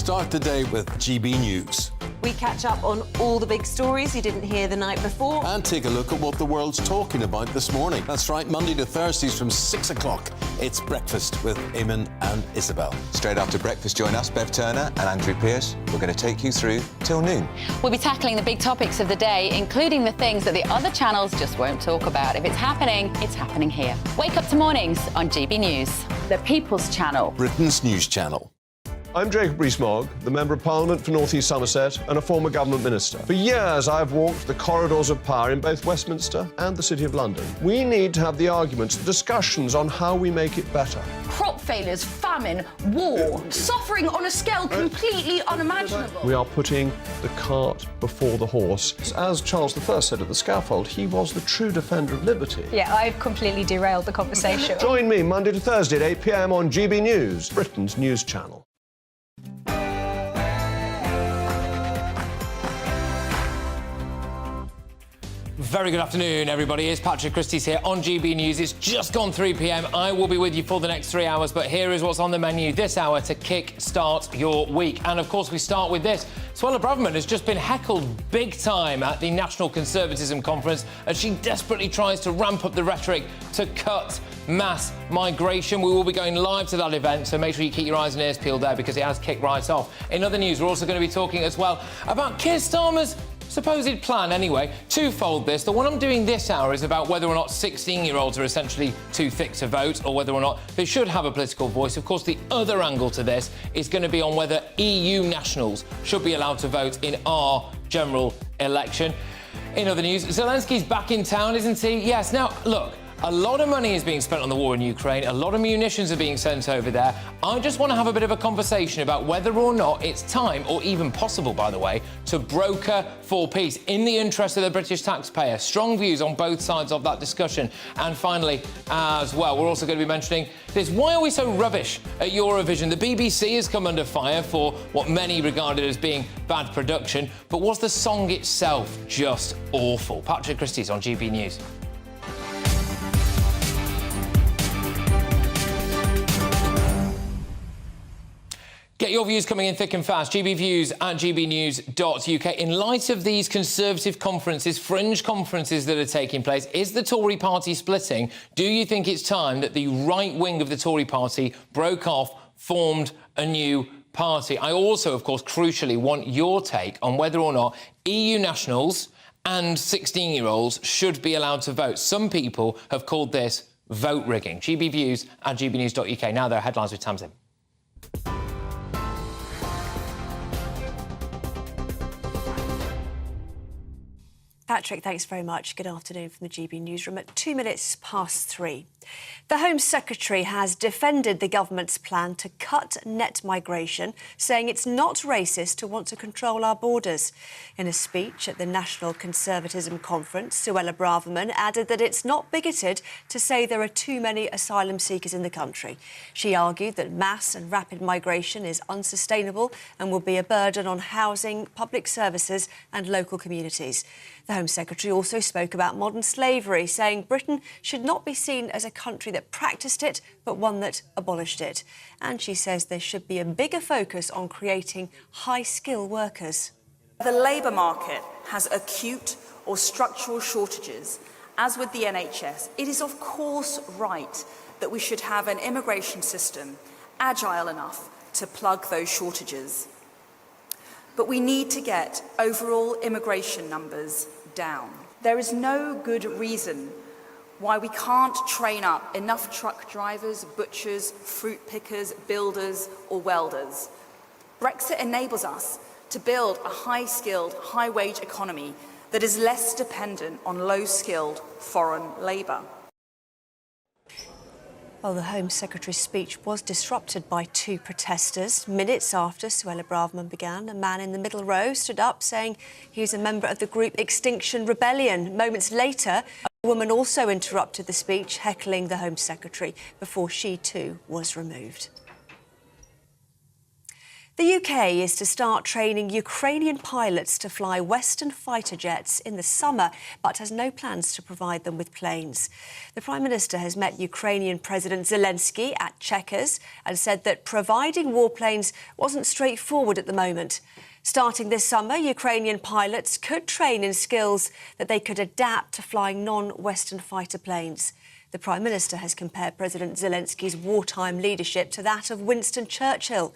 start the day with GB News. We catch up on all the big stories you didn't hear the night before. And take a look at what the world's talking about this morning. That's right, Monday to Thursdays from 6 o'clock. It's Breakfast with Eamon and Isabel. Straight after breakfast, join us, Bev Turner and Andrew Pearce. We're going to take you through till noon. We'll be tackling the big topics of the day, including the things that the other channels just won't talk about. If it's happening here. Wake up to mornings on GB News, the People's Channel. Britain's news channel. I'm Jacob Rees-Mogg, the Member of Parliament for North East Somerset and a former government minister. For years, I've walked the corridors of power in both Westminster and the City of London. We need to have the arguments, the discussions on how we make it better. Crop failures, famine, war, suffering on a scale completely unimaginable. We are putting the cart before the horse. As Charles I said at the scaffold, he was the true defender of liberty. Yeah, I've completely derailed the conversation. Join me Monday to Thursday at 8 p.m. on GB News, Britain's news channel. Very good afternoon, everybody. It's Patrick Christies here on GB News. It's just gone 3 p.m. I will be with you for the next 3 hours, but here is what's on the menu this hour to kick-start your week. And, of course, we start with this. Suella Braverman has just been heckled big time at the National Conservatism Conference as she desperately tries to ramp up the rhetoric to cut mass migration. We will be going live to that event, so make sure you keep your eyes and ears peeled there because it has kicked right off. In other news, we're also going to be talking as well about Keir Starmer's supposed plan, anyway. Twofold this. The one I'm doing this hour is about whether or not 16-year-olds are essentially too thick to vote or whether or not they should have a political voice. Of course, the other angle to this is going to be on whether EU nationals should be allowed to vote in our general election. In other news, Zelensky's back in town, isn't he? Yes. Now, look, a lot of money is being spent on the war in Ukraine. A lot of munitions are being sent over there. I just want to have a bit of a conversation about whether or not it's time, or even possible, by the way, to broker for peace in the interest of the British taxpayer. Strong views on both sides of that discussion. And finally, as well, we're also going to be mentioning this. Why are we so rubbish at Eurovision? The BBC has come under fire for what many regarded as being bad production. But was the song itself just awful? Patrick Christys on GB News. Get your views coming in thick and fast. GB Views at gbnews.uk. In light of these Conservative conferences, fringe conferences that are taking place, is the Tory party splitting? Do you think it's time that the right wing of the Tory party broke off, formed a new party? I also, of course, crucially want your take on whether or not EU nationals and 16-year-olds should be allowed to vote. Some people have called this vote rigging. GB Views at gbnews.uk. Now there are headlines with Tamsin. Patrick, thanks very much. Good afternoon from the GB Newsroom at 3:02. The Home Secretary has defended the government's plan to cut net migration, saying it's not racist to want to control our borders. In a speech at the National Conservatism Conference, Suella Braverman added that it's not bigoted to say there are too many asylum seekers in the country. She argued that mass and rapid migration is unsustainable and will be a burden on housing, public services and local communities. The Home Secretary also spoke about modern slavery, saying Britain should not be seen as a country that practised it, but one that abolished it. And she says there should be a bigger focus on creating high-skill workers. The labour market has acute or structural shortages. As with the NHS, it is of course right that we should have an immigration system agile enough to plug those shortages. But we need to get overall immigration numbers down. There is no good reason why we can't train up enough truck drivers, butchers, fruit pickers, builders or welders. Brexit enables us to build a high-skilled, high-wage economy that is less dependent on low-skilled foreign labour. Well, the Home Secretary's speech was disrupted by two protesters. Minutes after Suella Braverman began, a man in the middle row stood up saying he was a member of the group Extinction Rebellion. Moments later, a woman also interrupted the speech, heckling the Home Secretary before she too was removed. The UK is to start training Ukrainian pilots to fly Western fighter jets in the summer, but has no plans to provide them with planes. The Prime Minister has met Ukrainian President Zelensky at Chequers and said that providing warplanes wasn't straightforward at the moment. Starting this summer, Ukrainian pilots could train in skills that they could adapt to flying non-Western fighter planes. The Prime Minister has compared President Zelensky's wartime leadership to that of Winston Churchill.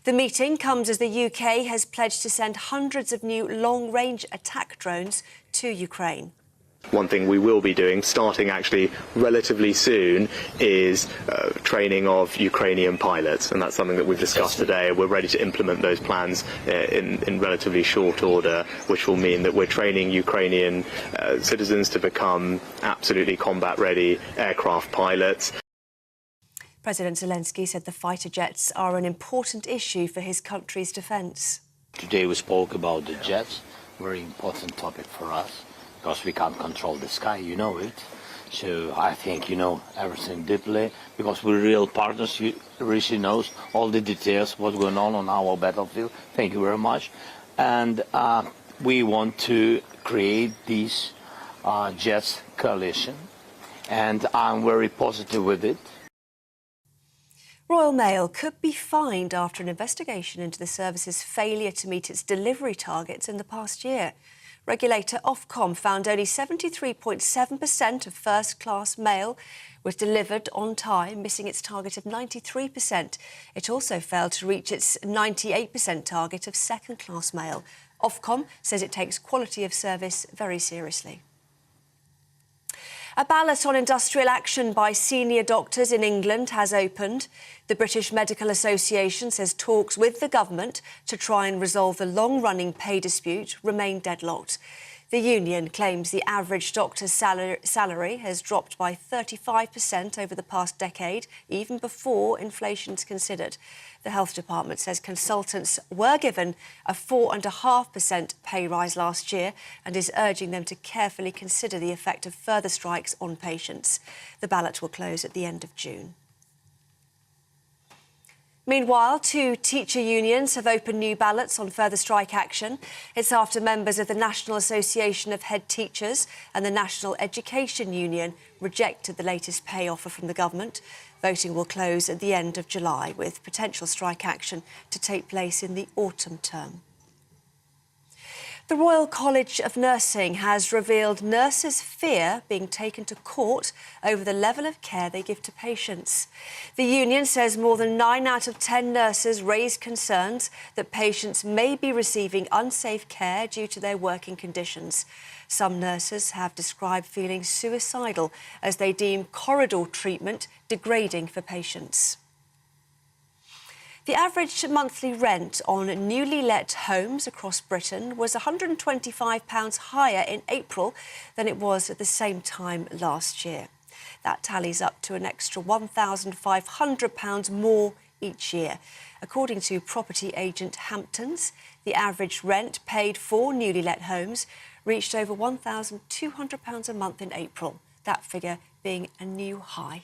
The meeting comes as the UK has pledged to send hundreds of new long-range attack drones to Ukraine. One thing we will be doing, starting actually relatively soon, is training of Ukrainian pilots, and that's something that we've discussed today. We're ready to implement those plans in relatively short order, which will mean that we're training Ukrainian citizens to become absolutely combat-ready aircraft pilots. President Zelensky said the fighter jets are an important issue for his country's defence. Today we spoke about the jets, very important topic for us. Because we can't control the sky, you know it. So I think you know everything deeply, because we're real partners. Rishi knows all the details, what's going on our battlefield. Thank you very much. And we want to create this jets coalition, and I'm very positive with it. Royal Mail could be fined after an investigation into the service's failure to meet its delivery targets in the past year. Regulator Ofcom found only 73.7% of first-class mail was delivered on time, missing its target of 93%. It also failed to reach its 98% target of second-class mail. Ofcom says it takes quality of service very seriously. A ballot on industrial action by senior doctors in England has opened. The British Medical Association says talks with the government to try and resolve the long-running pay dispute remain deadlocked. The union claims the average doctor's salary has dropped by 35% over the past decade, even before inflation's considered. The Health Department says consultants were given a 4.5% pay rise last year and is urging them to carefully consider the effect of further strikes on patients. The ballot will close at the end of June. Meanwhile, 2 teacher unions have opened new ballots on further strike action. It's after members of the National Association of Head Teachers and the National Education Union rejected the latest pay offer from the government. Voting will close at the end of July, with potential strike action to take place in the autumn term. The Royal College of Nursing has revealed nurses fear being taken to court over the level of care they give to patients. The union says more than 9 out of 10 nurses raise concerns that patients may be receiving unsafe care due to their working conditions. Some nurses have described feeling suicidal as they deem corridor treatment degrading for patients. The average monthly rent on newly let homes across Britain was £125 higher in April than it was at the same time last year. That tallies up to an extra £1,500 more each year. According to property agent Hamptons, the average rent paid for newly let homes reached over £1,200 a month in April, that figure being a new high.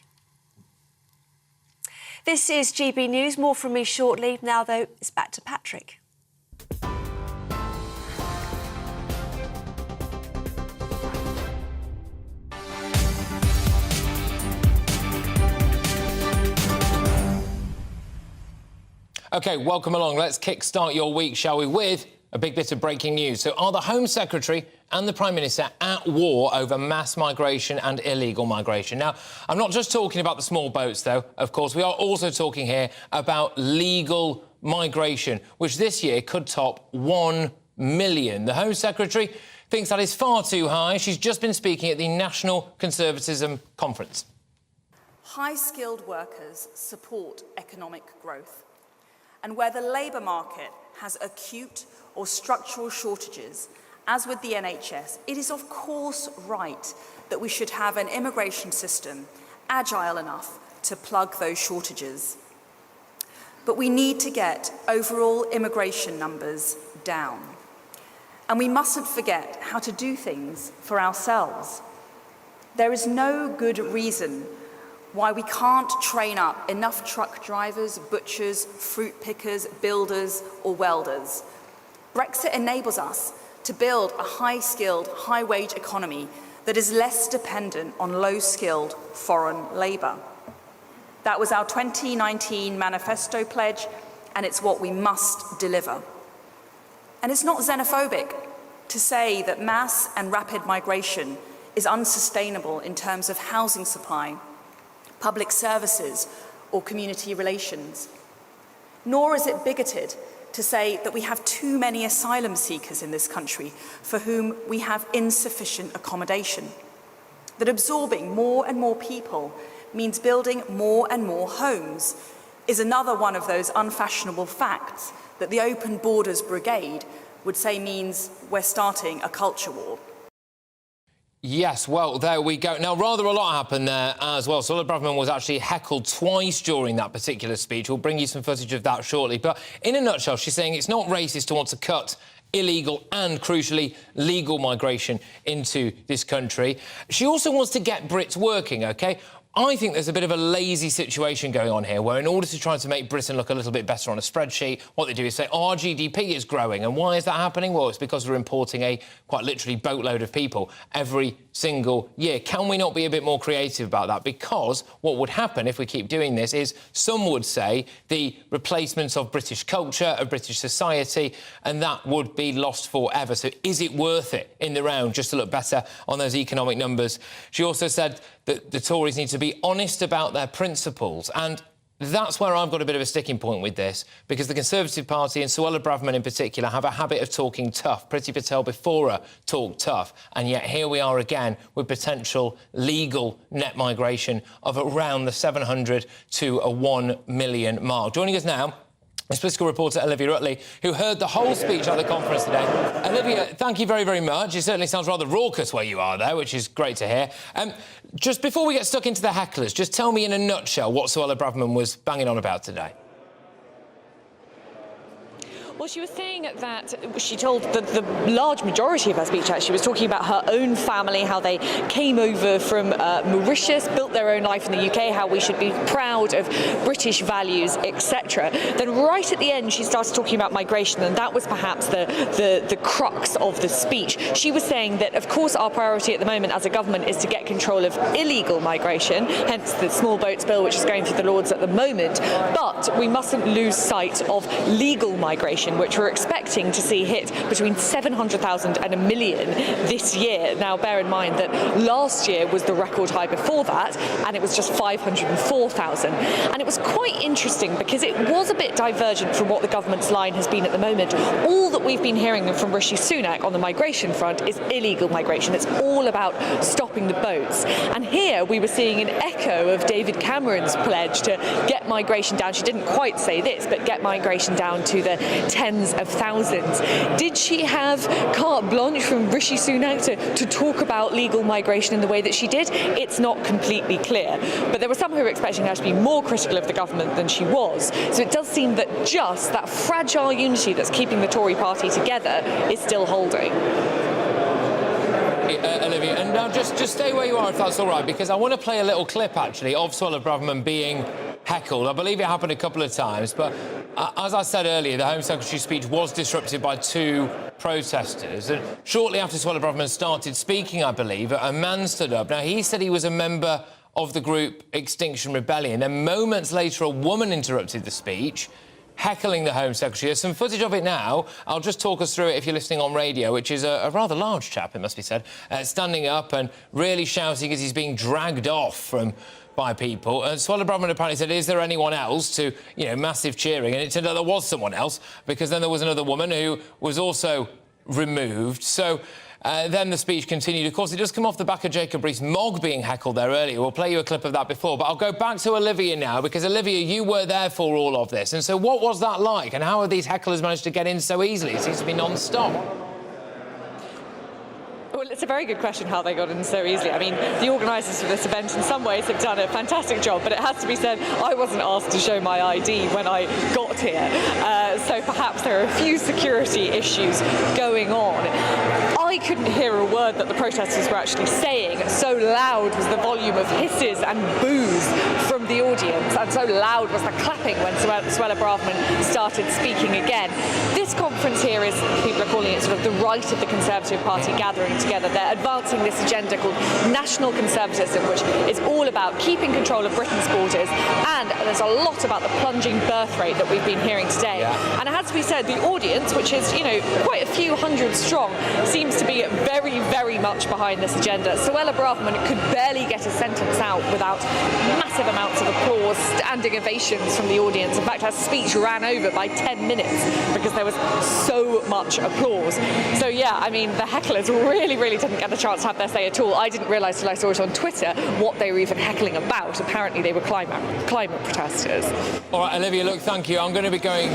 This is GB News. More from me shortly. Now, though, it's back to Patrick. OK, welcome along. Let's kick-start your week, shall we, with a big bit of breaking news. So are the Home Secretary and the Prime Minister at war over mass migration and illegal migration? Now, I'm not just talking about the small boats, though. Of course, we are also talking here about legal migration, which this year could top 1 million. The Home Secretary thinks that is far too high. She's just been speaking at the National Conservatism Conference. High-skilled workers support economic growth. And where the labour market has acute or structural shortages, as with the NHS, it is of course right that we should have an immigration system agile enough to plug those shortages. But we need to get overall immigration numbers down. And we mustn't forget how to do things for ourselves. There is no good reason why we can't train up enough truck drivers, butchers, fruit pickers, builders, or welders. Brexit enables us to build a high-skilled, high-wage economy that is less dependent on low-skilled foreign labour. That was our 2019 manifesto pledge, and it's what we must deliver. And it's not xenophobic to say that mass and rapid migration is unsustainable in terms of housing supply, public services, or community relations. Nor is it bigoted to say that we have too many asylum seekers in this country for whom we have insufficient accommodation. That absorbing more and more people means building more and more homes is another one of those unfashionable facts that the Open Borders Brigade would say means we're starting a culture war. Yes, well, there we go. Now, rather a lot happened there as well. Suella Braverman was actually heckled twice during that particular speech. We'll bring you some footage of that shortly. But in a nutshell, she's saying it's not racist to want to cut illegal and, crucially, legal migration into this country. She also wants to get Brits working, OK? I think there's a bit of a lazy situation going on here, where in order to try to make Britain look a little bit better on a spreadsheet, what they do is say, oh, our GDP is growing. And why is that happening? Well, it's because we're importing a, quite literally, boatload of people every single year. Can we not be a bit more creative about that? Because what would happen if we keep doing this is, some would say, the replacement of British culture, of British society, and that would be lost forever. So is it worth it in the round just to look better on those economic numbers? She also said that the Tories need to be honest about their principles, and that's where I've got a bit of a sticking point with this, because the Conservative Party and Suella Braverman in particular have a habit of talking tough. Priti Patel before her talked tough, and yet here we are again with potential legal net migration of around the 700 to a 1 million mark. Joining us now is political reporter Olivia Rutley, who heard the whole speech at the conference today. Olivia, thank you very, very much. It certainly sounds rather raucous where you are there, which is great to hear. Just before we get stuck into the hecklers, just tell me in a nutshell what Suella Braverman was banging on about today. Well, she was saying that she told the large majority of her speech, actually, was talking about her own family, how they came over from Mauritius, built their own life in the UK, how we should be proud of British values, etc. Then right at the end, she started talking about migration, and that was perhaps the crux of the speech. She was saying that, of course, our priority at the moment as a government is to get control of illegal migration, hence the small boats bill, which is going through the Lords at the moment, but we mustn't lose sight of legal migration, which we're expecting to see hit between 700,000 and 1 million this year. Now, bear in mind that last year was the record high before that, and it was just 504,000. And it was quite interesting because it was a bit divergent from what the government's line has been at the moment. All that we've been hearing from Rishi Sunak on the migration front is illegal migration. It's all about stopping the boats. And here we were seeing an echo of David Cameron's pledge to get migration down. She didn't quite say this, but get migration down to the tens of thousands. Did she have carte blanche from Rishi Sunak to talk about legal migration in the way that she did? It's not completely clear. But there were some who were expecting her to be more critical of the government than she was. So it does seem that just that fragile unity that's keeping the Tory party together is still holding. Olivia, and now just stay where you are if that's all right, because I want to play a little clip, actually, of Suella Braverman being heckled. I believe it happened a couple of times, but as I said earlier, the Home Secretary's speech was disrupted by 2 protesters, and shortly after Suella Braverman started speaking, I believe, a man stood up. Now, he said he was a member of the group Extinction Rebellion. Then moments later, a woman interrupted the speech, heckling the Home Secretary. There's some footage of it now. I'll just talk us through it if you're listening on radio, which is a rather large chap, it must be said, standing up and really shouting as he's being dragged off by people. And Suella Braverman apparently said, is there anyone else? To, you know, massive cheering. And it turned out there was someone else, because then there was another woman who was also removed. So then the speech continued. Of course, it does come off the back of Jacob Rees-Mogg being heckled there earlier. We'll play you a clip of that before. But I'll go back to Olivia now, because, Olivia, you were there for all of this. And so what was that like? And how have these hecklers managed to get in so easily? It seems to be non-stop. Well, it's a very good question how they got in so easily. I mean, the organisers of this event in some ways have done a fantastic job, but it has to be said, I wasn't asked to show my ID when I got here. So perhaps there are a few security issues going on. I couldn't hear a word that the protesters were actually saying. So loud was the volume of hisses and boos from the audience, and so loud was the clapping when Suella Braverman started speaking again. This conference here is, people are calling it sort of the right of the Conservative Party gathering together. They're advancing this agenda called national conservatism, which is all about keeping control of Britain's borders, and there's a lot about the plunging birth rate that we've been hearing today. And it has to be said, the audience, which is, you know, quite a few hundred strong, seems to be very, very much behind this agenda. Suella Braverman could barely get a sentence out without massive amounts of applause, standing ovations from the audience. In fact, her speech ran over by 10 minutes because there was so much applause. So yeah, I mean, the hecklers really didn't get a chance to have their say at all. I didn't realise till I saw it on Twitter what they were even heckling about. Apparently they were climate protesters. All right, Olivia, look, thank you. I'm going to be going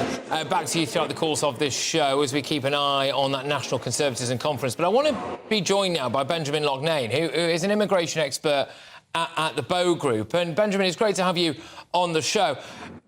back to you throughout the course of this show as we keep an eye on that National Conservatism Conference. But I want to be joined now by Benjamin Loughnane, who is an immigration expert at the Bow Group. And Benjamin, it's great to have you on the show.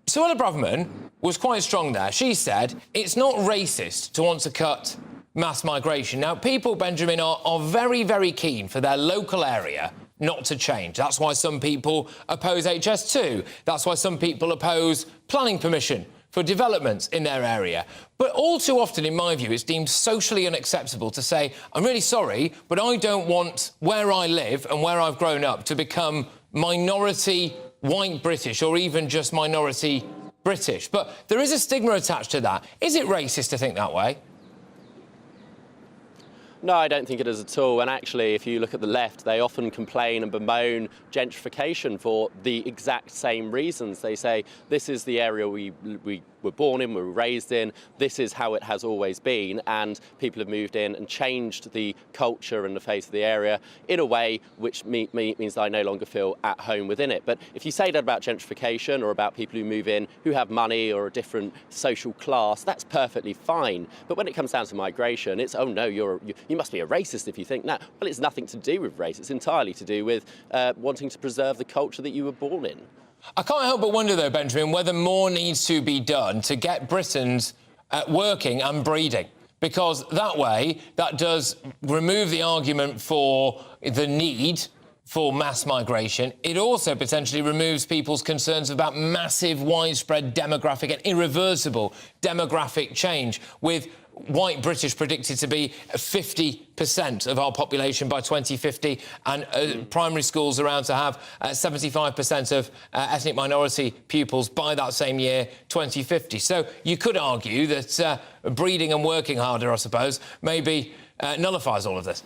Suella Braverman was quite strong there. She said it's not racist to want to cut mass migration. Now, people, Benjamin, are very, very keen for their local area not to change. That's why some people oppose HS2. That's why some people oppose planning permission for developments in their area. But all too often, in my view, it's deemed socially unacceptable to say, I'm really sorry, but I don't want where I live and where I've grown up to become minority white British or even just minority British. But there is a stigma attached to that. Is it racist to think that way? No, I don't think it is at all. And actually, if you look at the left, they often complain and bemoan gentrification for the exact same reasons. They say, this is the area we were born in, we were raised in, this is how it has always been, and people have moved in and changed the culture and the face of the area in a way which means that I no longer feel at home within it. But if you say that about gentrification or about people who move in who have money or a different social class, that's perfectly fine. But when it comes down to migration, it's, oh no, you must be a racist if you think that. Well, it's nothing to do with race. It's entirely to do with wanting to preserve the culture that you were born in. I can't help but wonder, though, Benjamin, whether more needs to be done to get Britons working and breeding. Because that way, that does remove the argument for the need for mass migration. It also potentially removes people's concerns about massive, widespread demographic and irreversible demographic change, with white British predicted to be 50% of our population by 2050, and primary schools around to have 75% of ethnic minority pupils by that same year, 2050. So you could argue that breeding and working harder, I suppose, maybe nullifies all of this.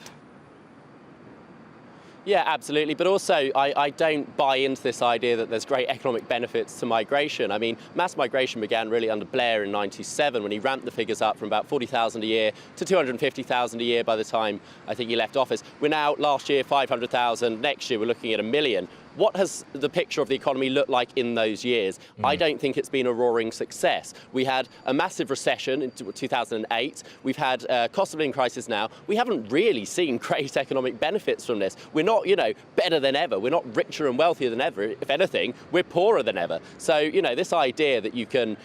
Yeah, absolutely. But also, I don't buy into this idea that there's great economic benefits to migration. I mean, mass migration began really under Blair in '97 when he ramped the figures up from about 40,000 a year to 250,000 a year by the time I think he left office. We're now, last year, 500,000. Next year, we're looking at 1 million. What has the picture of the economy looked like in those years? I don't think it's been a roaring success. We had a massive recession in 2008. We've had a cost of living crisis now. We haven't really seen great economic benefits from this. We're not, better than ever. We're not richer and wealthier than ever. If anything, we're poorer than ever. So, this idea that you can,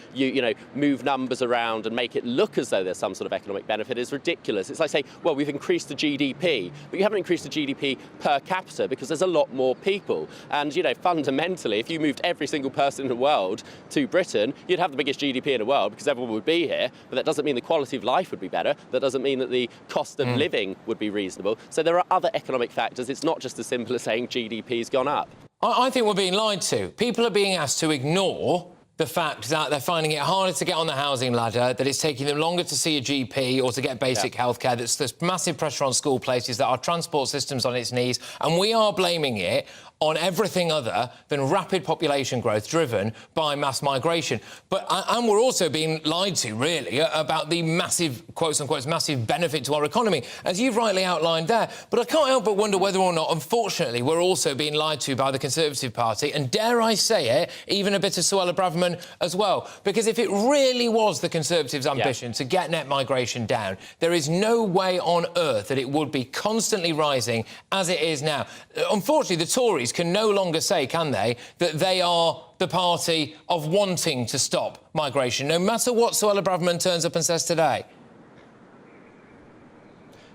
move numbers around and make it look as though there's some sort of economic benefit is ridiculous. It's like saying, well, we've increased the GDP, but you haven't increased the GDP per capita because there's a lot more people. And, fundamentally, if you moved every single person in the world to Britain, you'd have the biggest GDP in the world because everyone would be here. But that doesn't mean the quality of life would be better. That doesn't mean that the cost of living would be reasonable. So there are other economic factors. It's not just as simple as saying GDP's gone up. I think we're being lied to. People are being asked to ignore the fact that they're finding it harder to get on the housing ladder, that it's taking them longer to see a GP or to get basic healthcare, that there's massive pressure on school places, that our transport system's on its knees, and we are blaming it on everything other than rapid population growth driven by mass migration. And we're also being lied to, really, about the massive, quotes-unquote, massive benefit to our economy, as you've rightly outlined there. But I can't help but wonder whether or not, unfortunately, we're also being lied to by the Conservative Party, and dare I say it, even a bit of Suella Braverman as well. Because if it really was the Conservatives' ambition to get net migration down, there is no way on earth that it would be constantly rising as it is now. Unfortunately, the Tories can no longer say, can they, that they are the party of wanting to stop migration, no matter what Suella Braverman turns up and says today.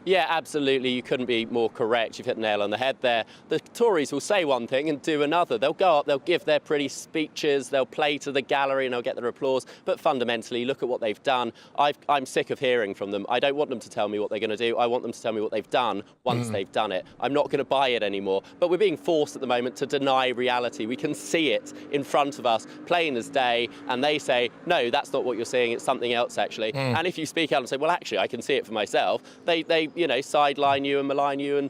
Yeah, absolutely. You couldn't be more correct. You've hit the nail on the head there. The Tories will say one thing and do another. They'll go up, they'll give their pretty speeches, they'll play to the gallery and they'll get their applause. But fundamentally, look at what they've done. I'm sick of hearing from them. I don't want them to tell me what they're going to do. I want them to tell me what they've done once they've done it. I'm not going to buy it anymore. But we're being forced at the moment to deny reality. We can see it in front of us, plain as day, and they say, no, that's not what you're seeing, it's something else actually. And if you speak out and say, well, actually, I can see it for myself, they sideline you and malign you and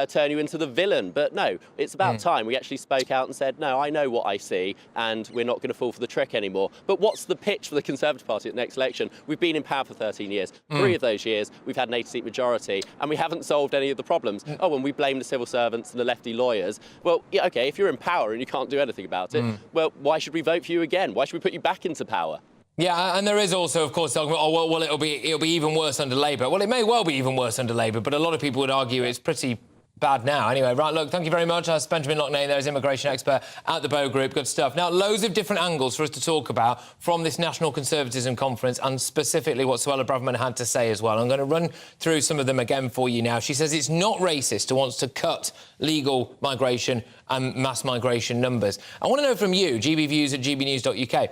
turn you into the villain. But no, it's about time we actually spoke out and said, no, I know what I see, and we're not going to fall for the trick anymore. But what's the pitch for the Conservative Party at the next election? We've been in power for 13 years. 3 of those years, we've had an 80-seat majority, and we haven't solved any of the problems. Oh, and we blame the civil servants and the lefty lawyers. Well, yeah, OK, if you're in power and you can't do anything about it, well, why should we vote for you again? Why should we put you back into power? Yeah, and there is also, of course, talking about, oh, well, it'll be even worse under Labour. Well, it may well be even worse under Labour, but a lot of people would argue it's pretty bad now. Anyway, right, look, thank you very much. That's Benjamin Loughnane there, is immigration expert at the Bow Group. Good stuff. Now, loads of different angles for us to talk about from this National Conservatism Conference, and specifically what Suella Braverman had to say as well. I'm going to run through some of them again for you now. She says it's not racist to want to cut legal migration and mass migration numbers. I want to know from you, gbviews@gbnews.uk.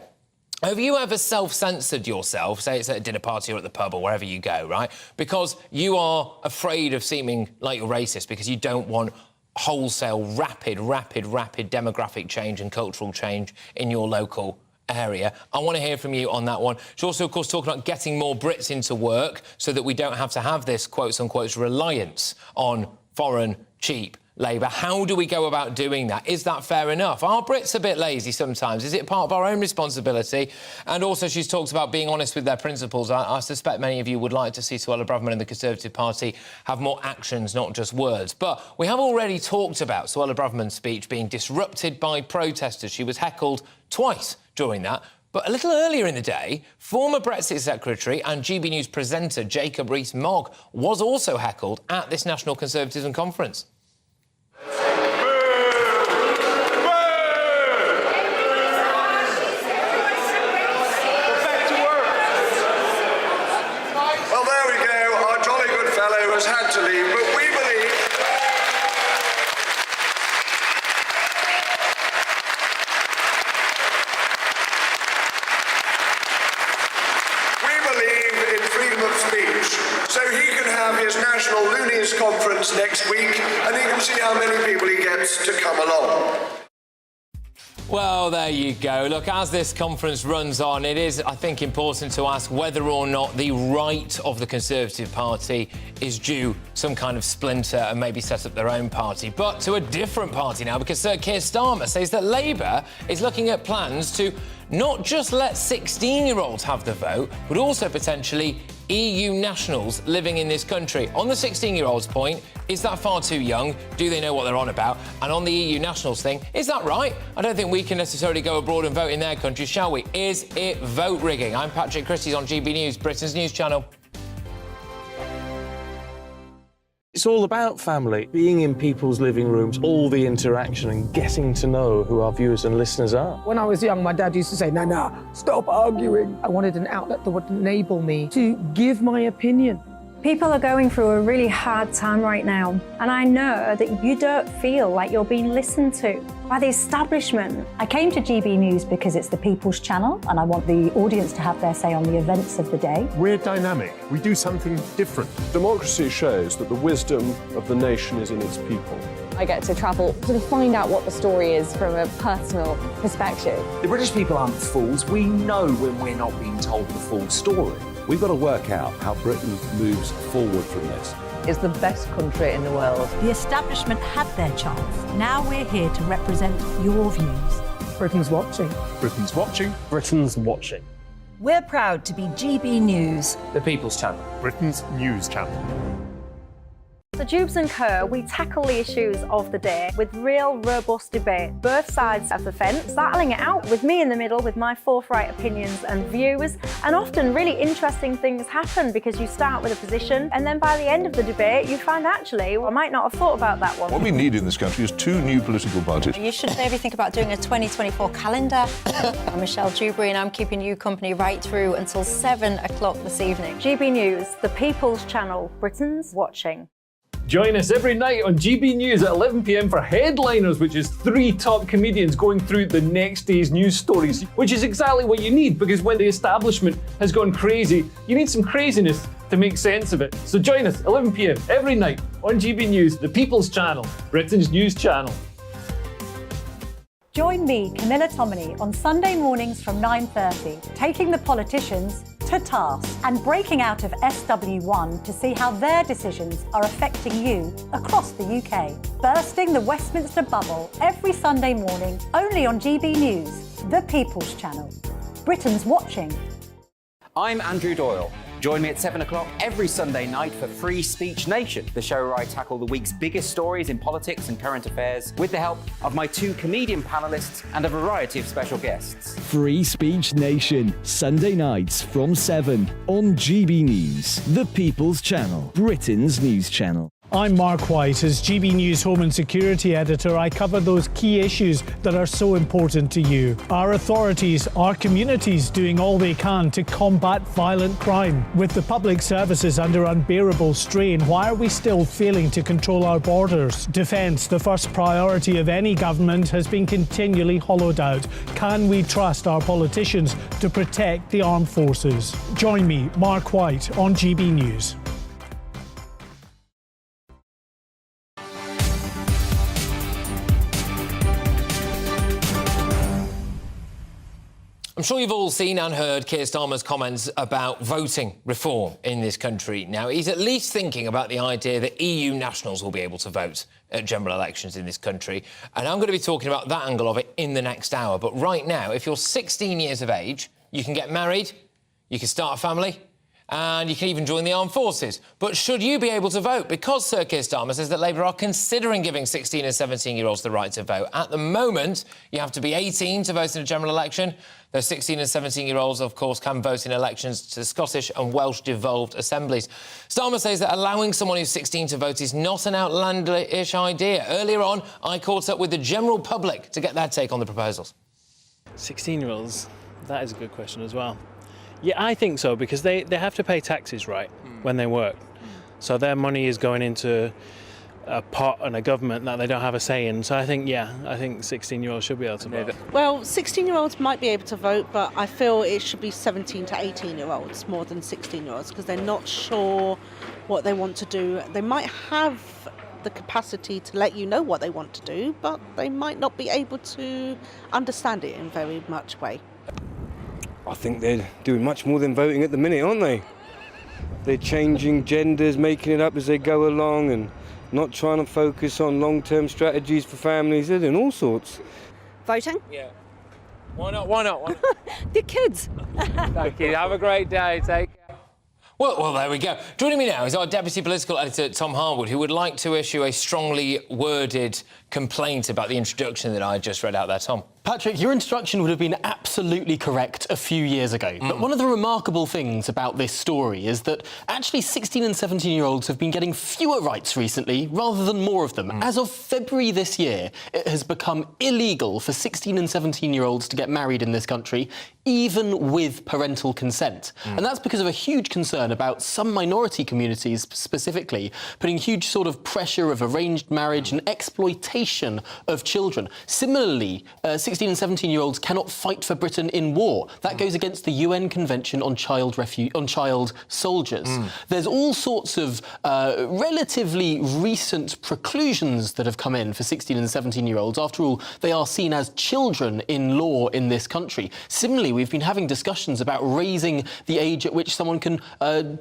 Have you ever self-censored yourself, say it's at a dinner party or at the pub or wherever you go, right, because you are afraid of seeming like you're racist because you don't want wholesale, rapid demographic change and cultural change in your local area? I want to hear from you on that one. She's also, of course, talking about getting more Brits into work so that we don't have to have this, quotes-unquote, reliance on foreign, cheap labour. How do we go about doing that? Is that fair enough? Are Brits a bit lazy sometimes? Is it part of our own responsibility? And also she's talked about being honest with their principles. I suspect many of you would like to see Suella Braverman and the Conservative Party have more actions, not just words. But we have already talked about Suella Braverman's speech being disrupted by protesters. She was heckled twice during that. But a little earlier in the day, former Brexit Secretary and GB News presenter Jacob Rees-Mogg was also heckled at this National Conservatism Conference. Had to leave, but we believe in freedom of speech, so he can have his National Loonies Conference next week, and he can see how many people he gets to come along. Well, there you go. Look, as this conference runs on, it is, I think, important to ask whether or not the right of the Conservative Party is due some kind of splinter and maybe set up their own party. But to a different party now, because Sir Keir Starmer says that Labour is looking at plans to not just let 16-year-olds have the vote, but also potentially EU nationals living in this country. On the 16-year-olds point, is that far too young? Do they know what they're on about? And on the EU nationals thing, is that right? I don't think we can necessarily go abroad and vote in their countries, shall we? Is it vote rigging? I'm Patrick Christies on GB News, Britain's news channel. It's all about family, being in people's living rooms, all the interaction and getting to know who our viewers and listeners are. When I was young, my dad used to say, "Nah, stop arguing." I wanted an outlet that would enable me to give my opinion. People are going through a really hard time right now, and I know that you don't feel like you're being listened to by the establishment. I came to GB News because it's the people's channel, and I want the audience to have their say on the events of the day. We're dynamic. We do something different. Democracy shows that the wisdom of the nation is in its people. I get to travel to find out what the story is from a personal perspective. The British people aren't fools. We know when we're not being told the full story. We've got to work out how Britain moves forward from this. It's the best country in the world. The establishment had their chance. Now we're here to represent your views. Britain's watching. Britain's watching. Britain's watching. We're proud to be GB News. The People's Channel. Britain's news channel. The Jubes & Co, we tackle the issues of the day with real, robust debate, both sides of the fence, battling it out with me in the middle with my forthright opinions and views. And often really interesting things happen because you start with a position and then by the end of the debate you find actually, well, I might not have thought about that one. What we need in this country is 2 new political parties. You should maybe think about doing a 2024 calendar. I'm Michelle Dewberry and I'm keeping you company right through until 7 o'clock this evening. GB News, the People's Channel, Britain's watching. Join us every night on GB News at 11 p.m. for Headliners, which is 3 top comedians going through the next day's news stories, which is exactly what you need, because when the establishment has gone crazy, you need some craziness to make sense of it. So join us 11 p.m. every night on GB News, the People's Channel, Britain's news channel. Join me, Camilla Tominey, on Sunday mornings from 9:30, taking the politicians to task and breaking out of SW1 to see how their decisions are affecting you across the UK. Bursting the Westminster bubble every Sunday morning, only on GB News, the People's Channel. Britain's watching. I'm Andrew Doyle. Join me at 7 o'clock every Sunday night for Free Speech Nation, the show where I tackle the week's biggest stories in politics and current affairs with the help of my 2 comedian panellists and a variety of special guests. Free Speech Nation, Sunday nights from 7 on GB News, the People's Channel, Britain's news channel. I'm Mark White. As GB News Home and Security Editor, I cover those key issues that are so important to you. Our authorities, our communities doing all they can to combat violent crime. With the public services under unbearable strain, why are we still failing to control our borders? Defence, the first priority of any government, has been continually hollowed out. Can we trust our politicians to protect the armed forces? Join me, Mark White, on GB News. I'm sure you've all seen and heard Keir Starmer's comments about voting reform in this country. Now, he's at least thinking about the idea that EU nationals will be able to vote at general elections in this country. And I'm going to be talking about that angle of it in the next hour. But right now, if you're 16 years of age, you can get married, you can start a family, and you can even join the armed forces. But should you be able to vote? Because Sir Keir Starmer says that Labour are considering giving 16 and 17-year-olds the right to vote. At the moment, you have to be 18 to vote in a general election. Those 16 and 17-year-olds, of course, can vote in elections to the Scottish and Welsh devolved assemblies. Starmer says that allowing someone who's 16 to vote is not an outlandish idea. Earlier on, I caught up with the general public to get their take on the proposals. 16-year-olds, that is a good question as well. Yeah, I think so, because they have to pay taxes, right, when they work. So their money is going into a pot and a government that they don't have a say in. So I think 16-year-olds should be able to vote. Well, 16-year-olds might be able to vote, but I feel it should be 17 to 18-year-olds more than 16-year-olds, because they're not sure what they want to do. They might have the capacity to let you know what they want to do, but they might not be able to understand it in very much way. I think they're doing much more than voting at the minute, aren't they? They're changing genders, making it up as they go along, and not trying to focus on long-term strategies for families. They're doing all sorts. Voting? Yeah. Why not? Why not? The kids. Thank you. Have a great day. Take care. Well, there we go. Joining me now is our Deputy Political Editor, Tom Harwood, who would like to issue a strongly worded complaint about the introduction that I just read out there. Tom. Patrick, your instruction would have been absolutely correct a few years ago. But one of the remarkable things about this story is that actually 16 and 17-year-olds have been getting fewer rights recently rather than more of them. As of February this year, it has become illegal for 16 and 17-year-olds to get married in this country, even with parental consent. And that's because of a huge concern about some minority communities specifically putting huge sort of pressure of arranged marriage and exploitation of children. Similarly, 16 and 17-year-olds cannot fight for Britain in war. That goes against the UN Convention on Child Soldiers. There's all sorts of relatively recent preclusions that have come in for 16 and 17-year-olds. After all, they are seen as children in law in this country. Similarly, we've been having discussions about raising the age at which someone can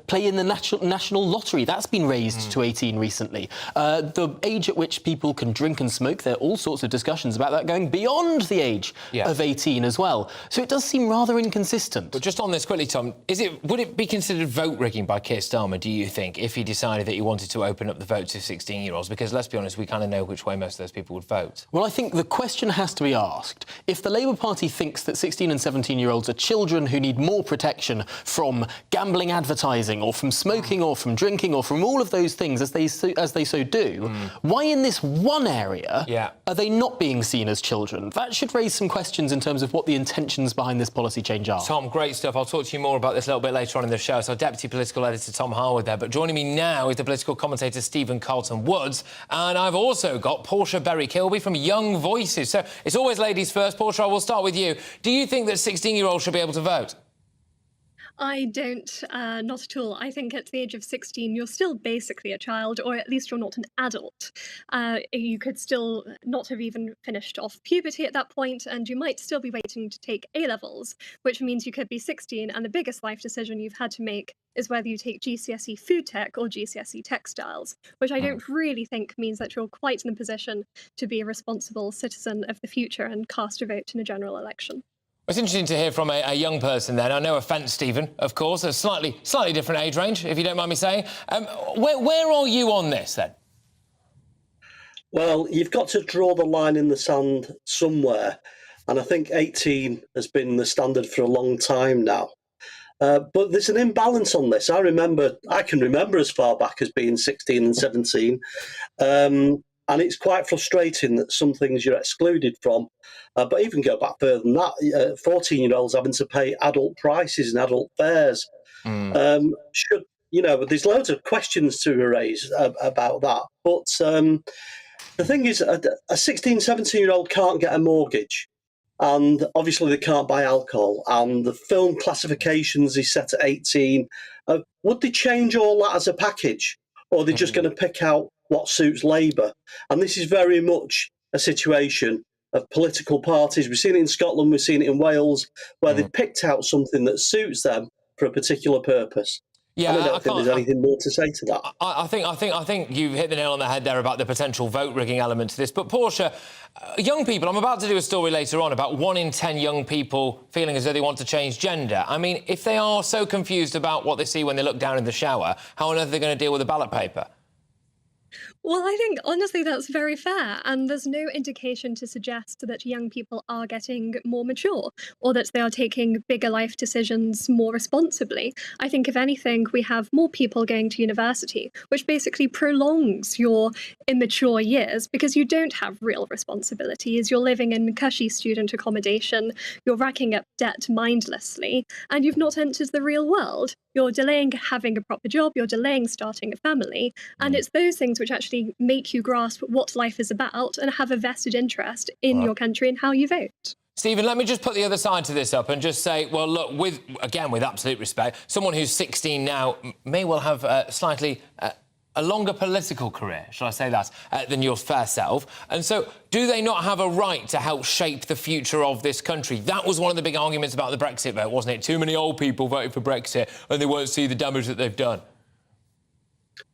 play in the national lottery. That's been raised to 18 recently. The age at which people can drink and smoke, there are all sorts of discussions about that going beyond the age of 18 as well. So it does seem rather inconsistent. But just on this quickly, Tom, would it be considered vote rigging by Keir Starmer, do you think, if he decided that he wanted to open up the vote to 16-year-olds? Because let's be honest, we kind of know which way most of those people would vote. Well, I think the question has to be asked. If the Labour Party thinks that 16 and 17-year-olds are children who need more protection from gambling advertising or from smoking or from drinking or from all of those things as they so do, why in this one area are they not being seen as children? That should raise some questions in terms of what the intentions behind this policy change are. Tom, great stuff. I'll talk to you more about this a little bit later on in the show. So Deputy Political Editor Tom Harwood there. But joining me now is the political commentator Stephen Carlton-Woods. And I've also got Portia Berry-Kilby from Young Voices. So it's always ladies first. Portia, I will start with you. Do you think that 16-year-olds should be able to vote? I don't, not at all. I think at the age of 16, you're still basically a child, or at least you're not an adult. You could still not have even finished off puberty at that point, and you might still be waiting to take A-levels, which means you could be 16, and the biggest life decision you've had to make is whether you take GCSE Food Tech or GCSE Textiles, which I don't really think means that you're quite in the position to be a responsible citizen of the future and cast a vote in a general election. It's interesting to hear from a young person then. I know offence, Stephen, of course, a slightly different age range, if you don't mind me saying. Where are you on this, then? Well, you've got to draw the line in the sand somewhere, and I think 18 has been the standard for a long time now. But there's an imbalance on this. I can remember as far back as being 16 and 17, and it's quite frustrating that some things you're excluded from. But even go back further than that, 14-year-olds having to pay adult prices and adult fares. There's loads of questions to raise about that. But the thing is, a 16, 17-year-old can't get a mortgage. And obviously they can't buy alcohol. And the film classifications is set at 18. Would they change all that as a package? Or are they just going to pick out what suits Labour? And this is very much a situation of political parties. We've seen it in Scotland, we've seen it in Wales, where they've picked out something that suits them for a particular purpose. Yeah, I don't think there's anything more to say to that. I think you've hit the nail on the head there about the potential vote rigging element to this. But Portia, young people, I'm about to do a story later on about 1 in 10 young people feeling as though they want to change gender. I mean, if they are so confused about what they see when they look down in the shower, how on earth are they going to deal with the ballot paper? Well, I think, honestly, that's very fair, and there's no indication to suggest that young people are getting more mature or that they are taking bigger life decisions more responsibly. I think, if anything, we have more people going to university, which basically prolongs your immature years because you don't have real responsibilities. You're living in cushy student accommodation, you're racking up debt mindlessly, and you've not entered the real world. You're delaying having a proper job, you're delaying starting a family, and it's those things which actually make you grasp what life is about and have a vested interest in your country and how you vote. Stephen, let me just put the other side to this up and just say, well, look, with absolute respect, someone who's 16 now may well have a longer political career, shall I say that, than your fair self. And so do they not have a right to help shape the future of this country? That was one of the big arguments about the Brexit vote, wasn't it? Too many old people voted for Brexit and they won't see the damage that they've done.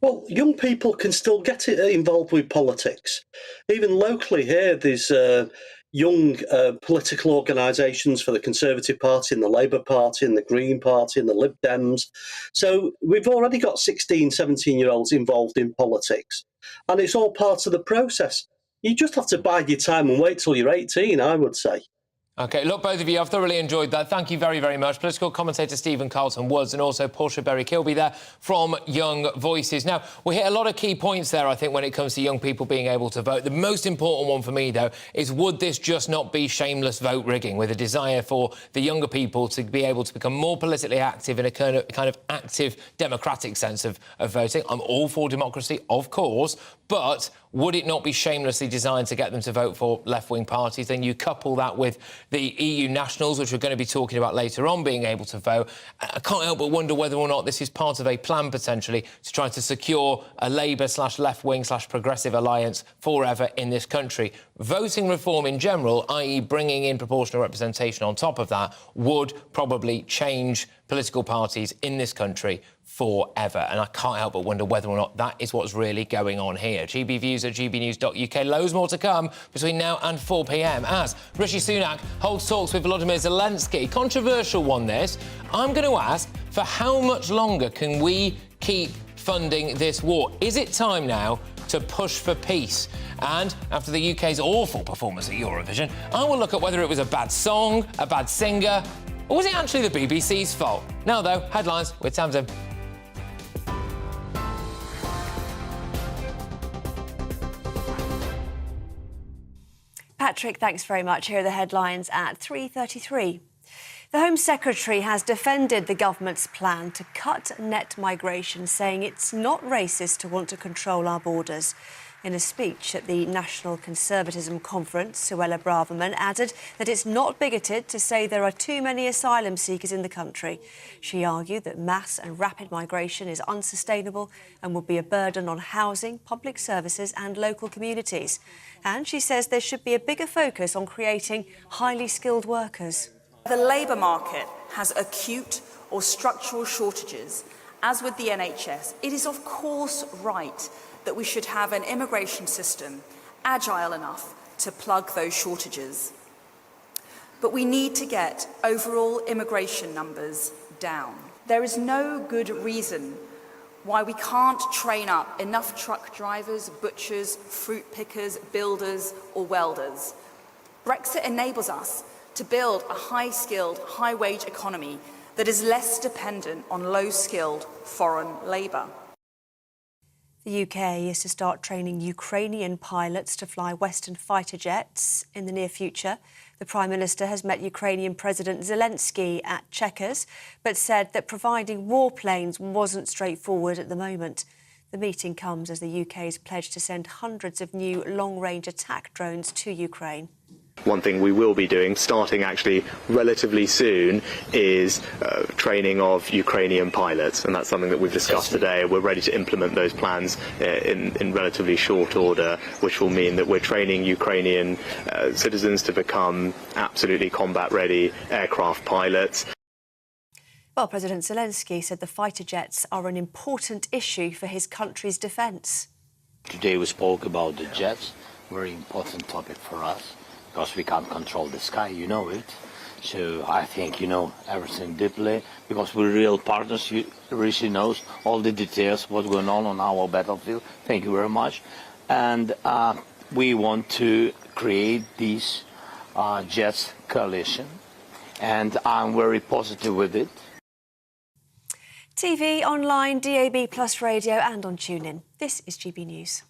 Well, young people can still get involved with politics. Even locally here, there's young political organisations for the Conservative Party and the Labour Party and the Green Party and the Lib Dems. So we've already got 16, 17-year-olds involved in politics. And it's all part of the process. You just have to bide your time and wait till you're 18, I would say. OK, look, both of you, I've thoroughly enjoyed that. Thank you very, very much. Political commentator Stephen Carlton-Woods and also Portia Berry-Kilby there from Young Voices. Now, we hit a lot of key points there, I think, when it comes to young people being able to vote. The most important one for me, though, is would this just not be shameless vote rigging with a desire for the younger people to be able to become more politically active in a kind of active democratic sense of voting? I'm all for democracy, of course, but would it not be shamelessly designed to get them to vote for left-wing parties? Then you couple that with the EU nationals, which we're going to be talking about later on, being able to vote. I can't help but wonder whether or not this is part of a plan, potentially, to try to secure a Labour/left-wing/progressive alliance forever in this country. Voting reform in general, i.e. bringing in proportional representation on top of that, would probably change political parties in this country forever. And I can't help but wonder whether or not that is what's really going on here. GB Views at gbnews.uk. Loads more to come between now and 4 p.m. as Rishi Sunak holds talks with Volodymyr Zelensky. Controversial one, this. I'm going to ask, for how much longer can we keep funding this war? Is it time now to push for peace? And after the UK's awful performance at Eurovision, I will look at whether it was a bad song, a bad singer, or was it actually the BBC's fault? Now, though, headlines with Tamsin. Patrick, thanks very much. Here are the headlines at 3:33. The Home Secretary has defended the government's plan to cut net migration, saying it's not racist to want to control our borders. In a speech at the National Conservatism Conference, Suella Braverman added that it's not bigoted to say there are too many asylum seekers in the country. She argued that mass and rapid migration is unsustainable and would be a burden on housing, public services and local communities. And she says there should be a bigger focus on creating highly skilled workers. The labour market has acute or structural shortages. As with the NHS, it is of course right that we should have an immigration system agile enough to plug those shortages. But we need to get overall immigration numbers down. There is no good reason why we can't train up enough truck drivers, butchers, fruit pickers, builders or welders. Brexit enables us to build a high-skilled, high-wage economy that is less dependent on low-skilled foreign labour. The UK is to start training Ukrainian pilots to fly Western fighter jets in the near future. The Prime Minister has met Ukrainian President Zelensky at Chequers, but said that providing warplanes wasn't straightforward at the moment. The meeting comes as the UK has pledged to send hundreds of new long-range attack drones to Ukraine. One thing we will be doing, starting actually relatively soon, is training of Ukrainian pilots, and that's something that we've discussed today. We're ready to implement those plans in relatively short order, which will mean that we're training Ukrainian citizens to become absolutely combat-ready aircraft pilots. Well, President Zelensky said the fighter jets are an important issue for his country's defence. Today we spoke about the jets, very important topic for us. Because we can't control the sky, you know it. So I think you know everything deeply, because we're real partners. Rishi knows all the details, what's going on our battlefield. Thank you very much. And we want to create this jets coalition, and I'm very positive with it. TV, online, DAB+ radio and on TuneIn. This is GB News.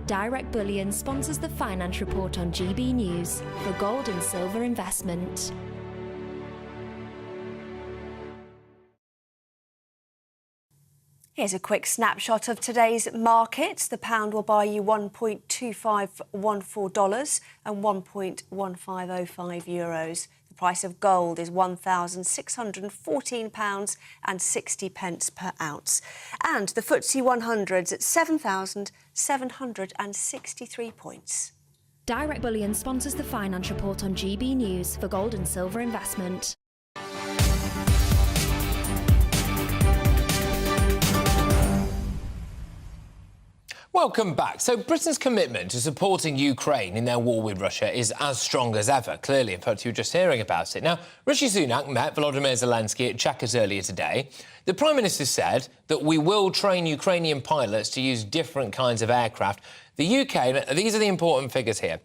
Direct Bullion sponsors the Finance Report on GB News for gold and silver investment. Here's a quick snapshot of today's markets. The pound will buy you $1.2514 and €1.1505. The price of gold is £1,614.60 per ounce. And the FTSE 100's at 7,763 points. Direct Bullion sponsors the Finance Report on GB News for gold and silver investment. Welcome back. So Britain's commitment to supporting Ukraine in their war with Russia is as strong as ever, clearly. In fact, you were just hearing about it. Now, Rishi Sunak met Volodymyr Zelensky at Chequers earlier today. The Prime Minister said that we will train Ukrainian pilots to use different kinds of aircraft. The UK, these are the important figures here.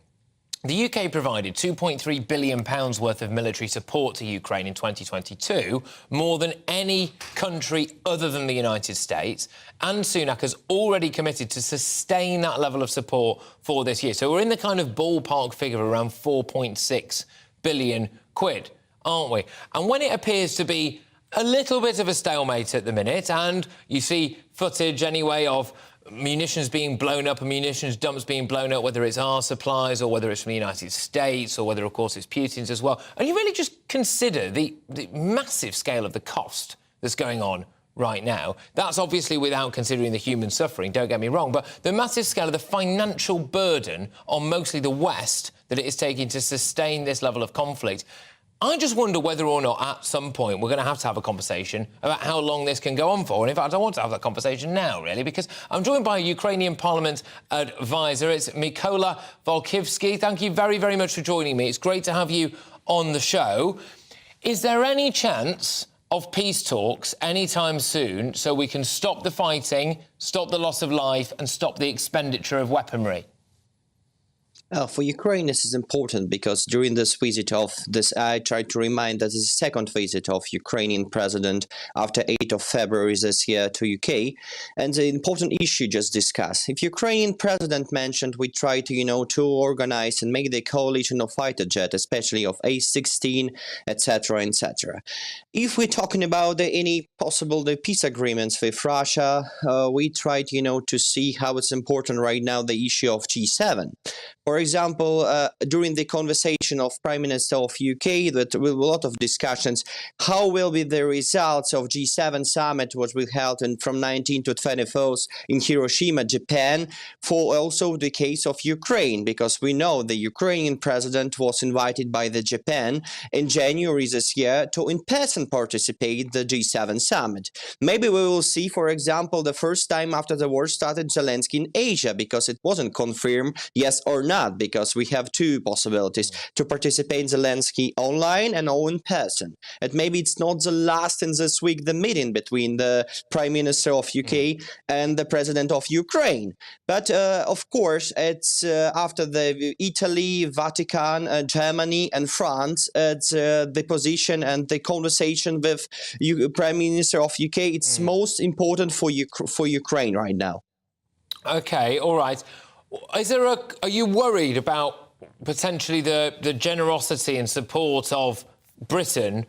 The UK provided £2.3 billion worth of military support to Ukraine in 2022, more than any country other than the United States, and Sunak has already committed to sustain that level of support for this year. So we're in the kind of ballpark figure of around 4.6 billion quid, aren't we? And when it appears to be a little bit of a stalemate at the minute, and you see footage anyway of munitions being blown up and munitions dumps being blown up, whether it's our supplies or whether it's from the United States or whether, of course, it's Putin's as well. And you really just consider the massive scale of the cost that's going on right now. That's obviously without considering the human suffering, don't get me wrong, but the massive scale of the financial burden on mostly the West that it is taking to sustain this level of conflict. I just wonder whether or not at some point we're going to have a conversation about how long this can go on for. And in fact, I want to have that conversation now, really, because I'm joined by a Ukrainian Parliament advisor. It's Mykola Volkivsky. Thank you very, very much for joining me. It's great to have you on the show. Is there any chance of peace talks anytime soon so we can stop the fighting, stop the loss of life and stop the expenditure of weaponry? For Ukraine, this is important because during this visit I tried to remind that this is the second visit of Ukrainian president after 8th of February this year to UK, and the important issue just discussed. If Ukrainian president mentioned we try to, to organize and make the coalition of fighter jet, especially of A-16, etc., etc. If we're talking about any possible peace agreements with Russia, we tried, to see how it's important right now the issue of G7. For example, during the conversation of Prime Minister of UK, that with a lot of discussions, how will be the results of G7 summit, which we held from 19 to 24th in Hiroshima, Japan, for also the case of Ukraine, because we know the Ukrainian president was invited by the Japan in January this year to in person participate the G7 summit. Maybe we will see, for example, the first time after the war started Zelensky in Asia, because it wasn't confirmed, yes or not, because we have two possibilities to participate Zelensky online and in person. And maybe it's not the last in this week, the meeting between the Prime Minister of UK and the President of Ukraine. But of course, it's after the Italy, Vatican, Germany and France, it's the position and the conversation with Prime Minister of UK, it's most important for Ukraine right now. Okay, all right. Are you worried about potentially the generosity and support of Britain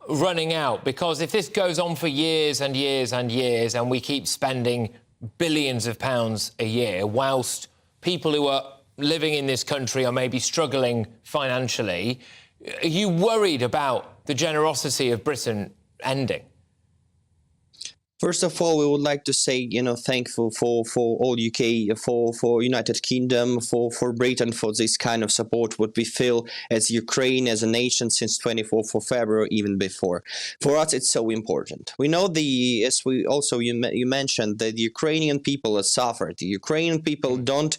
running out? Because if this goes on for years and years and years and we keep spending billions of pounds a year whilst people who are living in this country are maybe struggling financially, are you worried about the generosity of Britain ending? First of all, we would like to say, thankful for all UK, for United Kingdom, for Britain, for this kind of support, what we feel as Ukraine, as a nation since 24th of February, even before. For us, it's so important. We know as we also, you mentioned, that the Ukrainian people have suffered. The Ukrainian people don't,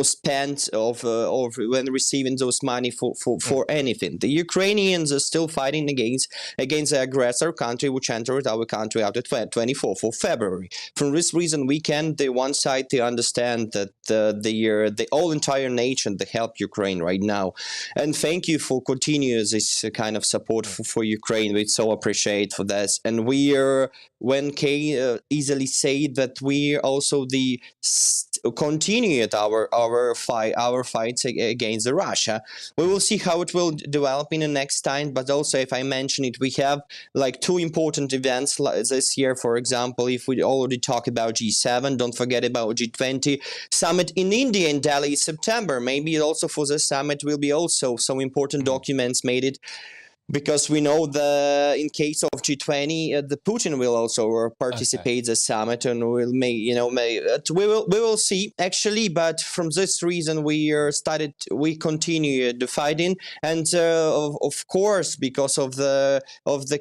spend when receiving those money for anything. The Ukrainians are still fighting against the aggressor country, which entered our country after 24th of February. For this reason, we can, the one side, to understand that the whole entire nation to help Ukraine right now. And thank you for continuing this kind of support for Ukraine. We so appreciate for this. And we are, when Kay easily say that we also continued our fights against Russia. We will see how it will develop in the next time. But also, if I mention it, we have like two important events this year. For example, if we already talk about G7, don't forget about G20 summit in India in Delhi in September. Maybe also for the summit will be also some important documents made it. Because we know in case of G20, the Putin will also participate the summit, and we will see actually. But from this reason, we continue the fighting, and of course, because of the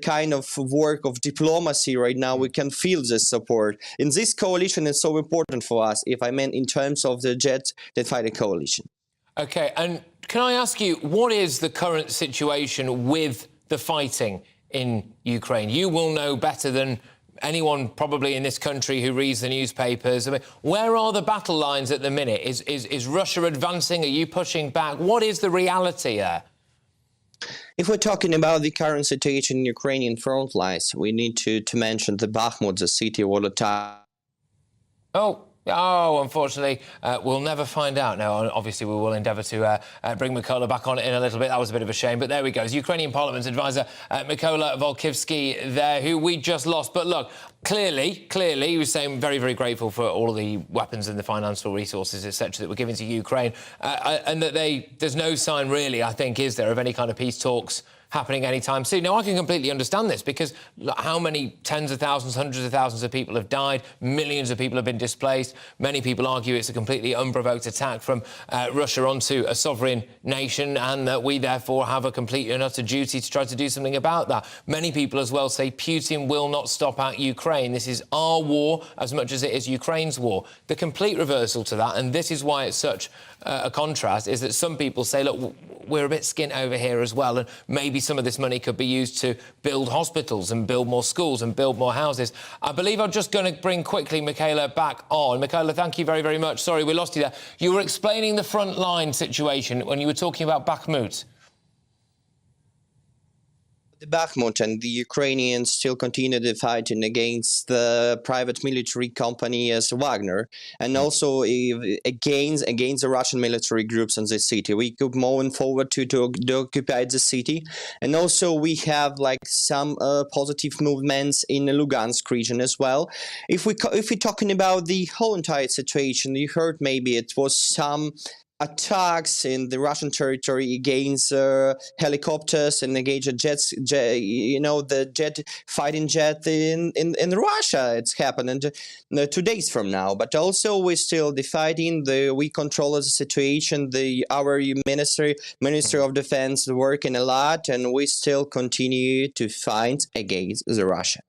kind of work of diplomacy right now, we can feel this support. In this coalition, is so important for us. If I meant in terms of the jet fighter coalition. Okay, and can I ask you, what is the current situation with the fighting in Ukraine? You will know better than anyone probably in this country who reads the newspapers. I mean, where are the battle lines at the minute? Is Russia advancing? Are you pushing back? What is the reality there? If we're talking about the current situation in Ukrainian front lines, we need to mention the Bakhmut, the city where the Oh, unfortunately, we'll never find out. Now, obviously, we will endeavour to bring Mykola back on in a little bit. That was a bit of a shame, but there we go. It's Ukrainian Parliament's advisor, Mykola Volkivsky, there, who we just lost. But look, clearly, he was saying very, very grateful for all of the weapons and the financial resources, etc., that were given to Ukraine, and that there's no sign, really, I think, is there, of any kind of peace talks happening anytime soon. Now, I can completely understand this because look, how many tens of thousands, hundreds of thousands of people have died, millions of people have been displaced. Many people argue it's a completely unprovoked attack from Russia onto a sovereign nation and that we therefore have a complete and utter duty to try to do something about that. Many people as well say Putin will not stop at Ukraine. This is our war as much as it is Ukraine's war. The complete reversal to that, and this is why it's such a contrast, is that some people say, look, we're a bit skint over here as well, and maybe some of this money could be used to build hospitals and build more schools and build more houses. I believe I'm just going to bring quickly Michaela back on. Michaela, thank you very, very much. Sorry, we lost you there. You were explaining the front line situation when you were talking about Bakhmut. The Bakhmut and the Ukrainians still continue the fighting against the private military company as Wagner, and also against the Russian military groups in the city. We keep moving forward to occupy the city, and also we have like some positive movements in the Lugansk region as well. If we're talking about the whole entire situation, you heard maybe it was some attacks in the Russian territory against helicopters and against the fighting jet in Russia. It's happened 2 days from now. But also we're still fighting. We control the situation. Our Ministry of Defense working a lot, and we still continue to fight against Russia.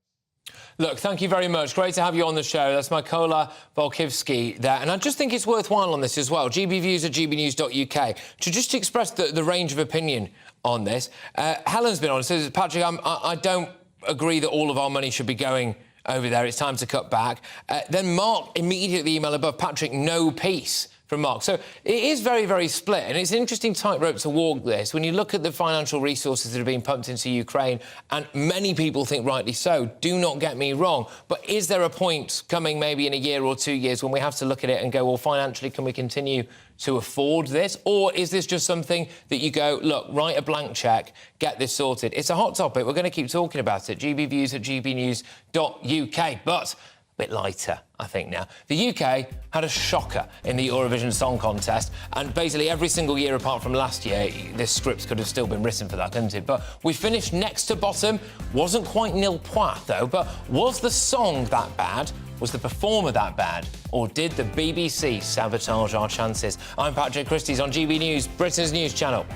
Look, thank you very much. Great to have you on the show. That's Mykola Volkivsky there. And I just think it's worthwhile on this as well. GBviews at gbnews.uk to just express the range of opinion on this. Helen's been on. Says, Patrick, I don't agree that all of our money should be going over there. It's time to cut back. Then Mark immediately emailed above, Patrick, no peace. From Mark. So it is very, very split, and it's an interesting tightrope to walk this. When you look at the financial resources that are being pumped into Ukraine, and many people think rightly so, do not get me wrong, but is there a point coming maybe in a year or 2 years when we have to look at it and go, well, financially, can we continue to afford this? Or is this just something that you go, look, write a blank cheque, get this sorted? It's a hot topic. We're going to keep talking about it. GBviews at gbnews.uk. But bit lighter, I think, now. The UK had a shocker in the Eurovision Song Contest, and basically every single year apart from last year, this script could have still been written for that, couldn't it? But we finished next to bottom. Wasn't quite nil point, though, but was the song that bad? Was the performer that bad? Or did the BBC sabotage our chances? I'm Patrick Christies on GB News, Britain's news channel.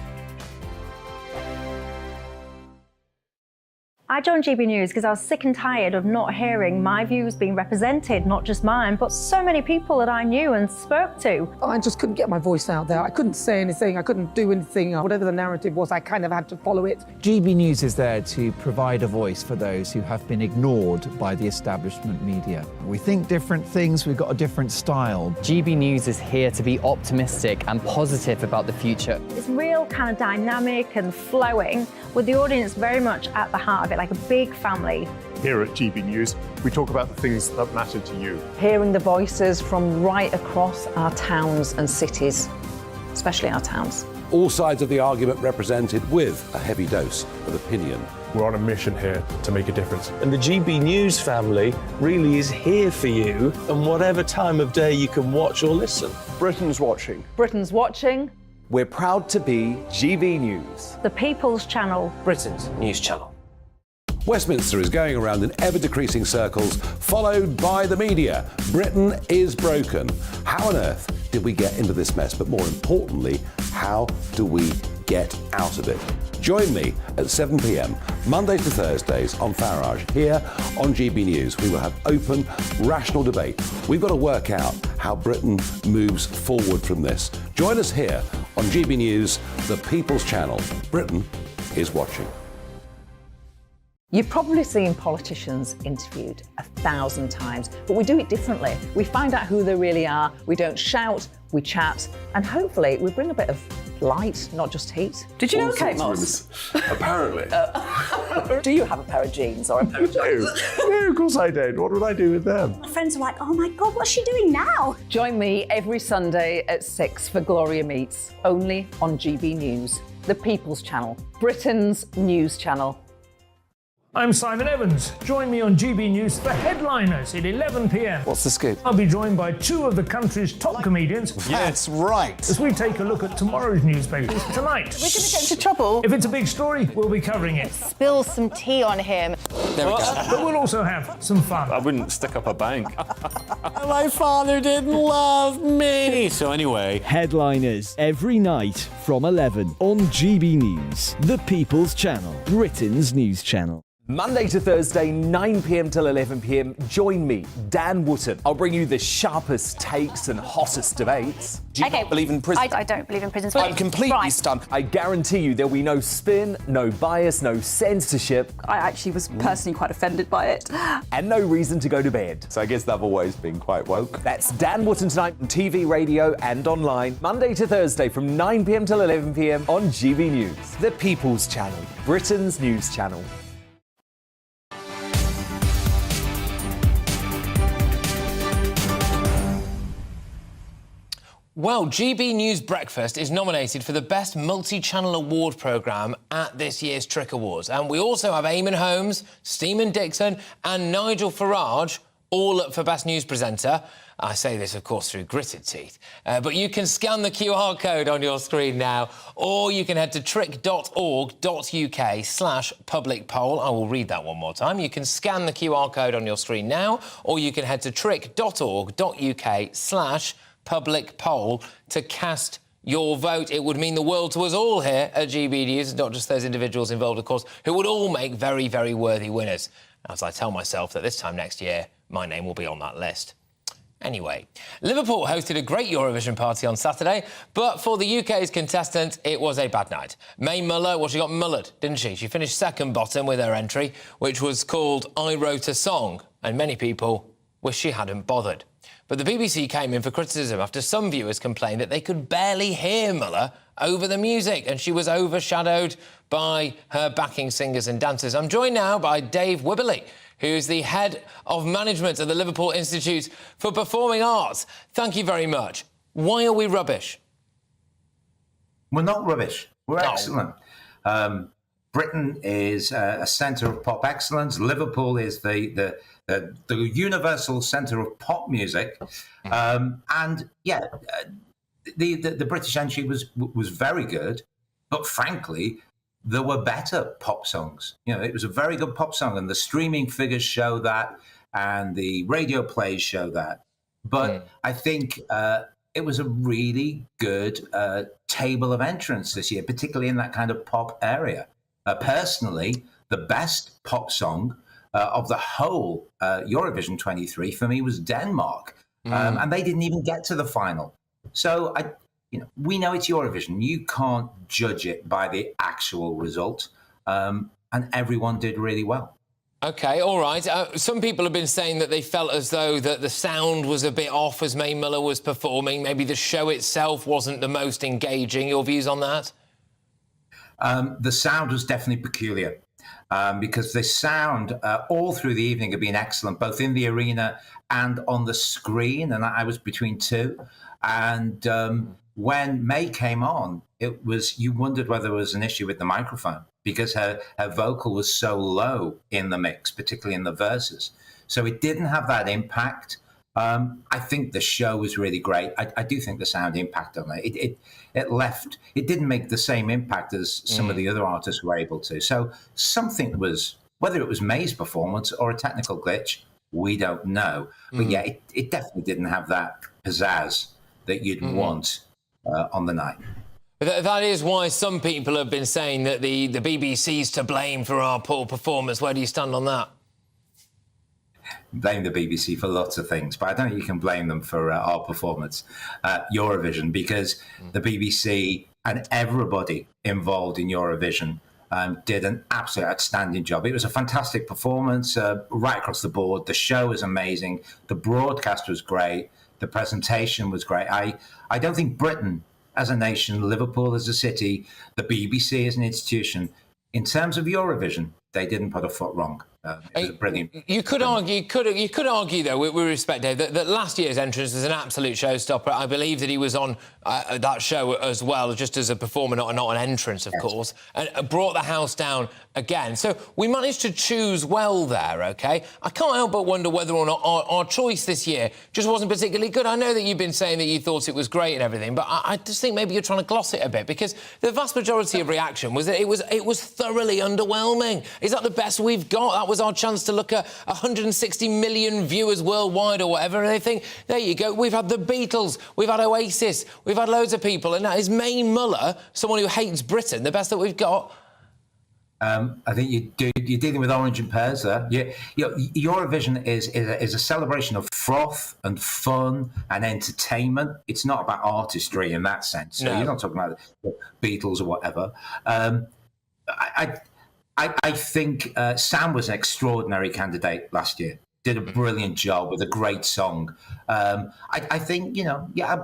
I joined GB News because I was sick and tired of not hearing my views being represented, not just mine, but so many people that I knew and spoke to. I just couldn't get my voice out there. I couldn't say anything. I couldn't do anything. Whatever the narrative was, I kind of had to follow it. GB News is there to provide a voice for those who have been ignored by the establishment media. We think different things. We've got a different style. GB News is here to be optimistic and positive about the future. It's real kind of dynamic and flowing, with the audience very much at the heart of it, like a big family. Here at GB News, we talk about the things that matter to you. Hearing the voices from right across our towns and cities, especially our towns. All sides of the argument represented with a heavy dose of opinion. We're on a mission here to make a difference. And the GB News family really is here for you, and whatever time of day you can watch or listen. Britain's watching. Britain's watching. We're proud to be GB News. The People's Channel. Britain's news channel. Westminster is going around in ever-decreasing circles, followed by the media. Britain is broken. How on earth did we get into this mess? But more importantly, how do we get out of it? Join me at 7 p.m, Mondays to Thursdays on Farage, here on GB News. We will have open, rational debate. We've got to work out how Britain moves forward from this. Join us here on GB News, the People's Channel. Britain is watching. You've probably seen politicians interviewed 1,000 times, but we do it differently. We find out who they really are, we don't shout, we chat, and hopefully we bring a bit of light, not just heat. Did you know Kate Moss? Apparently. Do you have a pair of jeans or a pair of jeans? No, of course I don't. What would I do with them? My friends are like, oh my God, what's she doing now? Join me every Sunday at 6 for Gloria Meets, only on GB News, the People's Channel, Britain's news channel. I'm Simon Evans. Join me on GB News for Headliners at 11 p.m. What's the scoop? I'll be joined by two of the country's top comedians. That's right. As we take a look at tomorrow's newspapers tonight. We're going to get into trouble. If it's a big story, we'll be covering it. Spill some tea on him. There we go. But we'll also have some fun. I wouldn't stick up a bank. My father didn't love me. So anyway, Headliners every night from 11 on GB News, the People's Channel, Britain's news channel. Monday to Thursday, 9 p.m. till 11 p.m. Join me, Dan Wootton. I'll bring you the sharpest takes and hottest debates. Do you not believe in prison? I don't believe in prisons. I'm completely stunned. I guarantee you there'll be no spin, no bias, no censorship. I actually was personally quite offended by it. And no reason to go to bed. So I guess they've always been quite woke. That's Dan Wootton tonight on TV, radio and online. Monday to Thursday from 9 p.m. till 11 p.m. on GB News. The People's Channel, Britain's news channel. Well, GB News Breakfast is nominated for the Best Multi-Channel Award programme at this year's Trick Awards. And we also have Eamon Holmes, Stephen Dixon and Nigel Farage all up for Best News Presenter. I say this, of course, through gritted teeth. But you can scan the QR code on your screen now, or you can head to trick.org.uk/public poll. I will read that one more time. You can scan the QR code on your screen now, or you can head to trick.org.uk/public poll to cast your vote. It would mean the world to us all here at GB News, not just those individuals involved, of course, who would all make very, very worthy winners. As I tell myself that this time next year, my name will be on that list. Anyway, Liverpool hosted a great Eurovision party on Saturday, but for the UK's contestant, it was a bad night. May Muller, well, she got mullered, didn't she? She finished second bottom with her entry, which was called I Wrote a Song, and many people wish she hadn't bothered. But the BBC came in for criticism after some viewers complained that they could barely hear Muller over the music, and she was overshadowed by her backing singers and dancers. I'm joined now by Dave Wibberley, who's the head of management at the Liverpool Institute for Performing Arts. Thank you very much. Why are we rubbish? We're not rubbish. We're excellent. Britain is a centre of pop excellence. Liverpool is the universal centre of pop music. And yeah, the British entry was very good, but frankly, there were better pop songs. You know, it was a very good pop song, and the streaming figures show that, and the radio plays show that. But I think it was a really good table of entrants this year, particularly in that kind of pop area. Personally, the best pop song of the whole Eurovision 23 for me was Denmark, and they didn't even get to the final. So we know it's Eurovision. You can't judge it by the actual result, and everyone did really well. OK, all right. Some people have been saying that they felt as though that the sound was a bit off as May Muller was performing. Maybe the show itself wasn't the most engaging. Your views on that? The sound was definitely peculiar, because the sound all through the evening had been excellent, both in the arena and on the screen, and I was between two. And when May came on, you wondered whether there was an issue with the microphone, because her vocal was so low in the mix, particularly in the verses. So it didn't have that impact. I think the show was really great. I do think the sound impact on it. It didn't make the same impact as some of the other artists were able to. So something was, whether it was May's performance or a technical glitch, we don't know. But yeah, it definitely didn't have that pizzazz that you'd want on the night. That is why some people have been saying that the BBC's to blame for our poor performance. Where do you stand on that? Blame the BBC for lots of things, but I don't think you can blame them for our performance at Eurovision, because the BBC and everybody involved in Eurovision did an absolute outstanding job. It was a fantastic performance right across the board. The show was amazing. The broadcast was great. The presentation was great. I don't think Britain as a nation, Liverpool as a city, the BBC as an institution, in terms of Eurovision, they didn't put a foot wrong. It was brilliant. You could argue, though, with respect, Dave, that last year's entrance was an absolute showstopper. I believe that he was on that show as well, just as a performer, not an entrance, of course, and brought the house down again. So we managed to choose well there, OK? I can't help but wonder whether or not our choice this year just wasn't particularly good. I know that you've been saying that you thought it was great and everything, but I just think maybe you're trying to gloss it a bit, because the vast majority of reaction was that it was thoroughly underwhelming. Is that the best we've got? That was our chance to look at 160 million viewers worldwide or whatever, and they think, there you go, we've had the Beatles, we've had Oasis, we've had loads of people, and that is May Muller, someone who hates Britain, the best that we've got. I think you're dealing with orange and pears there. Eurovision is a celebration of froth and fun and entertainment. It's not about artistry in that sense. So you're not talking about the Beatles or whatever. I think Sam was an extraordinary candidate last year. Did a brilliant job with a great song. I think,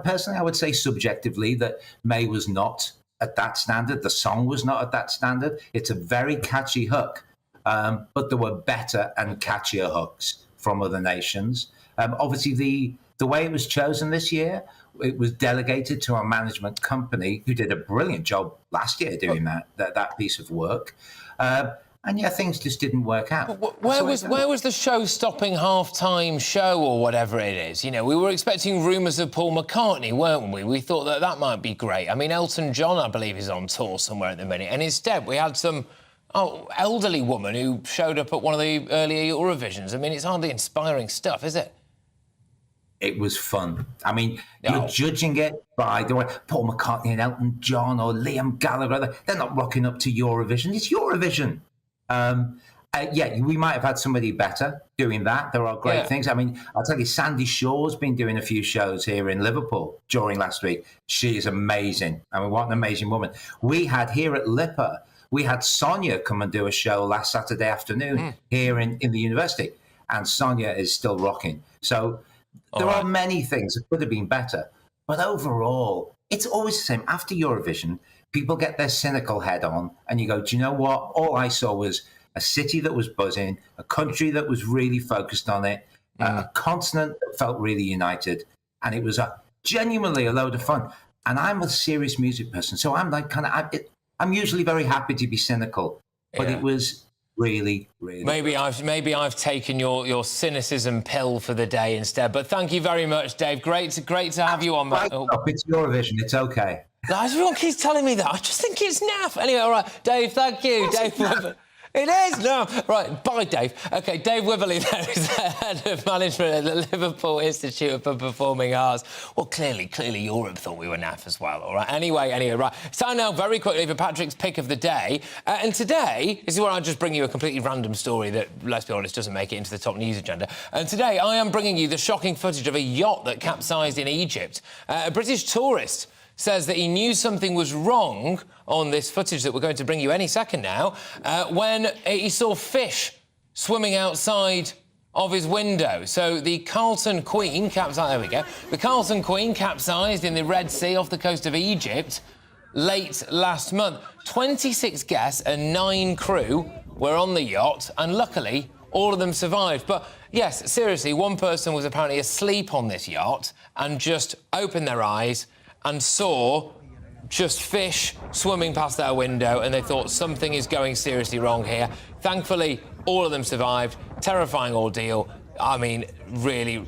personally, I would say subjectively that May was not at that standard. The song was not at that standard. It's a very catchy hook, but there were better and catchier hooks from other nations. Obviously, the way it was chosen this year, it was delegated to a management company who did a brilliant job last year doing that piece of work. And things just didn't work out. Where was the show-stopping half-time show or whatever it is? We were expecting rumours of Paul McCartney, weren't we? We thought that might be great. I mean, Elton John, I believe, is on tour somewhere at the minute. And instead, we had some elderly woman who showed up at one of the earlier Eurovisions. I mean, it's hardly inspiring stuff, is it? It was fun. I mean, you're judging it by the way Paul McCartney and Elton John or Liam Gallagher, they're not rocking up to Eurovision. It's Eurovision. We might have had somebody better doing that. There are great things. I mean, I'll tell you, Sandy Shaw's been doing a few shows here in Liverpool during last week. She is amazing. I mean, what an amazing woman. We had here at Lipper, we had Sonia come and do a show last Saturday afternoon here in the university. And Sonia is still rocking. So there are many things that could have been better. But overall, it's always the same. After Eurovision, people get their cynical head on and you go, do you know what? All I saw was a city that was buzzing, a country that was really focused on it, a continent that felt really united. And it was genuinely a load of fun. And I'm a serious music person. So I'm like I'm usually very happy to be cynical. But it was really, really maybe I've taken your cynicism pill for the day instead. But thank you very much, Dave. Great to have you on. It's Eurovision. It's okay. Everyone keeps telling me that. I just think it's naff. Anyway, all right, Dave, thank you. Dave Wibberley. It is, no. Right, bye, Dave. OK, Dave Wibberley, there, is the head of management at the Liverpool Institute for Performing Arts. Well, clearly Europe thought we were naff as well, all right? Anyway, right. It's time now, very quickly, for Patrick's pick of the day. And today, this is where I just bring you a completely random story that, let's be honest, doesn't make it into the top news agenda. And today, I am bringing you the shocking footage of a yacht that capsized in Egypt. A British tourist says that he knew something was wrong on this footage that we're going to bring you any second now, when he saw fish swimming outside of his window. So the Carlton Queen capsized... There we go. The Carlton Queen capsized in the Red Sea off the coast of Egypt late last month. 26 guests and 9 crew were on the yacht, and luckily, all of them survived. But, yes, seriously, one person was apparently asleep on this yacht and just opened their eyes and saw just fish swimming past their window, and they thought something is going seriously wrong here. Thankfully, all of them survived. Terrifying ordeal. I mean, really,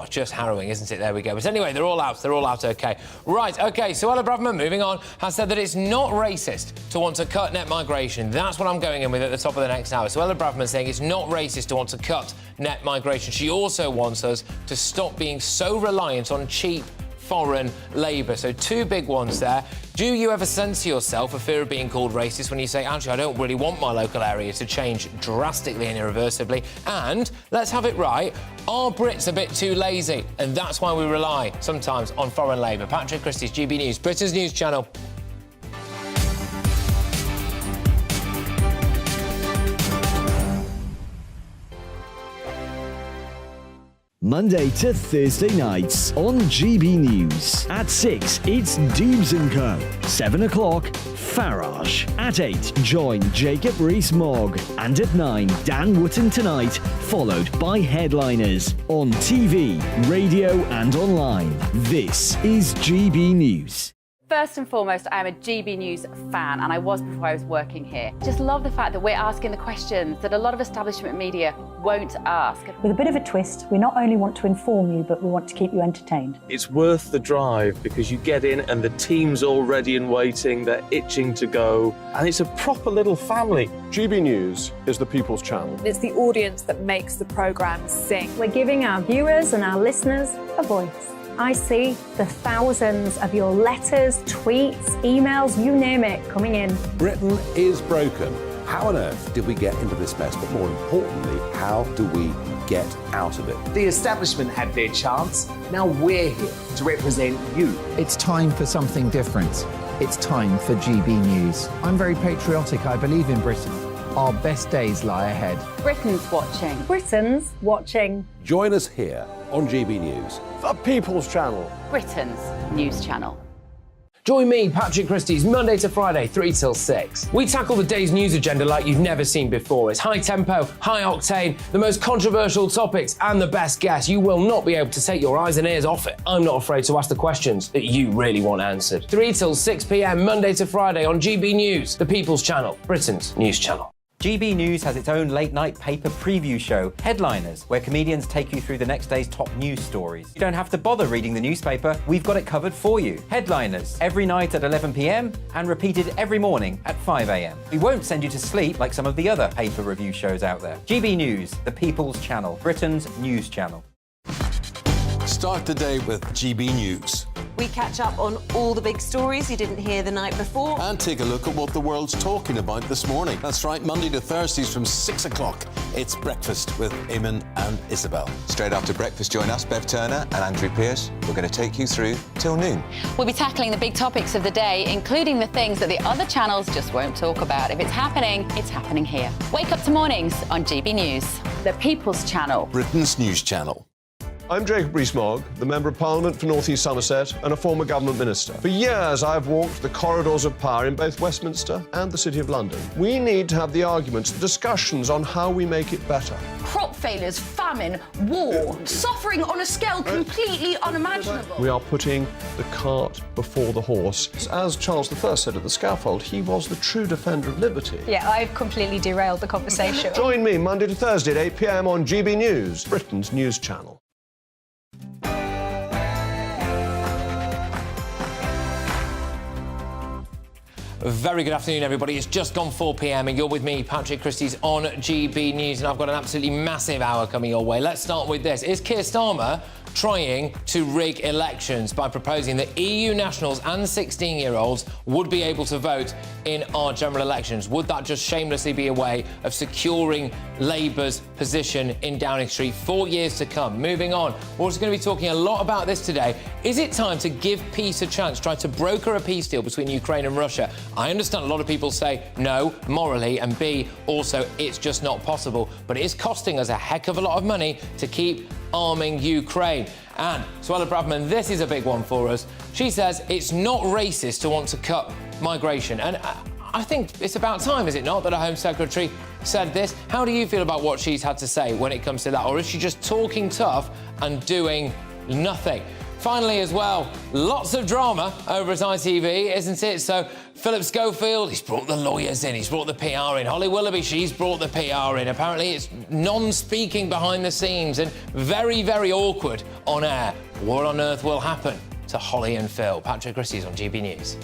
just harrowing, isn't it? There we go. But anyway, they're all out OK. Right, OK, Suella Braverman, moving on, has said that it's not racist to want to cut net migration. That's what I'm going in with at the top of the next hour. Suella Braverman saying it's not racist to want to cut net migration. She also wants us to stop being so reliant on cheap foreign labour. So 2 big ones there. Do you ever censor yourself for fear of being called racist when you say, actually, I don't really want my local area to change drastically and irreversibly? And, let's have it right, are Brits a bit too lazy? And that's why we rely sometimes on foreign labour. Patrick Christies, GB News, Britain's news channel. Monday to Thursday nights on GB News. At 6, it's Dubes & Co. 7 o'clock, Farage. At 8, join Jacob Rees-Mogg. And at 9, Dan Wootton Tonight, followed by Headliners. On TV, radio and online. This is GB News. First and foremost, I'm a GB News fan, and I was before I was working here. Just love the fact that we're asking the questions that a lot of establishment media won't ask. With a bit of a twist, we not only want to inform you, but we want to keep you entertained. It's worth the drive because you get in and the team's all ready and waiting, they're itching to go, and it's a proper little family. GB News is the People's Channel. It's the audience that makes the programme sing. We're giving our viewers and our listeners a voice. I see the thousands of your letters, tweets, emails, you name it, coming in. Britain is broken. How on earth did we get into this mess? But more importantly, how do we get out of it? The establishment had their chance. Now we're here to represent you. It's time for something different. It's time for GB News. I'm very patriotic. I believe in Britain. Our best days lie ahead. Britain's watching. Britain's watching. Join us here on GB News. The People's Channel. Britain's news channel. Join me, Patrick Christies, Monday to Friday, 3 till 6. We tackle the day's news agenda like you've never seen before. It's high tempo, high octane, the most controversial topics, and the best guests. You will not be able to take your eyes and ears off it. I'm not afraid to ask the questions that you really want answered. 3 till 6 p.m, Monday to Friday on GB News, the People's Channel, Britain's news channel. GB News has its own late-night paper preview show, Headliners, where comedians take you through the next day's top news stories. You don't have to bother reading the newspaper, we've got it covered for you. Headliners, every night at 11 p.m, and repeated every morning at 5 a.m. We won't send you to sleep like some of the other paper review shows out there. GB News, the People's Channel, Britain's news channel. Start the day with GB News. We catch up on all the big stories you didn't hear the night before. And take a look at what the world's talking about this morning. That's right, Monday to Thursdays from 6 o'clock. It's Breakfast with Eamon and Isabel. Straight after breakfast, join us, Bev Turner and Andrew Pearce. We're going to take you through till noon. We'll be tackling the big topics of the day, including the things that the other channels just won't talk about. If it's happening here. Wake up to mornings on GB News, the People's Channel, Britain's news channel. I'm Jacob Rees-Mogg, the Member of Parliament for North East Somerset and a former government minister. For years, I've walked the corridors of power in both Westminster and the City of London. We need to have the arguments, the discussions on how we make it better. Crop failures, famine, war, suffering on a scale completely unimaginable. We are putting the cart before the horse. As Charles I said at the scaffold, he was the true defender of liberty. Yeah, I've completely derailed the conversation. Join me Monday to Thursday at 8 p.m. on GB News, Britain's news channel. Very good afternoon, everybody. It's just gone 4 p.m. and you're with me, Patrick Christies, on GB News, and I've got an absolutely massive hour coming your way. Let's start with this. Is Keir Starmer trying to rig elections by proposing that EU nationals and 16-year-olds would be able to vote in our general elections? Would that just shamelessly be a way of securing Labour's position in Downing Street for years to come? Moving on, we're also going to be talking a lot about this today. Is it time to give peace a chance, try to broker a peace deal between Ukraine and Russia? I understand a lot of people say no, morally, and B, also, it's just not possible. But it is costing us a heck of a lot of money to keep arming Ukraine. And Suella Braverman, this is a big one for us. She says it's not racist to want to cut migration. And I think it's about time, is it not, that a Home Secretary said this? How do you feel about what she's had to say when it comes to that? Or is she just talking tough and doing nothing? Finally, as well, lots of drama over at ITV, isn't it? So Philip Schofield, he's brought the lawyers in, he's brought the PR in. Holly Willoughby, she's brought the PR in. Apparently it's non-speaking behind the scenes and very, very awkward on air. What on earth will happen to Holly and Phil? Patrick Christies on GB News.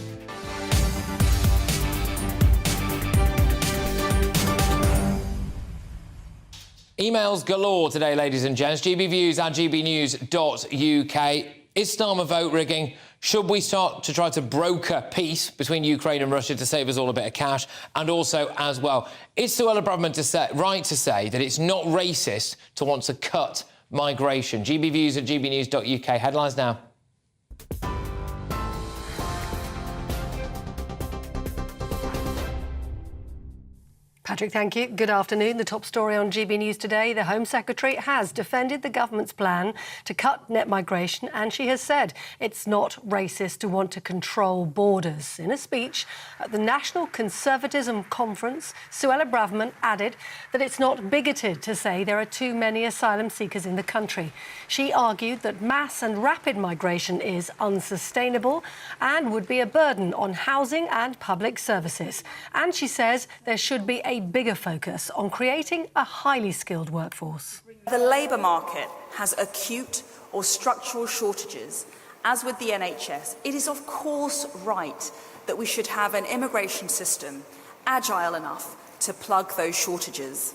Emails galore today, ladies and gents. gbviews@gbnews.uk. Is Starmer vote rigging? Should we start to try to broker peace between Ukraine and Russia to save us all a bit of cash? And also, as well, is Suella Braverman right to say that it's not racist to want to cut migration? gbviews@gbnews.uk. Headlines now. Patrick, thank you. Good afternoon. The top story on GB News today, the Home Secretary has defended the government's plan to cut net migration, and she has said it's not racist to want to control borders. In a speech at the National Conservatism Conference, Suella Braverman added that it's not bigoted to say there are too many asylum seekers in the country. She argued that mass and rapid migration is unsustainable and would be a burden on housing and public services. And she says there should be a bigger focus on creating a highly skilled workforce. The labour market has acute or structural shortages. As with the NHS, it is of course right that we should have an immigration system agile enough to plug those shortages.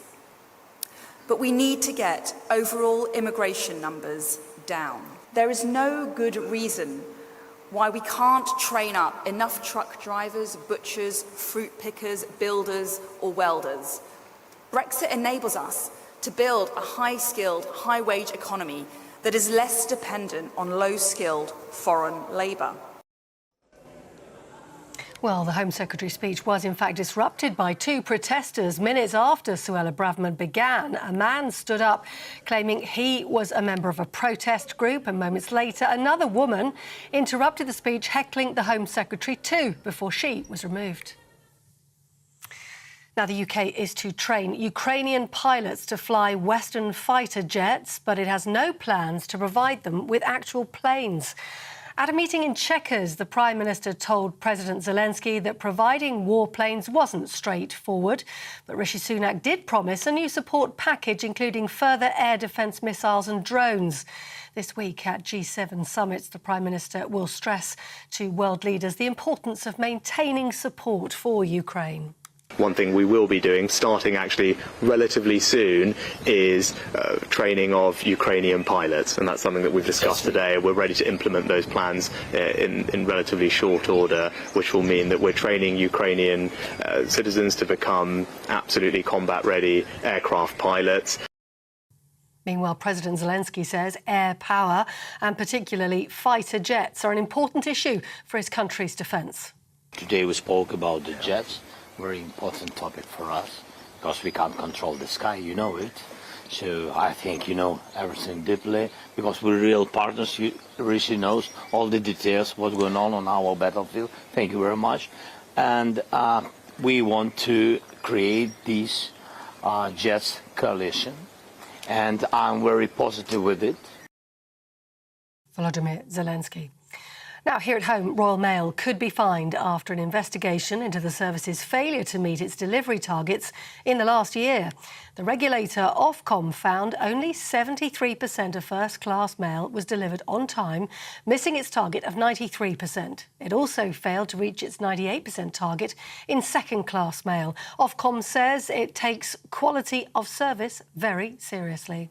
But we need to get overall immigration numbers down. There is no good reason why we can't train up enough truck drivers, butchers, fruit pickers, builders or welders. Brexit enables us to build a high-skilled, high-wage economy that is less dependent on low-skilled foreign labour. Well, the Home Secretary's speech was in fact disrupted by two protesters. Minutes after Suella Braverman began, a man stood up claiming he was a member of a protest group, and moments later another woman interrupted the speech, heckling the Home Secretary too, before she was removed. Now, the UK is to train Ukrainian pilots to fly Western fighter jets, but it has no plans to provide them with actual planes. At a meeting in Chequers, the Prime Minister told President Zelensky that providing warplanes wasn't straightforward. But Rishi Sunak did promise a new support package, including further air defence missiles and drones. This week at G7 summits, the Prime Minister will stress to world leaders the importance of maintaining support for Ukraine. One thing we will be doing, starting actually relatively soon, is training of Ukrainian pilots, and that's something that we've discussed today. We're ready to implement those plans in relatively short order, which will mean that we're training Ukrainian citizens to become absolutely combat-ready aircraft pilots. Meanwhile, President Zelensky says air power, and particularly fighter jets, are an important issue for his country's defence. Today we spoke about the jets. Very important topic for us, because we can't control the sky, you know it. So I think you know everything deeply, because we're real partners. Rishi knows all the details, what's going on our battlefield. Thank you very much. And we want to create this jets coalition, and I'm very positive with it. Volodymyr Zelensky. Now, here at home, Royal Mail could be fined after an investigation into the service's failure to meet its delivery targets in the last year. The regulator, Ofcom, found only 73% of first-class mail was delivered on time, missing its target of 93%. It also failed to reach its 98% target in second-class mail. Ofcom says it takes quality of service very seriously.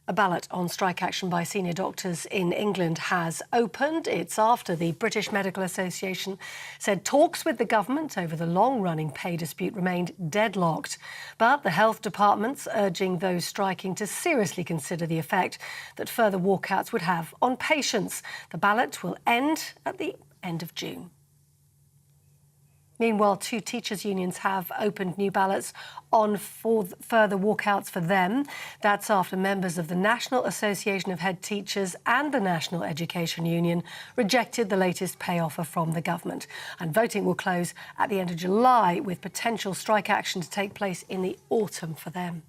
A ballot on strike action by senior doctors in England has opened. It's after the British Medical Association said talks with the government over the long-running pay dispute remained deadlocked. But the health department's urging those striking to seriously consider the effect that further walkouts would have on patients. The ballot will end at the end of June. Meanwhile, two teachers' unions have opened new ballots on further walkouts for them. That's after members of the National Association of Head Teachers and the National Education Union rejected the latest pay offer from the government. And voting will close at the end of July, with potential strike action to take place in the autumn for them.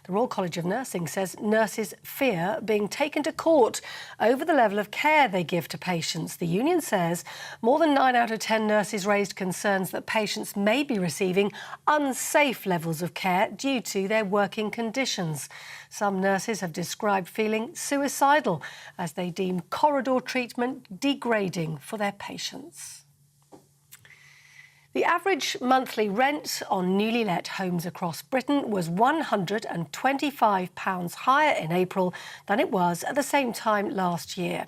The Royal College of Nursing says nurses fear being taken to court over the level of care they give to patients. The union says more than 9 out of 10 nurses raised concerns that patients may be receiving unsafe levels of care due to their working conditions. Some nurses have described feeling suicidal as they deem corridor treatment degrading for their patients. The average monthly rent on newly let homes across Britain was £125 higher in April than it was at the same time last year.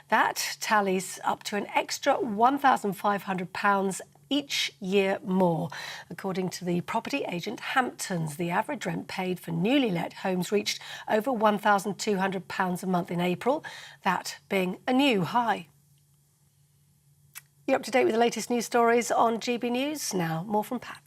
That tallies up to an extra £1,500 each year more. According to the property agent Hamptons, the average rent paid for newly let homes reached over £1,200 a month in April, that being a new high. You're up to date with the latest news stories on GB News. Now, more from Pat.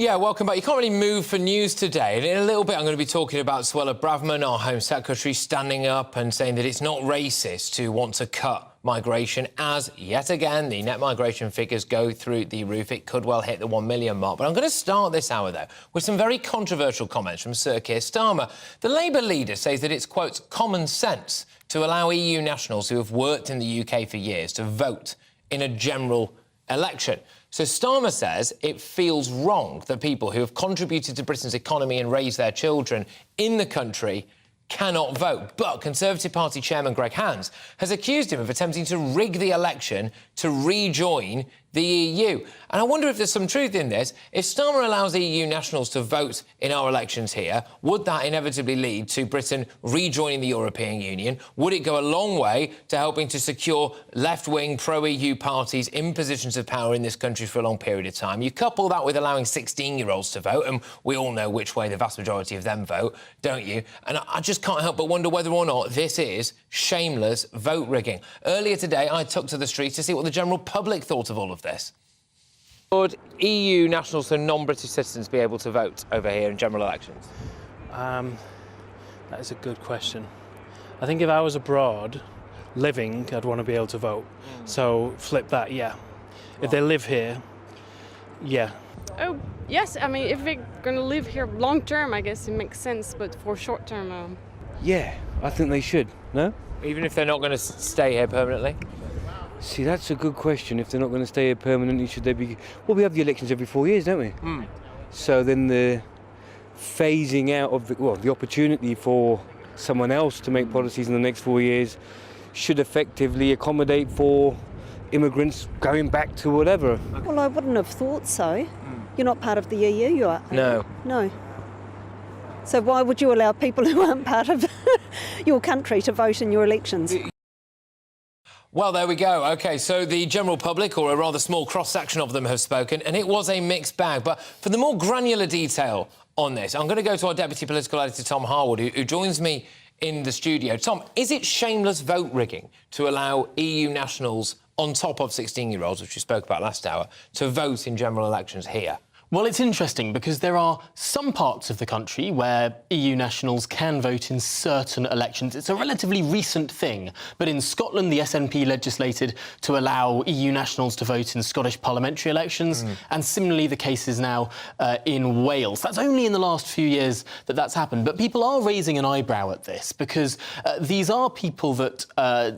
Yeah, welcome back. You can't really move for news today. And in a little bit, I'm going to be talking about Suella Braverman, our Home Secretary, standing up and saying that it's not racist to want to cut migration as, yet again, the net migration figures go through the roof. It could well hit the 1 million mark. But I'm going to start this hour, though, with some very controversial comments from Sir Keir Starmer. The Labour leader says that it's, quote, common sense to allow EU nationals who have worked in the UK for years to vote in a general election. So Starmer says it feels wrong that people who have contributed to Britain's economy and raised their children in the country cannot vote. But Conservative Party chairman Greg Hands has accused him of attempting to rig the election to rejoin the EU. And I wonder if there's some truth in this. If Starmer allows EU nationals to vote in our elections here, would that inevitably lead to Britain rejoining the European Union? Would it go a long way to helping to secure left-wing pro-EU parties in positions of power in this country for a long period of time? You couple that with allowing 16-year-olds to vote, and we all know which way the vast majority of them vote, don't you? And I just can't help but wonder whether or not this is shameless vote rigging. Earlier today, I took to the streets to see what the general public thought of all of this. Would EU nationals and non-British citizens be able to vote over here in general elections? That is a good question. I think if I was abroad, living, I'd want to be able to vote. So flip that, yeah. If they live here, yeah. Oh, yes. I mean, if they're going to live here long term, I guess it makes sense. But for short term... Yeah, I think they should, no? Even if they're not going to stay here permanently? See, that's a good question. If they're not going to stay here permanently, should they be... Well, we have the elections every 4 years, don't we? So then the phasing out of the opportunity for someone else to make policies in the next 4 years should effectively accommodate for immigrants going back to whatever. Well, I wouldn't have thought so. You're not part of the EU, you are? No. No. So why would you allow people who aren't part of your country to vote in your elections? Well, there we go. OK, so the general public, or a rather small cross-section of them, have spoken, and it was a mixed bag. But for the more granular detail on this, I'm going to go to our Deputy Political Editor, Tom Harwood, who joins me in the studio. Tom, is it shameless vote rigging to allow EU nationals on top of 16-year-olds, which we spoke about last hour, to vote in general elections here? Well, it's interesting because there are some parts of the country where EU nationals can vote in certain elections. It's a relatively recent thing, but in Scotland, the SNP legislated to allow EU nationals to vote in Scottish parliamentary elections, and similarly the case is now in Wales. That's only in the last few years that that's happened, but people are raising an eyebrow at this because these are people that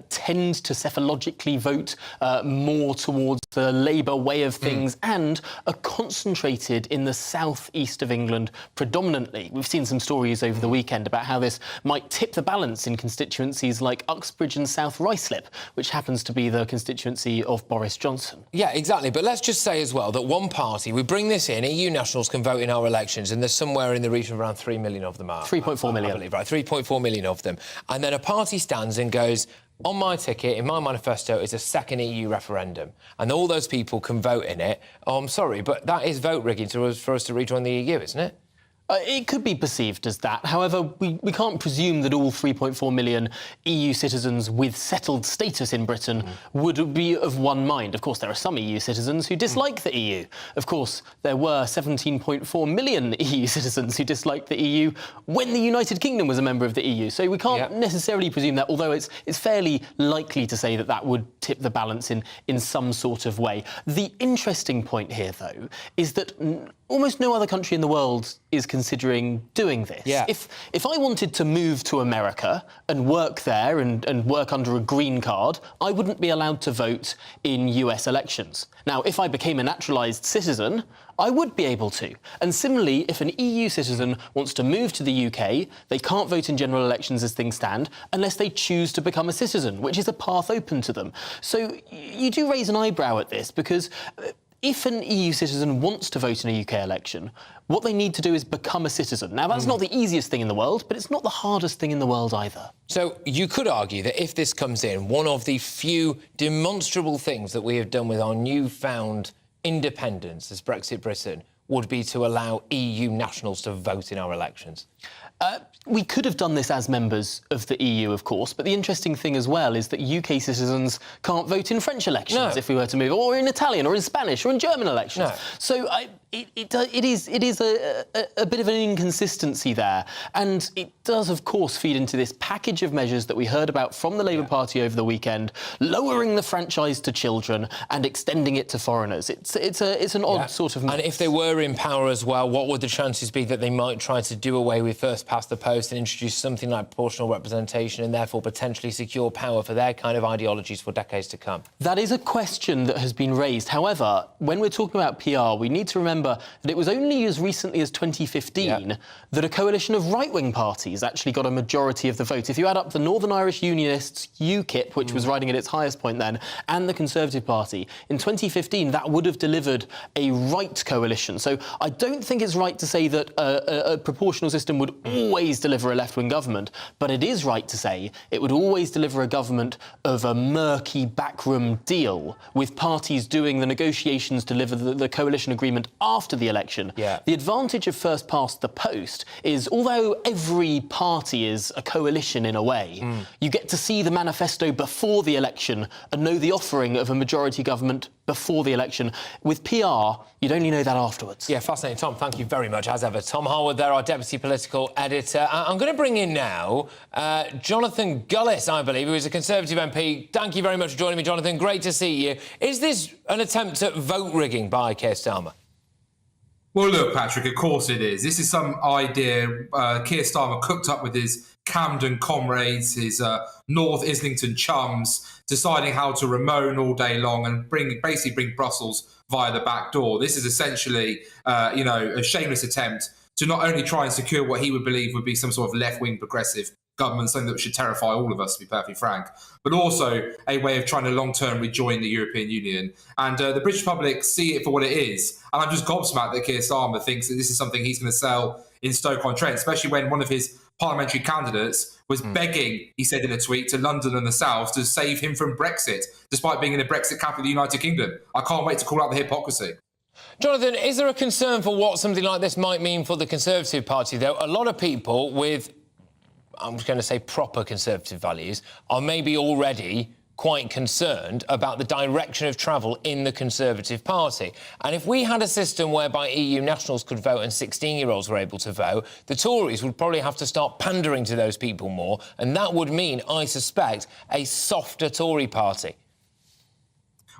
tend to cephalogically vote more towards the Labour way of things and are concentrated in the south-east of England predominantly. We've seen some stories over the weekend about how this might tip the balance in constituencies like Uxbridge and South Ruislip, which happens to be the constituency of Boris Johnson. Yeah, exactly. But let's just say as well that one party, we bring this in, EU nationals can vote in our elections, and there's somewhere in the region of around 3 million of them are. 3.4 million. I believe, right, 3.4 million of them. And then a party stands and goes, on my ticket, in my manifesto, is a second EU referendum. And all those people can vote in it. Oh, I'm sorry, but that is vote rigging for us to rejoin the EU, isn't it? It could be perceived as that. However, we can't presume that all 3.4 million EU citizens with settled status in Britain would be of one mind. Of course, there are some EU citizens who dislike the EU. Of course, there were 17.4 million EU citizens who disliked the EU when the United Kingdom was a member of the EU. So we can't necessarily presume that, although it's fairly likely to say that that would tip the balance in some sort of way. The interesting point here, though, is that almost no other country in the world is considering doing this. Yeah. If I wanted to move to America and work there and work under a green card, I wouldn't be allowed to vote in US elections. Now, if I became a naturalised citizen, I would be able to. And similarly, if an EU citizen wants to move to the UK, they can't vote in general elections as things stand unless they choose to become a citizen, which is a path open to them. So you do raise an eyebrow at this because if an EU citizen wants to vote in a UK election, what they need to do is become a citizen. Now, that's not the easiest thing in the world, but it's not the hardest thing in the world either. So you could argue that if this comes in, one of the few demonstrable things that we have done with our newfound independence as Brexit Britain would be to allow EU nationals to vote in our elections. We could have done this as members of the EU, of course, but the interesting thing as well is that UK citizens can't vote in French elections if we were to move, or in Italian, or in Spanish, or in German elections. So It is a bit of an inconsistency there, and it does, of course, feed into this package of measures that we heard about from the Labour Party over the weekend, lowering the franchise to children and extending it to foreigners. It's an odd sort of mix. And if they were in power as well, what would the chances be that they might try to do away with first past the post and introduce something like proportional representation and therefore potentially secure power for their kind of ideologies for decades to come? That is a question that has been raised. However, when we're talking about PR, we need to remember that it was only as recently as 2015 that a coalition of right-wing parties actually got a majority of the vote. If you add up the Northern Irish Unionists, UKIP, which was riding at its highest point then, and the Conservative Party, in 2015 that would have delivered a right coalition. So I don't think it's right to say that a proportional system would always deliver a left-wing government, but it is right to say it would always deliver a government of a murky backroom deal, with parties doing the negotiations to deliver the coalition agreement after the election. The advantage of first past the post is, although every party is a coalition in a way, you get to see the manifesto before the election and know the offering of a majority government before the election. With PR, you'd only know that afterwards. Yeah, fascinating. Tom, thank you very much, as ever. Tom Harwood there, our Deputy Political Editor. I'm going to bring in now Jonathan Gullis, I believe, who is a Conservative MP. Thank you very much for joining me, Jonathan. Great to see you. Is this an attempt at vote rigging by Keir Starmer? Well, look, Patrick, of course it is. This is some idea Keir Starmer cooked up with his Camden comrades, his North Islington chums, deciding how to Ramon all day long and basically bring Brussels via the back door. This is essentially, a shameless attempt to not only try and secure what he would believe would be some sort of left-wing progressive government, something that should terrify all of us, to be perfectly frank, but also a way of trying to long-term rejoin the European Union. And the British public see it for what it is. And I'm just gobsmacked that Keir Starmer thinks that this is something he's going to sell in Stoke-on-Trent, especially when one of his parliamentary candidates was begging, he said in a tweet, to London and the South to save him from Brexit, despite being in the Brexit capital of the United Kingdom. I can't wait to call out the hypocrisy. Jonathan, is there a concern for what something like this might mean for the Conservative Party, though? A lot of people with, I'm going to say, proper Conservative values are maybe already quite concerned about the direction of travel in the Conservative Party. And if we had a system whereby EU nationals could vote and 16-year-olds were able to vote, the Tories would probably have to start pandering to those people more, and that would mean, I suspect, a softer Tory party.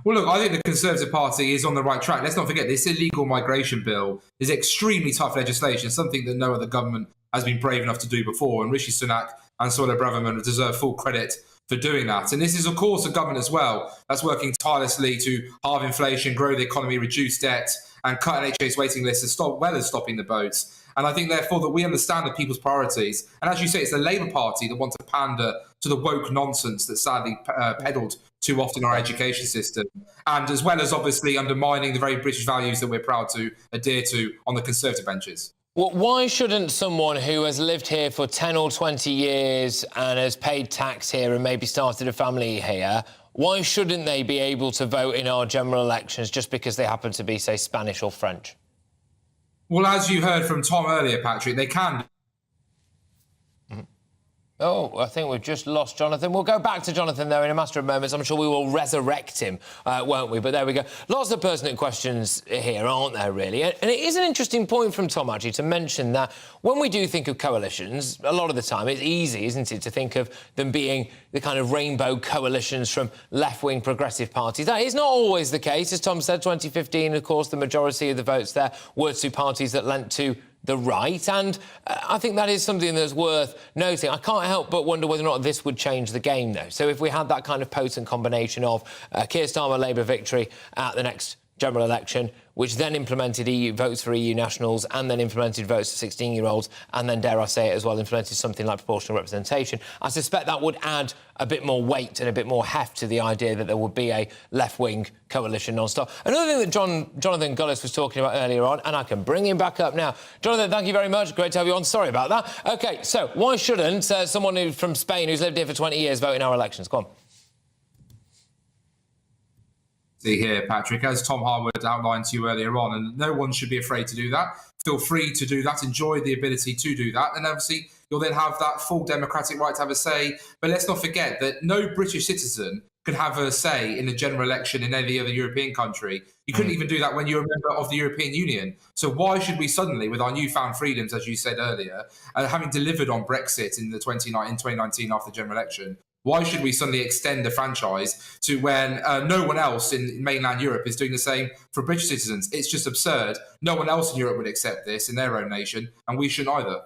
Well, look, I think the Conservative Party is on the right track. Let's not forget, this illegal migration bill is extremely tough legislation, something that no other government has been brave enough to do before. And Rishi Sunak and Suella Braverman deserve full credit for doing that. And this is, of course, a government as well that's working tirelessly to halve inflation, grow the economy, reduce debt, and cut NHS waiting lists, as well as stopping the boats. And I think, therefore, that we understand the people's priorities. And as you say, it's the Labour Party that want to pander to the woke nonsense that's sadly peddled too often in our education system, and as well as obviously undermining the very British values that we're proud to adhere to on the Conservative benches. Well, why shouldn't someone who has lived here for 10 or 20 years and has paid tax here and maybe started a family here, why shouldn't they be able to vote in our general elections just because they happen to be, say, Spanish or French? Well, as you heard from Tom earlier, Patrick, they can. Oh, I think we've just lost Jonathan. We'll go back to Jonathan, though, in a matter of moments. I'm sure we will resurrect him, won't we? But there we go. Lots of pertinent questions here, aren't there, really? And it is an interesting point from Tom, actually, to mention that when we do think of coalitions, a lot of the time it's easy, isn't it, to think of them being the kind of rainbow coalitions from left-wing progressive parties. That is not always the case. As Tom said, 2015, of course, the majority of the votes there were to parties that lent to the right, and I think that is something that's worth noting. I can't help but wonder whether or not this would change the game, though. So if we had that kind of potent combination of Keir Starmer Labour victory at the next general election, which then implemented EU votes for EU nationals and then implemented votes for 16-year-olds and then, dare I say it as well, implemented something like proportional representation, I suspect that would add a bit more weight and a bit more heft to the idea that there would be a left-wing coalition non-stop. Another thing that Jonathan Gullis was talking about earlier on, and I can bring him back up now. Jonathan, thank you very much. Great to have you on. Sorry about that. OK, so why shouldn't someone from Spain who's lived here for 20 years vote in our elections? Go on. Here, Patrick, as Tom Harwood outlined to you earlier on, and no one should be afraid to do that. Feel free to do that, enjoy the ability to do that, and obviously you'll then have that full democratic right to have a say. But let's not forget that no British citizen can have a say in the general election in any other European country. You couldn't even do that when you're a member of the European Union. So why should we suddenly, with our newfound freedoms, as you said earlier, having delivered on Brexit in 2019 after the general election, why should we suddenly extend the franchise to when no one else in mainland Europe is doing the same for British citizens? It's just absurd. No one else in Europe would accept this in their own nation, and we shouldn't either.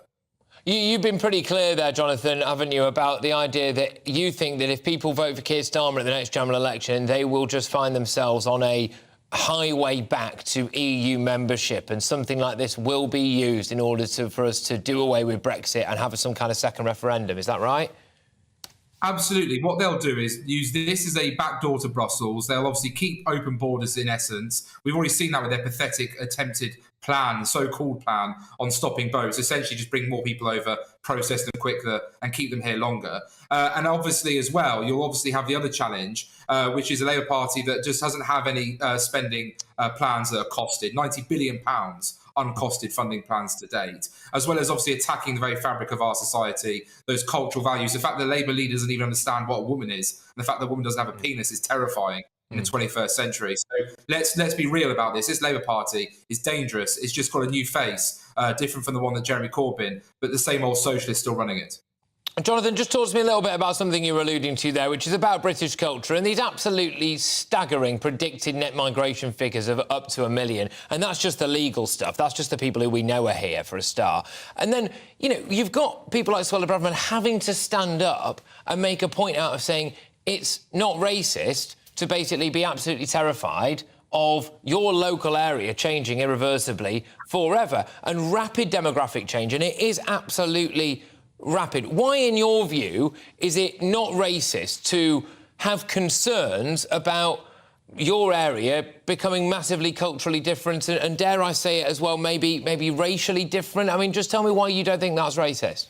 You've been pretty clear there, Jonathan, haven't you, about the idea that you think that if people vote for Keir Starmer at the next general election, they will just find themselves on a highway back to EU membership, and something like this will be used in order for us to do away with Brexit and have some kind of second referendum. Is that right? Absolutely. What they'll do is use this as a backdoor to Brussels. They'll obviously keep open borders in essence. We've already seen that with their pathetic attempted plan, so-called plan, on stopping boats. Essentially just bring more people over, process them quicker and keep them here longer. And obviously as well, you'll obviously have the other challenge, which is a Labour Party that just doesn't have any spending plans that are costed. £90 billion uncosted funding plans to date, as well as obviously attacking the very fabric of our society, those cultural values. The fact that Labour leader doesn't even understand what a woman is, and the fact that a woman doesn't have a penis is terrifying in the 21st century. So let's be real about this. This Labour Party is dangerous. It's just got a new face, different from the one that Jeremy Corbyn, but the same old socialist still running it. Jonathan, just talk to me a little bit about something you were alluding to there, which is about British culture and these absolutely staggering predicted net migration figures of up to 1 million. And that's just the legal stuff. That's just the people who we know are here, for a start. And then, you know, you've got people like Suella Braverman having to stand up and make a point out of saying it's not racist to basically be absolutely terrified of your local area changing irreversibly forever. And rapid demographic change, and it is absolutely rapid. Why, in your view, is it not racist to have concerns about your area becoming massively culturally different and dare I say it as well, maybe racially different? I mean, just tell me why you don't think that's racist.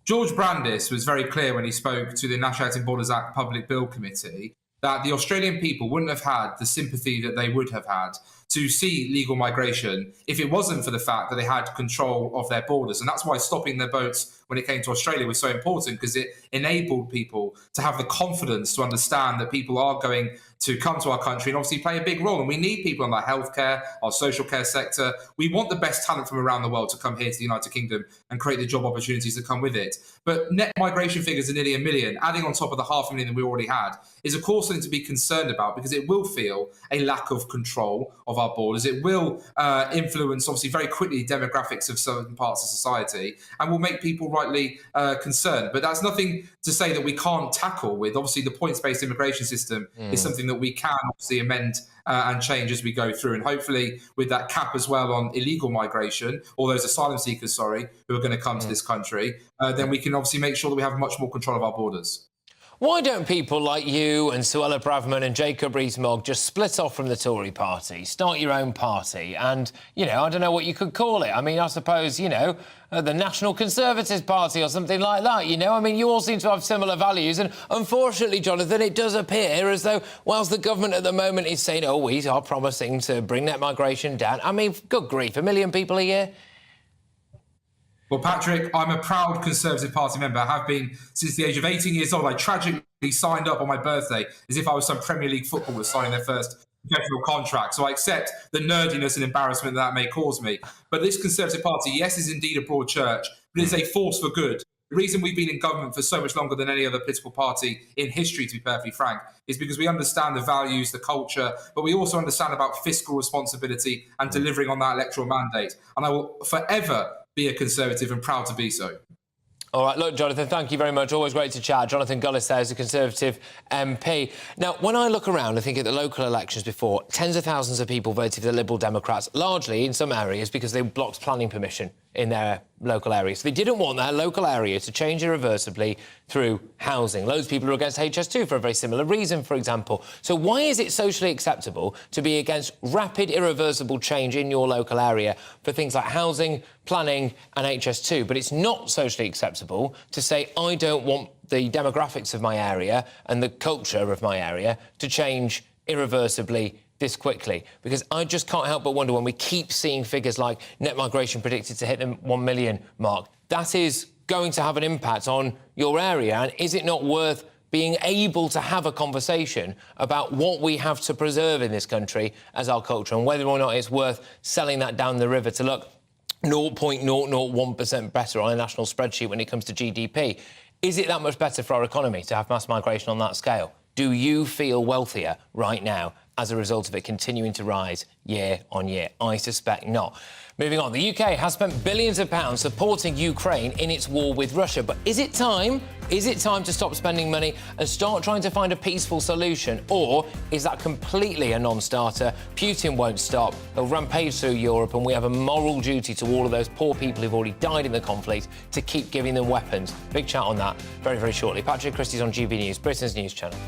George Brandis was very clear when he spoke to the Nationality and Borders Act Public Bill Committee that the Australian people wouldn't have had the sympathy that they would have had to see legal migration if it wasn't for the fact that they had control of their borders. And that's why stopping their boats when it came to Australia was so important, because it enabled people to have the confidence to understand that people are going to come to our country and obviously play a big role. And we need people in our healthcare, our social care sector. We want the best talent from around the world to come here to the United Kingdom and create the job opportunities that come with it. But net migration figures are nearly 1 million, adding on top of the 500,000 that we already had, is of course something to be concerned about, because it will feel a lack of control of our borders. It will influence, obviously, very quickly demographics of certain parts of society and will make people rightly concerned. But that's nothing to say that we can't tackle with. Obviously, the points-based immigration system is something that we can obviously amend and change as we go through. And hopefully with that cap as well on illegal migration, or those asylum seekers, who are going to come to this country, then we can obviously make sure that we have much more control of our borders. Why don't people like you and Suella Braverman and Jacob Rees-Mogg just split off from the Tory party, start your own party and, you know, I don't know what you could call it. I mean, I suppose, you know, the National Conservative Party or something like that, you know? I mean, you all seem to have similar values and, unfortunately, Jonathan, it does appear as though, whilst the government at the moment is saying, oh, we are promising to bring net migration down, I mean, good grief, 1 million people a year? Well, Patrick, I'm a proud Conservative Party member. I have been since the age of 18 years old. I tragically signed up on my birthday as if I was some Premier League footballer signing their first professional contract. So I accept the nerdiness and embarrassment that may cause me. But this Conservative Party, yes, is indeed a broad church, but it's a force for good. The reason we've been in government for so much longer than any other political party in history, to be perfectly frank, is because we understand the values, the culture, but we also understand about fiscal responsibility and delivering on that electoral mandate. And I will forever be a Conservative and proud to be so. All right, look, Jonathan, thank you very much. Always great to chat. Jonathan Gullis there is a Conservative MP. Now, when I look around and think at the local elections before, tens of thousands of people voted for the Liberal Democrats, largely in some areas because they blocked planning permission in their local areas. They didn't want their local area to change irreversibly through housing. Loads of people are against HS2 for a very similar reason, for example. So why is it socially acceptable to be against rapid, irreversible change in your local area for things like housing, planning and HS2, but it's not socially acceptable to say, I don't want the demographics of my area and the culture of my area to change irreversibly this quickly? Because I just can't help but wonder, when we keep seeing figures like net migration predicted to hit the 1 million mark, that is going to have an impact on your area. And is it not worth being able to have a conversation about what we have to preserve in this country as our culture and whether or not it's worth selling that down the river to look 0.001% better on a national spreadsheet when it comes to GDP. Is it that much better for our economy to have mass migration on that scale? Do you feel wealthier right now as a result of it continuing to rise year on year? I suspect not. Moving on, the UK has spent billions of pounds supporting Ukraine in its war with Russia. But is it time? Is it time to stop spending money and start trying to find a peaceful solution? Or is that completely a non-starter? Putin won't stop. He'll rampage through Europe, and we have a moral duty to all of those poor people who've already died in the conflict to keep giving them weapons. Big chat on that very, very shortly. Patrick Christies on GB News, Britain's news channel.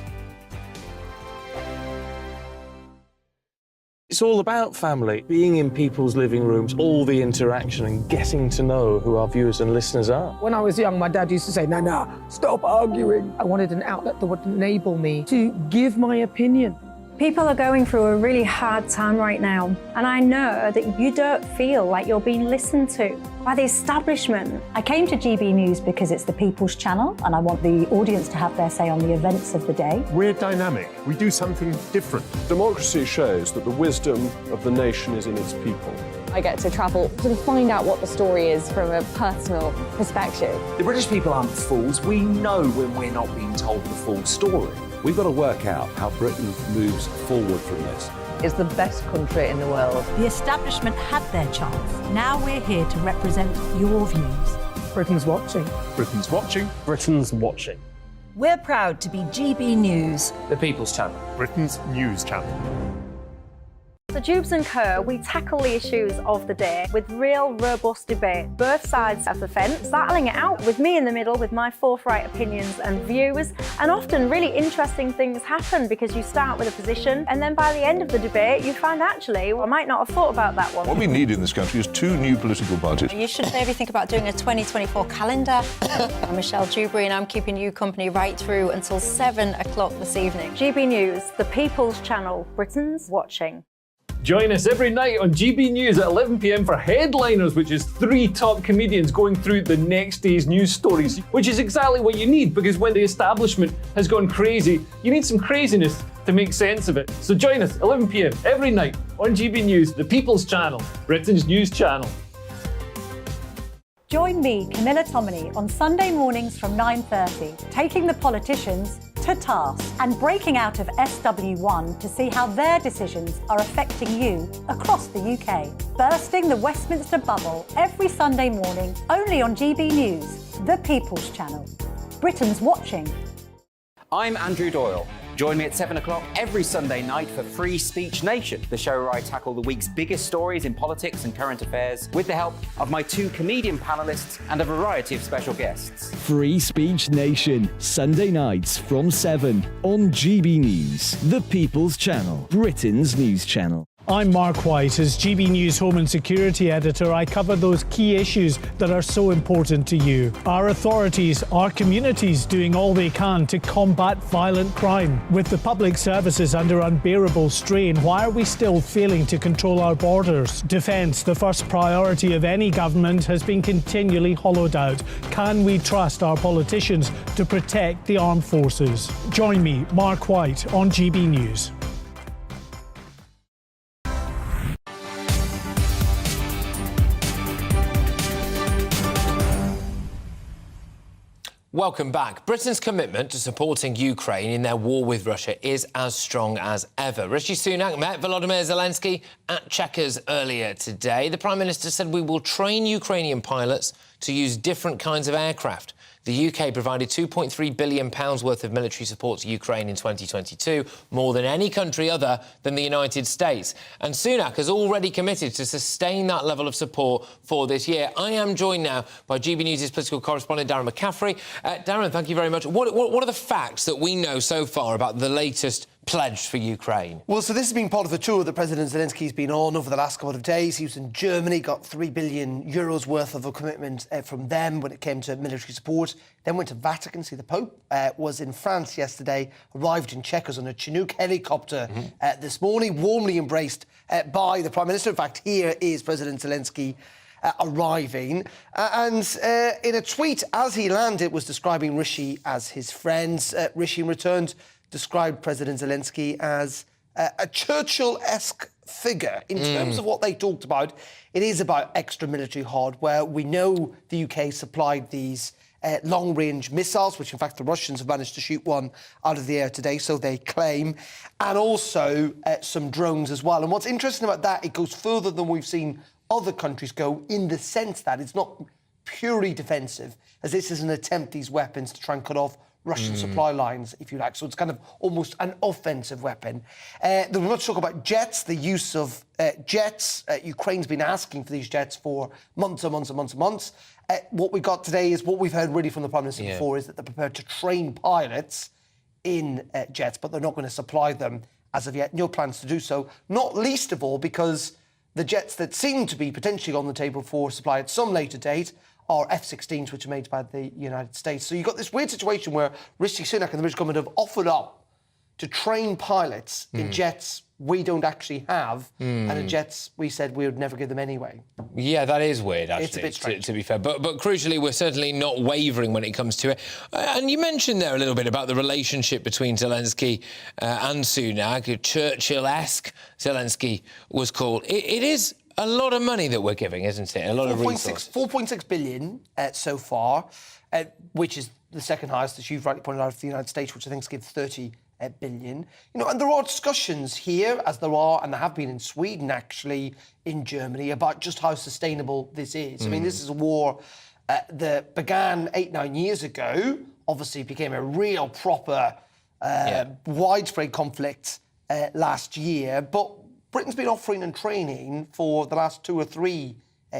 It's all about family, being in people's living rooms, all the interaction and getting to know who our viewers and listeners are. When I was young, my dad used to say, no, stop arguing. I wanted an outlet that would enable me to give my opinion. People are going through a really hard time right now, and I know that you don't feel like you're being listened to by the establishment. I came to GB News because it's the People's Channel, and I want the audience to have their say on the events of the day. We're dynamic. We do something different. Democracy shows that the wisdom of the nation is in its people. I get to travel to find out what the story is from a personal perspective. The British people aren't fools. We know when we're not being told the full story. We've got to work out how Britain moves forward from this. It's the best country in the world. The establishment had their chance. Now we're here to represent your views. Britain's watching. Britain's watching. Britain's watching. We're proud to be GB News. The People's Channel. Britain's news channel. So Jubes and Co, we tackle the issues of the day with real, robust debate. Both sides of the fence, battling it out with me in the middle with my forthright opinions and views. And often really interesting things happen because you start with a position and then by the end of the debate you find actually, well, I might not have thought about that one. What we need in this country is 2 new political parties. You should maybe think about doing a 2024 calendar. I'm Michelle Dewberry and I'm keeping you company right through until 7 o'clock this evening. GB News, the People's Channel, Britain's watching. Join us every night on GB News at 11 p.m. for Headliners, which is 3 top comedians going through the next day's news stories, which is exactly what you need, because when the establishment has gone crazy, you need some craziness to make sense of it. So join us 11 p.m. every night on GB News, the People's Channel, Britain's news channel. Join me, Camilla Tominey, on Sunday mornings from 9:30, taking the politicians to task and breaking out of SW1 to see how their decisions are affecting you across the UK. Bursting the Westminster bubble every Sunday morning, only on GB News, the People's Channel. Britain's watching. I'm Andrew Doyle. Join me at 7 o'clock every Sunday night for Free Speech Nation, the show where I tackle the week's biggest stories in politics and current affairs with the help of my 2 comedian panellists and a variety of special guests. Free Speech Nation, Sunday nights from 7 on GB News, the People's Channel, Britain's news channel. I'm Mark White. As GB News Home and Security Editor, I cover those key issues that are so important to you. Our authorities, our communities doing all they can to combat violent crime. With the public services under unbearable strain, why are we still failing to control our borders? Defence, the first priority of any government, has been continually hollowed out. Can we trust our politicians to protect the armed forces? Join me, Mark White, on GB News. Welcome back. Britain's commitment to supporting Ukraine in their war with Russia is as strong as ever. Rishi Sunak met Volodymyr Zelensky at Chequers earlier today. The Prime Minister said we will train Ukrainian pilots to use different kinds of aircraft. The UK provided £2.3 billion worth of military support to Ukraine in 2022, more than any country other than the United States. And Sunak has already committed to sustain that level of support for this year. I am joined now by GB News' political correspondent, Darren McCaffrey. Darren, thank you very much. What are the facts that we know so far about the latest pledge for Ukraine? Well, so this has been part of a tour that President Zelensky's been on over the last couple of days. He was in Germany, got €3 billion worth of a commitment from them when it came to military support. Then went to Vatican, see the Pope, was in France yesterday, arrived in Chequers on a Chinook helicopter this morning, warmly embraced by the Prime Minister. In fact, here is President Zelensky arriving. And in a tweet as he landed, was describing Rishi as his friends. Rishi, in return, described President Zelensky as a Churchill-esque figure. In terms of what they talked about, it is about extra military hardware. We know the UK supplied these long-range missiles, which in fact the Russians have managed to shoot one out of the air today, so they claim, and also some drones as well. And what's interesting about that, it goes further than we've seen other countries go, in the sense that it's not purely defensive, as this is an attempt, these weapons, to try and cut off Russian supply lines, if you like. So it's kind of almost an offensive weapon. There was much talk about jets, the use of jets. Ukraine's been asking for these jets for months and months and months and months. What we got today is what we've heard really from the Prime Minister before, is that they're prepared to train pilots in jets, but they're not going to supply them as of yet. No plans to do so, not least of all because the jets that seem to be potentially on the table for supply at some later date are F-16s, which are made by the United States. So you've got this weird situation where Rishi Sunak and the British government have offered up to train pilots in jets we don't actually have, and in jets we said we would never give them anyway. Yeah, that is weird, actually, it's a bit strange. To be fair. But crucially, we're certainly not wavering when it comes to it. And you mentioned there a little bit about the relationship between Zelensky and Sunak. Churchill-esque, Zelensky was called. It is a lot of money that we're giving, isn't it? A lot of resources. 4.6 billion so far, which is the second highest, as you've rightly pointed out, for the United States, which I think gives 30 billion. You know, and there are discussions here, as there are, and there have been in Sweden, actually, in Germany, about just how sustainable this is. I mean, this is a war that began 8-9 years ago, obviously became a real proper widespread conflict last year, but Britain's been offering and training for the last 2 or 3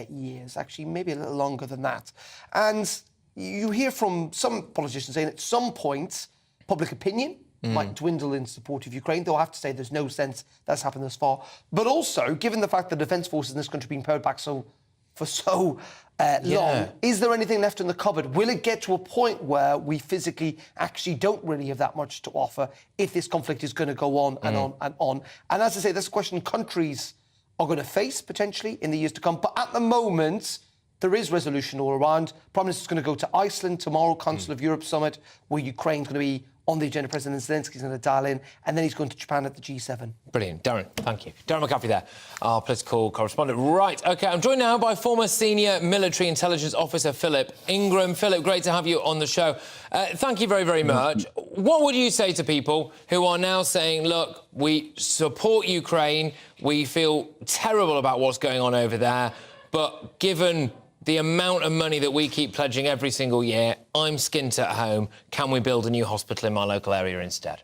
years, actually maybe a little longer than that. And you hear from some politicians saying at some point public opinion might dwindle in support of Ukraine, though I have to say there's no sense that's happened thus far. But also, given the fact that defence forces in this country have been pared back for so long, is there anything left in the cupboard? Will it get to a point where we physically actually don't really have that much to offer if this conflict is going to go on and on and on? And as I say, that's a question countries are going to face potentially in the years to come. But at the moment, there is resolution all around. Prime Minister's going to go to Iceland tomorrow, Council of Europe summit, where Ukraine's going to be on the agenda. President Zelensky's going to dial in, and then he's going to Japan at the G7. Brilliant. Darren, thank you. Darren McCaffrey there, our political correspondent. Right, OK, I'm joined now by former senior military intelligence officer Philip Ingram. Philip, great to have you on the show. Thank you very, very much. What would you say to people who are now saying, look, we support Ukraine, we feel terrible about what's going on over there, but given the amount of money that we keep pledging every single year, I'm skint at home. Can we build a new hospital in my local area instead?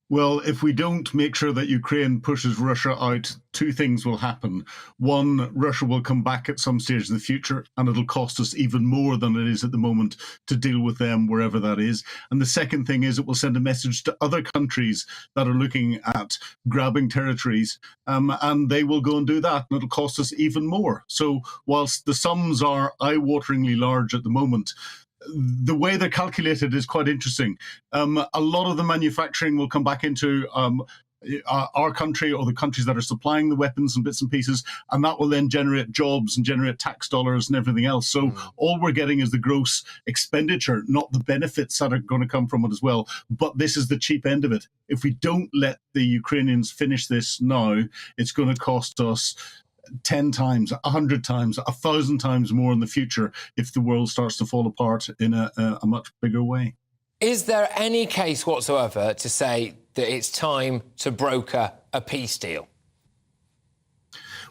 Well, if we don't make sure that Ukraine pushes Russia out, two things will happen. One, Russia will come back at some stage in the future, and it'll cost us even more than it is at the moment to deal with them wherever that is. And the second thing is it will send a message to other countries that are looking at grabbing territories, and they will go and do that, and it'll cost us even more. So whilst the sums are eye-wateringly large at the moment, the way they're calculated is quite interesting. A lot of the manufacturing will come back into our country or the countries that are supplying the weapons and bits and pieces, and that will then generate jobs and generate tax dollars and everything else. So all we're getting is the gross expenditure, not the benefits that are going to come from it as well. But this is the cheap end of it. If we don't let the Ukrainians finish this now, it's going to cost us 10 times, 100 times, 1,000 times more in the future if the world starts to fall apart in a much bigger way. Is there any case whatsoever to say that it's time to broker a peace deal?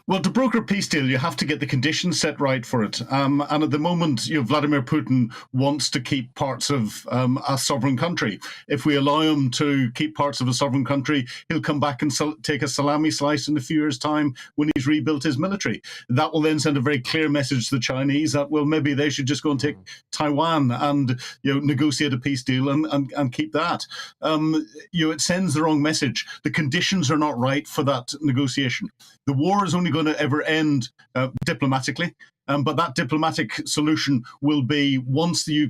Well, to broker a peace deal, you have to get the conditions set right for it. And at the moment, Vladimir Putin wants to keep parts of a sovereign country. If we allow him to keep parts of a sovereign country, he'll come back and take a salami slice in a few years' time when he's rebuilt his military. That will then send a very clear message to the Chinese that, well, maybe they should just go and take Taiwan and negotiate a peace deal and keep that. It sends the wrong message. The conditions are not right for that negotiation. The war is only going to ever end diplomatically. But that diplomatic solution will be once the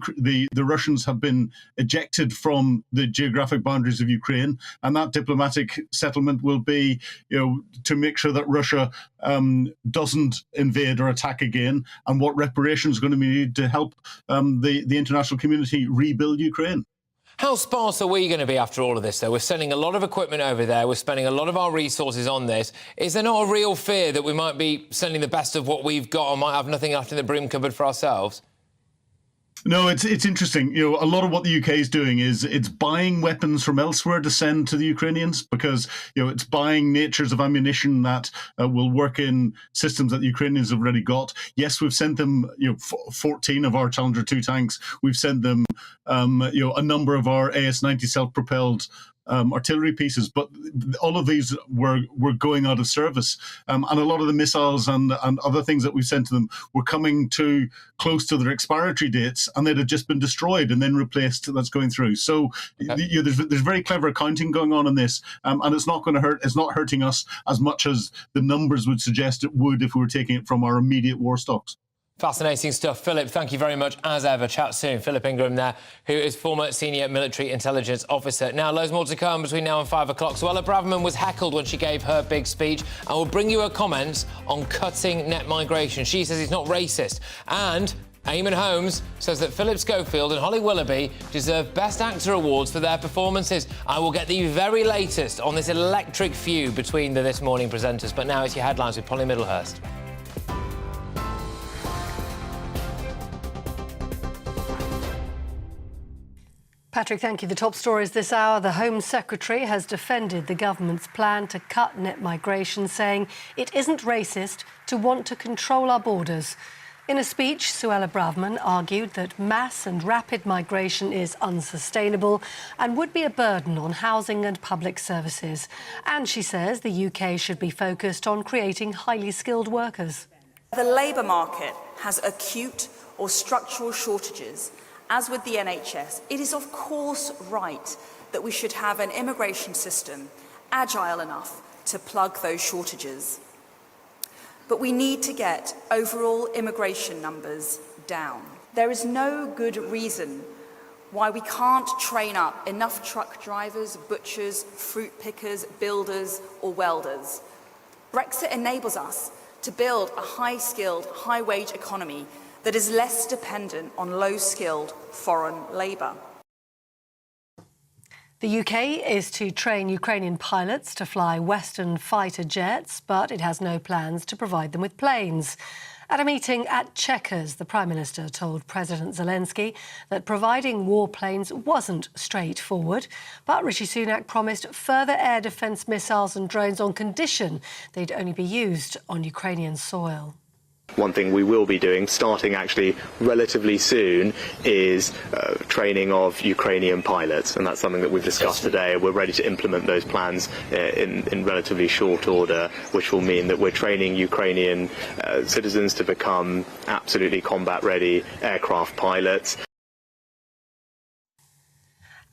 Russians have been ejected from the geographic boundaries of Ukraine, and that diplomatic settlement will be, to make sure that Russia doesn't invade or attack again, and what reparations are going to be needed to help the international community rebuild Ukraine. How sparse are we going to be after all of this, though? We're sending a lot of equipment over there. We're spending a lot of our resources on this. Is there not a real fear that we might be sending the best of what we've got and might have nothing left in the broom cupboard for ourselves? No, it's interesting. A lot of what the UK is doing is it's buying weapons from elsewhere to send to the Ukrainians, because it's buying natures of ammunition that will work in systems that the Ukrainians have already got. Yes, we've sent them 14 of our Challenger 2 tanks. We've sent them a number of our AS-90 self-propelled artillery pieces, but all of these were going out of service, and a lot of the missiles and other things that we sent to them were coming too close to their expiry dates, and they'd have just been destroyed and then replaced. That's going through. So there's very clever accounting going on in this, and it's not going to hurt. It's not hurting us as much as the numbers would suggest it would if we were taking it from our immediate war stocks. Fascinating stuff. Philip, thank you very much, as ever. Chat soon. Philip Ingram there, who is former senior military intelligence officer. Now, loads more to come between now and 5 o'clock. Suella Braverman was heckled when she gave her big speech, and we'll bring you her comments on cutting net migration. She says it's not racist. And Eamon Holmes says that Philip Schofield and Holly Willoughby deserve Best Actor awards for their performances. I will get the very latest on this electric feud between the This Morning presenters. But now it's your headlines with Polly Middlehurst. Patrick, thank you. The top stories this hour. The Home Secretary has defended the government's plan to cut net migration, saying it isn't racist to want to control our borders. In a speech, Suella Braverman argued that mass and rapid migration is unsustainable and would be a burden on housing and public services. And she says the UK should be focused on creating highly skilled workers. The labour market has acute or structural shortages. As with the NHS, it is of course right that we should have an immigration system agile enough to plug those shortages. But we need to get overall immigration numbers down. There is no good reason why we can't train up enough truck drivers, butchers, fruit pickers, builders or welders. Brexit enables us to build a high-skilled, high-wage economy that is less dependent on low-skilled foreign labour. The UK is to train Ukrainian pilots to fly Western fighter jets, but it has no plans to provide them with planes. At a meeting at Chequers, the Prime Minister told President Zelensky that providing warplanes wasn't straightforward, but Rishi Sunak promised further air defence missiles and drones on condition they'd only be used on Ukrainian soil. One thing we will be doing, starting actually relatively soon, is training of Ukrainian pilots, and that's something that we've discussed today. We're ready to implement those plans in relatively short order, which will mean that we're training Ukrainian citizens to become absolutely combat-ready aircraft pilots.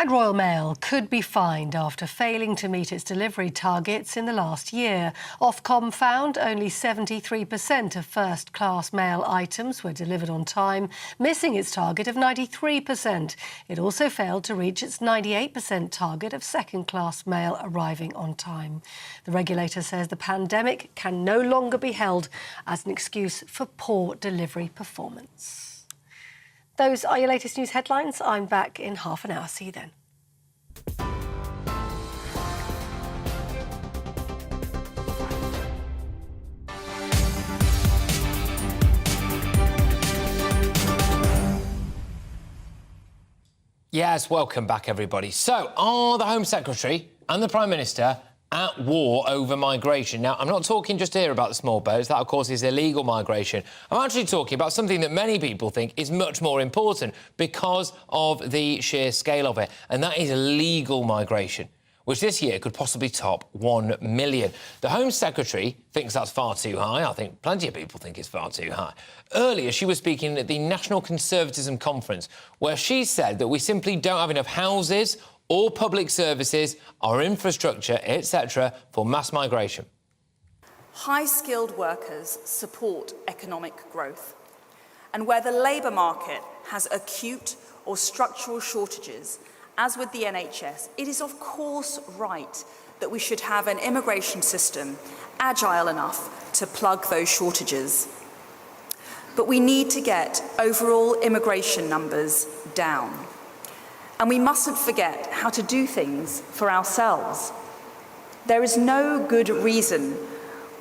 And Royal Mail could be fined after failing to meet its delivery targets in the last year. Ofcom found only 73% of first-class mail items were delivered on time, missing its target of 93%. It also failed to reach its 98% target of second-class mail arriving on time. The regulator says the pandemic can no longer be held as an excuse for poor delivery performance. Those are your latest news headlines. I'm back in half an hour. See you then. Yes, welcome back, everybody. So, are the Home Secretary and the Prime Minister at war over migration? Now, I'm not talking just here about the small boats. That, of course, is illegal migration. I'm actually talking about something that many people think is much more important because of the sheer scale of it, and that is legal migration, which this year could possibly top 1 million. The Home Secretary thinks that's far too high. I think plenty of people think it's far too high. Earlier, she was speaking at the National Conservatism Conference, where she said that we simply don't have enough houses or public services, our infrastructure, etc., for mass migration. High-skilled workers support economic growth. And where the labour market has acute or structural shortages, as with the NHS, it is of course right that we should have an immigration system agile enough to plug those shortages. But we need to get overall immigration numbers down. And we mustn't forget how to do things for ourselves. There is no good reason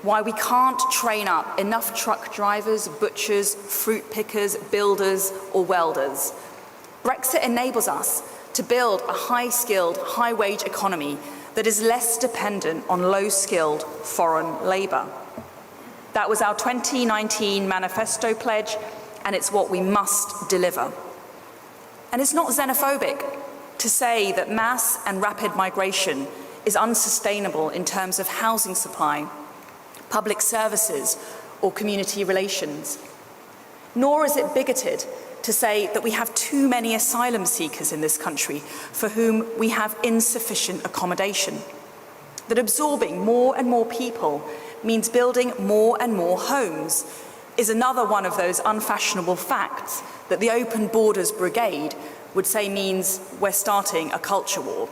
why we can't train up enough truck drivers, butchers, fruit pickers, builders, or welders. Brexit enables us to build a high-skilled, high-wage economy that is less dependent on low-skilled foreign labour. That was our 2019 manifesto pledge, and it's what we must deliver. And it's not xenophobic to say that mass and rapid migration is unsustainable in terms of housing supply, public services, or community relations. Nor is it bigoted to say that we have too many asylum seekers in this country for whom we have insufficient accommodation. That absorbing more and more people means building more and more homes is another one of those unfashionable facts that the Open Borders Brigade would say means we're starting a culture war.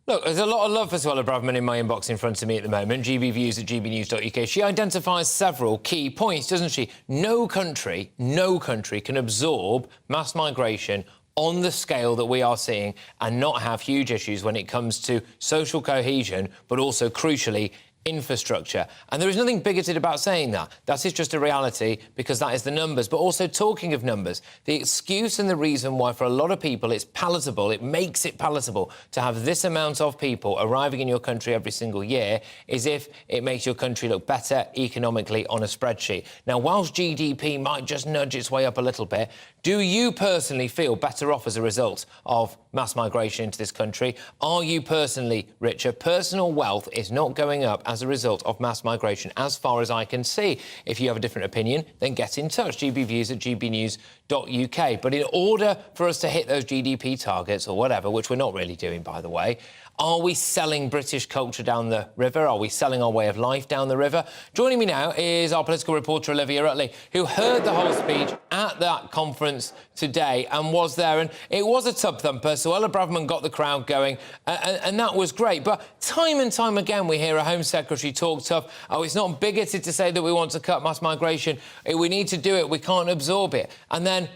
Look, there's a lot of love for Suella Braverman in my inbox in front of me at the moment, gbviews at gbnews.uk. She identifies several key points, doesn't she? No country can absorb mass migration on the scale that we are seeing and not have huge issues when it comes to social cohesion, but also, crucially, infrastructure. And there is nothing bigoted about saying that. That is just a reality because that is the numbers. But also, talking of numbers, the excuse and the reason why for a lot of people it's palatable, it makes it palatable to have this amount of people arriving in your country every single year is if it makes your country look better economically on a spreadsheet. Now, whilst GDP might just nudge its way up a little bit, do you personally feel better off as a result of mass migration into this country? Are you personally richer? Personal wealth is not going up as a result of mass migration, as far as I can see. If you have a different opinion, then get in touch. gbviews at gbnews.uk. But in order for us to hit those GDP targets or whatever, which we're not really doing, by the way, are we selling British culture down the river? Are we selling our way of life down the river? Joining me now is our political reporter, Olivia Utley, who heard the whole speech at that conference today and was there. And it was a tub thumper. Suella Braverman got the crowd going, and that was great. But time and time again, we hear a Home Secretary talk tough. Oh, it's not bigoted to say that we want to cut mass migration. We need to do it. We can't absorb it. And then,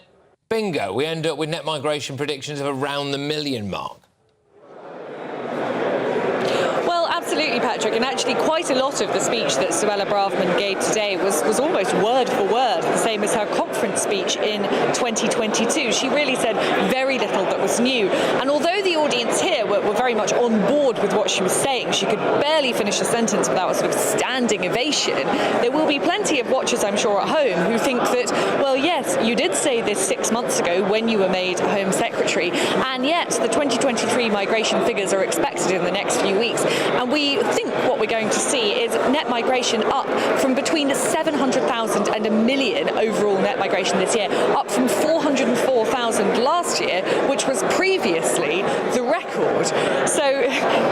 bingo, we end up with net migration predictions of around the 1 million mark. Absolutely, Patrick, and actually quite a lot of the speech that Suella Braverman gave today was almost word for word the same as her conference speech in 2022. She really said very little that was new, and although the audience here were very much on board with what she was saying, she could barely finish a sentence without a sort of standing ovation. There will be plenty of watchers, I'm sure, at home who think that, well, yes, you did say this 6 months ago when you were made Home Secretary, and yet the 2023 migration figures are expected in the next few weeks, and we think what we're going to see is net migration up from between 700,000 and 1 million overall net migration this year, up from 404,000 last year, which was previously the record. So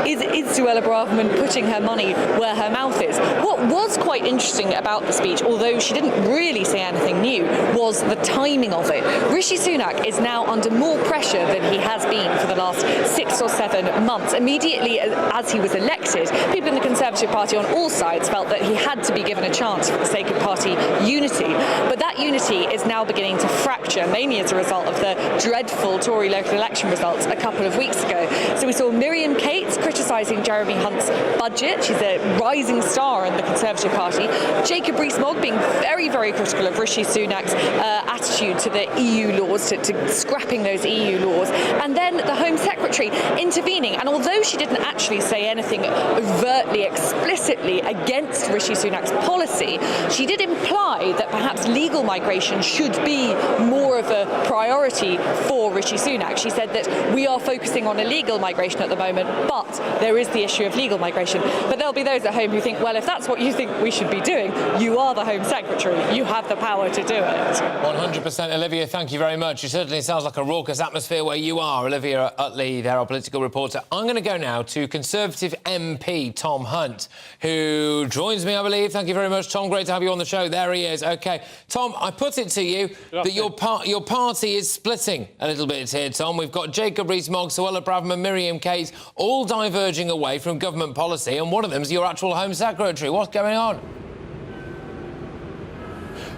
is Suella Braverman putting her money where her mouth is? What was quite interesting about the speech, although she didn't really say anything new, was the timing of it. Rishi Sunak is now under more pressure than he has been for the last 6 or 7 months. Immediately as he was elected, people in the Conservative Party on all sides felt that he had to be given a chance for the sake of party unity. But that unity is now beginning to fracture, mainly as a result of the dreadful Tory local election results a couple of weeks ago. So we saw Miriam Cates criticising Jeremy Hunt's budget. She's a rising star in the Conservative Party. Jacob Rees-Mogg being very, very critical of Rishi Sunak's attitude to the EU laws, to scrapping those EU laws. And then the Home Secretary intervening. And although she didn't actually say anything overtly, explicitly against Rishi Sunak's policy, she did imply that perhaps legal migration should be more of a priority for Rishi Sunak. She said that we are focusing on illegal migration at the moment, but there is the issue of legal migration. But there'll be those at home who think, well, if that's what you think we should be doing, you are the Home Secretary. You have the power to do it. 100%, Olivia, thank you very much. It certainly sounds like a raucous atmosphere where you are. Olivia Utley, there, our political reporter. I'm going to go now to Conservative MP Tom Hunt, who joins me, I believe. Thank you very much, Tom. Great to have you on the show. There he is. OK. Tom, I put it to you that your party is splitting a little bit here, Tom. We've got Jacob Rees-Mogg, Suella Braverman, Miriam Case, all diverging away from government policy, and one of them's your actual Home Secretary. What's going on?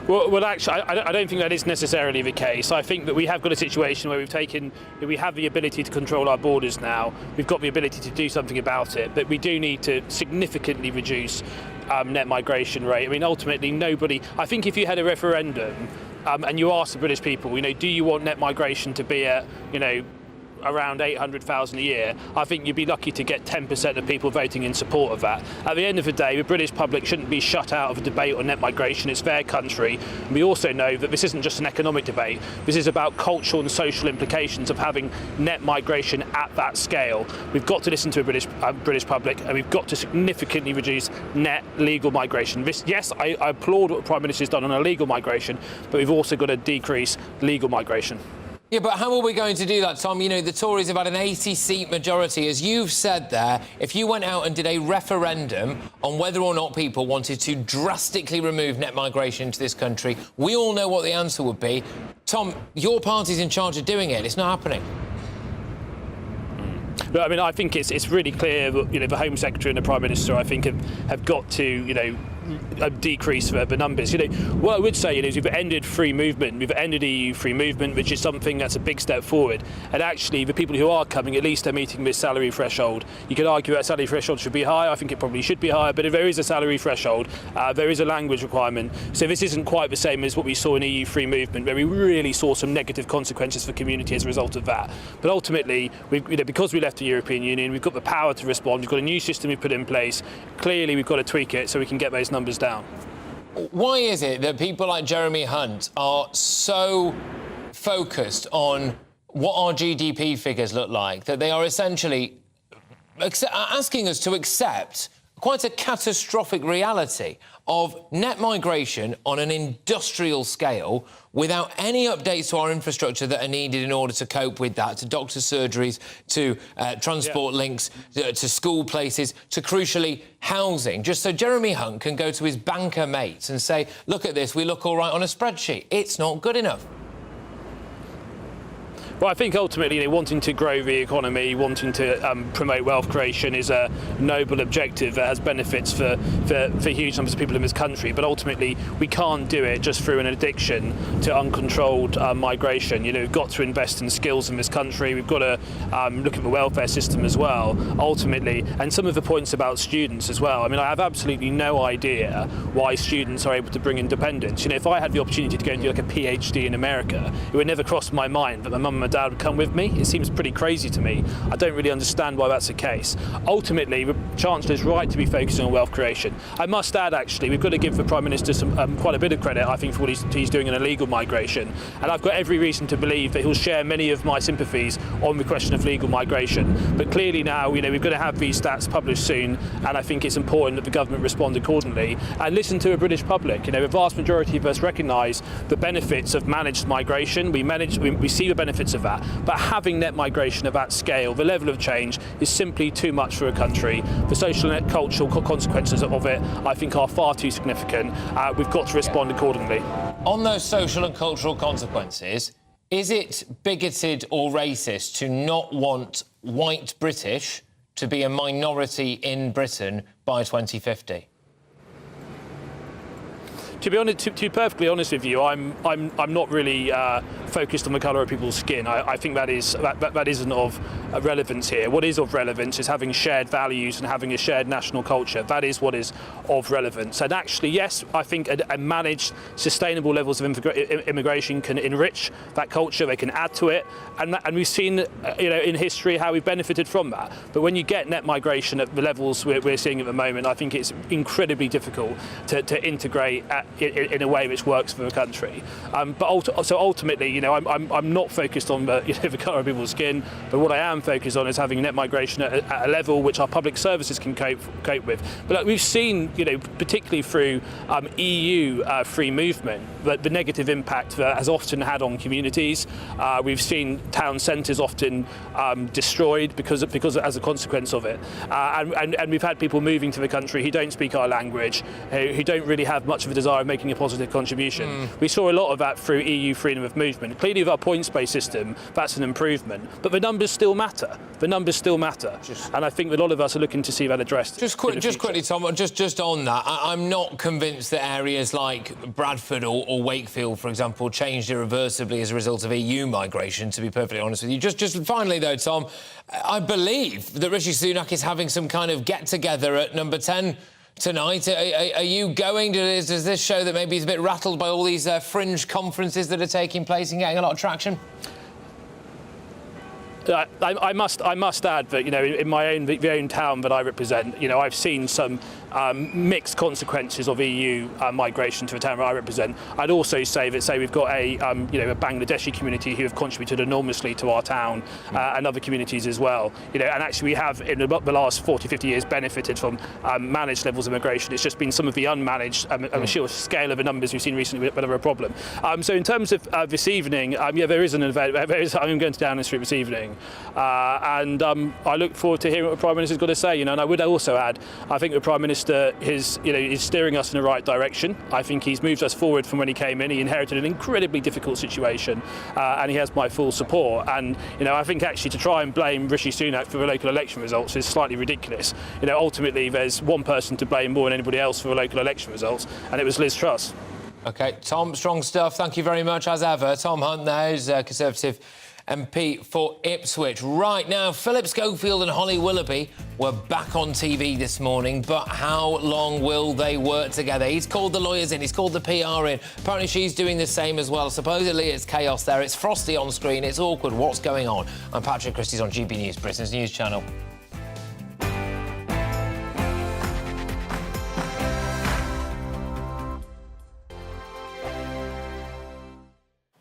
Well, actually, I don't think that is necessarily the case. I think that we have got a situation where we have the ability to control our borders now. We've got the ability to do something about it, but we do need to significantly reduce net migration rate. I mean, ultimately, I think if you had a referendum and you asked the British people, do you want net migration to be at, around 800,000 a year, I think you'd be lucky to get 10% of people voting in support of that. At the end of the day, the British public shouldn't be shut out of a debate on net migration. It's their country. And we also know that this isn't just an economic debate. This is about cultural and social implications of having net migration at that scale. We've got to listen to the British public, and we've got to significantly reduce net legal migration. Yes, I applaud what the Prime Minister's done on illegal migration, but we've also got to decrease legal migration. Yeah, but how are we going to do that, Tom? The Tories have had an 80-seat majority. As you've said there, if you went out and did a referendum on whether or not people wanted to drastically remove net migration into this country, we all know what the answer would be. Tom, your party's in charge of doing it. It's not happening. But, I think it's really clear that, the Home Secretary and the Prime Minister, I think, have got to, decrease the numbers. What I would say is we've ended free movement. We've ended EU free movement, which is something that's a big step forward. And actually, the people who are coming, at least they're meeting this salary threshold. You could argue that salary threshold should be higher. I think it probably should be higher. But if there is a salary threshold, there is a language requirement. So this isn't quite the same as what we saw in EU free movement, where we really saw some negative consequences for the community as a result of that. But ultimately, because we left the European Union, we've got the power to respond. We've got a new system we've put in place. Clearly, we've got to tweak it so we can get those numbers down. Why is it that people like Jeremy Hunt are so focused on what our GDP figures look like that they are essentially asking us to accept quite a catastrophic reality of net migration on an industrial scale without any updates to our infrastructure that are needed in order to cope with that, to doctor surgeries, to transport links, to school places, to, crucially, housing, just so Jeremy Hunt can go to his banker mates and say, look at this, we look all right on a spreadsheet. It's not good enough. Well, I think ultimately, wanting to grow the economy, wanting to promote wealth creation is a noble objective that has benefits for huge numbers of people in this country. But ultimately, we can't do it just through an addiction to uncontrolled migration. We've got to invest in skills in this country. We've got to look at the welfare system as well, ultimately. And some of the points about students as well. I have absolutely no idea why students are able to bring independence. If I had the opportunity to go and do a PhD in America, it would never cross my mind that my mum and my dad would come with me. It seems pretty crazy to me. I don't really understand why that's the case. Ultimately, the Chancellor's right to be focusing on wealth creation. I must add, actually, we've got to give the Prime Minister quite a bit of credit, I think, for what he's doing in illegal migration. And I've got every reason to believe that he'll share many of my sympathies on the question of legal migration. But clearly now, we've got to have these stats published soon, and I think it's important that the government respond accordingly and listen to a British public. The vast majority of us recognise the benefits of managed migration. We see the benefits of that. But having net migration of that scale, the level of change, is simply too much for a country. The social and cultural consequences of it, I think, are far too significant. We've got to respond accordingly. On those social and cultural consequences, is it bigoted or racist to not want white British to be a minority in Britain by 2050? To be honest, to be perfectly honest with you, I'm not really focused on the colour of people's skin. I think that isn't of relevance here. What is of relevance is having shared values and having a shared national culture. That is what is of relevance. And actually, yes, I think a managed, sustainable levels of immigration can enrich that culture. They can add to it, and we've seen, in history how we've benefited from that. But when you get net migration at the levels we're seeing at the moment, I think it's incredibly difficult to integrate in a way which works for the country. But ultimately, I'm not focused on the colour of people's skin, but what I am focused on is having net migration at a level which our public services can cope with. But we've seen, particularly through EU free movement, that the negative impact that has often had on communities. We've seen town centres often destroyed because as a consequence of it, and we've had people moving to the country who don't speak our language, who don't really have much of a desire of making a positive contribution. We saw a lot of that through EU freedom of movement. Clearly, with our points-based system, that's an improvement, but the numbers still matter. And I think that a lot of us are looking to see that addressed. Just quickly, Tom, just on that, I'm not convinced that areas like Bradford or Wakefield, for example, changed irreversibly as a result of EU migration, to be perfectly honest with you. Just finally, though, Tom, I believe that Rishi Sunak is having some kind of get-together at Number 10 tonight. Are you going? Does this show that maybe he's a bit rattled by all these fringe conferences that are taking place and getting a lot of traction? I must add that in my own town that I represent, I've seen some mixed consequences of EU migration to the town that I represent. I'd also say that we've got a Bangladeshi community who have contributed enormously to our town and other communities as well. And actually we have in the last 40-50 years benefited from managed levels of migration. It's just been some of the unmanaged and the sheer scale of the numbers we've seen recently that are a problem. So in terms of this evening, there is an event. I'm going to Downing Street this evening. And I look forward to hearing what the Prime Minister's got to say. And I would also add, I think the Prime Minister is steering us in the right direction. I think he's moved us forward from when he came in. He inherited an incredibly difficult situation, and he has my full support. And I think actually to try and blame Rishi Sunak for the local election results is slightly ridiculous. Ultimately there's one person to blame more than anybody else for the local election results, and it was Liz Truss. OK, Tom, strong stuff. Thank you very much, as ever. Tom Hunt there, who's Conservative MP for Ipswich. Right now, Philip Schofield and Holly Willoughby were back on TV this morning, but how long will they work together? He's called the lawyers in, he's called the PR in. Apparently she's doing the same as well. Supposedly it's chaos there, it's frosty on screen, it's awkward. What's going on? I'm Patrick Christies on GB News, Britain's news channel.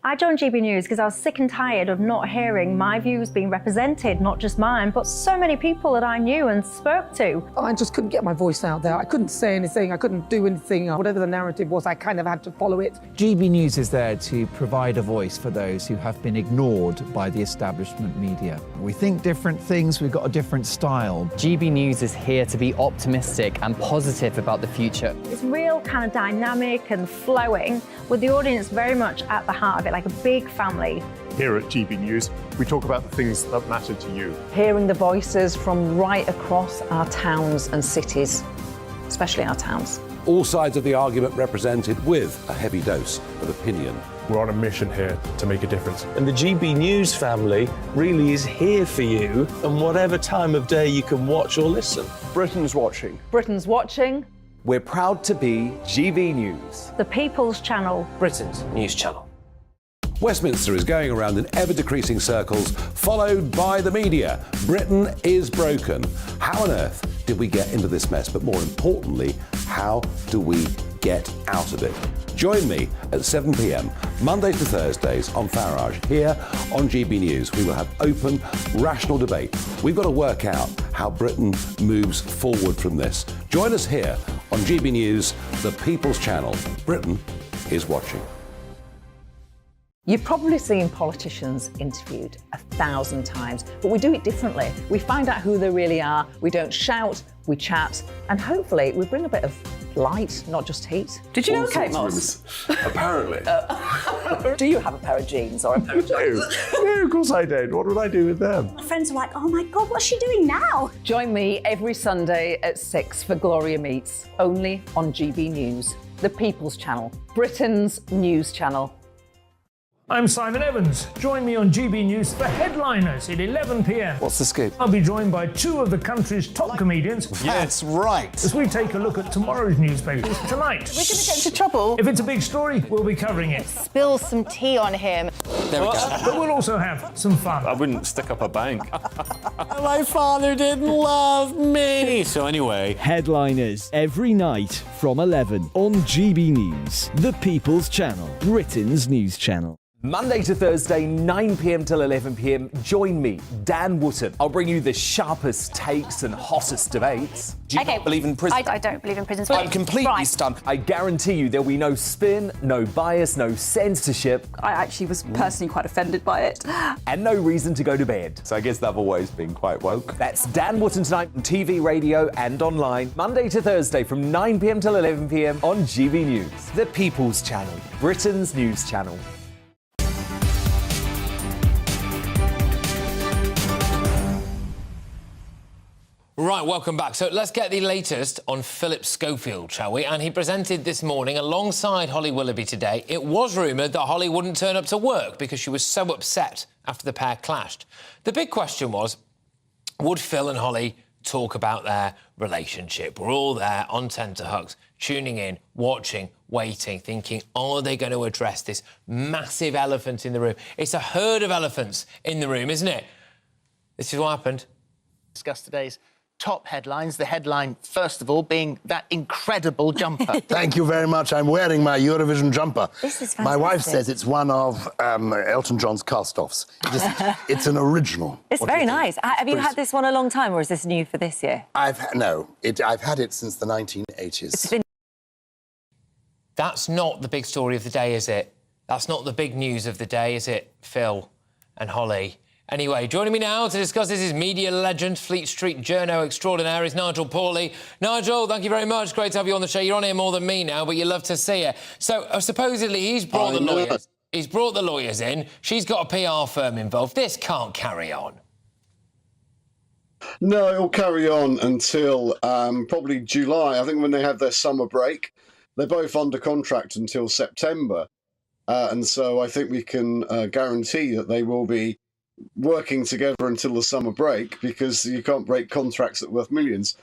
I joined GB News because I was sick and tired of not hearing my views being represented, not just mine, but so many people that I knew and spoke to. I just couldn't get my voice out there. I couldn't say anything. I couldn't do anything. Whatever the narrative was, I kind of had to follow it. GB News is there to provide a voice for those who have been ignored by the establishment media. We think different things, we've got a different style. GB News is here to be optimistic and positive about the future. It's real kind of dynamic and flowing, with the audience very much at the heart of it, like a big family. Here at GB News, we talk about the things that matter to you. Hearing the voices from right across our towns and cities, especially our towns. All sides of the argument represented with a heavy dose of opinion. We're on a mission here to make a difference. And the GB News family really is here for you, and whatever time of day you can watch or listen. Britain's watching. Britain's watching. We're proud to be GB News. The People's Channel. Britain's news channel. Westminster is going around in ever-decreasing circles, followed by the media. Britain is broken. How on earth did we get into this mess? But more importantly, how do we get out of it? Join me at 7 p.m, Mondays to Thursdays on Farage. Here on GB News, we will have open, rational debate. We've got to work out how Britain moves forward from this. Join us here on GB News, the People's Channel. Britain is watching. You've probably seen politicians interviewed 1,000 times, but we do it differently. We find out who they really are, we don't shout, we chat, and hopefully we bring a bit of light, not just heat. Did you know Kate Moss? Apparently. Do you have a pair of jeans or a pair of jeans? No, of course I don't. What would I do with them? My friends are like, oh my God, what's she doing now? Join me every Sunday at 6 for Gloria Meets, only on GB News, the People's Channel, Britain's news channel. I'm Simon Evans. Join me on GB News for Headliners at 11 p.m. What's the scoop? I'll be joined by two of the country's top comedians. That's right. As we take a look at tomorrow's newspapers tonight. We're going to get into trouble. If it's a big story, we'll be covering it. Spill some tea on him. There we go. But we'll also have some fun. I wouldn't stick up a bank. My father didn't love me. So anyway. Headliners every night from 11 on GB News, the People's Channel, Britain's news channel. Monday to Thursday, 9 p.m. till 11 p.m. Join me, Dan Wootton. I'll bring you the sharpest takes and hottest debates. Do you not believe in prison? I don't believe in prisons. I'm completely stunned. I guarantee you there'll be no spin, no bias, no censorship. I actually was personally quite offended by it. And no reason to go to bed. So I guess they've always been quite woke. That's Dan Wootton tonight on TV, radio and online. Monday to Thursday from 9 p.m. till 11 p.m. on GB News. The People's Channel, Britain's news channel. Right, welcome back. So let's get the latest on Philip Schofield, shall we? And he presented this morning alongside Holly Willoughby today. It was rumoured that Holly wouldn't turn up to work because she was so upset after the pair clashed. The big question was, would Phil and Holly talk about their relationship? We're all there on tenterhooks, tuning in, watching, waiting, thinking, are they going to address this massive elephant in the room? It's a herd of elephants in the room, isn't it? This is what happened. Discuss today's top headlines. The headline, first of all, being that incredible jumper. Thank you very much. I'm wearing my Eurovision jumper. This is fantastic. My wife says it's one of Elton John's cast-offs. It's an original. It's very nice. Have you had this one a long time, or is this new for this year? I've had it since the 1980s. That's not the big story of the day, is it? That's not the big news of the day, is it, Phil and Holly? Anyway, joining me now to discuss this is media legend, Fleet Street journo extraordinaire, is Nigel Pawley. Nigel, thank you very much. Great to have you on the show. You're on here more than me now, but you love to see it. So, supposedly, he's brought the lawyers. He's brought the lawyers in. She's got a PR firm involved. This can't carry on. No, it'll carry on until probably July. I think when they have their summer break. They're both under contract until September. And so I think we can guarantee that they will be working together until the summer break, because you can't break contracts that are worth millions.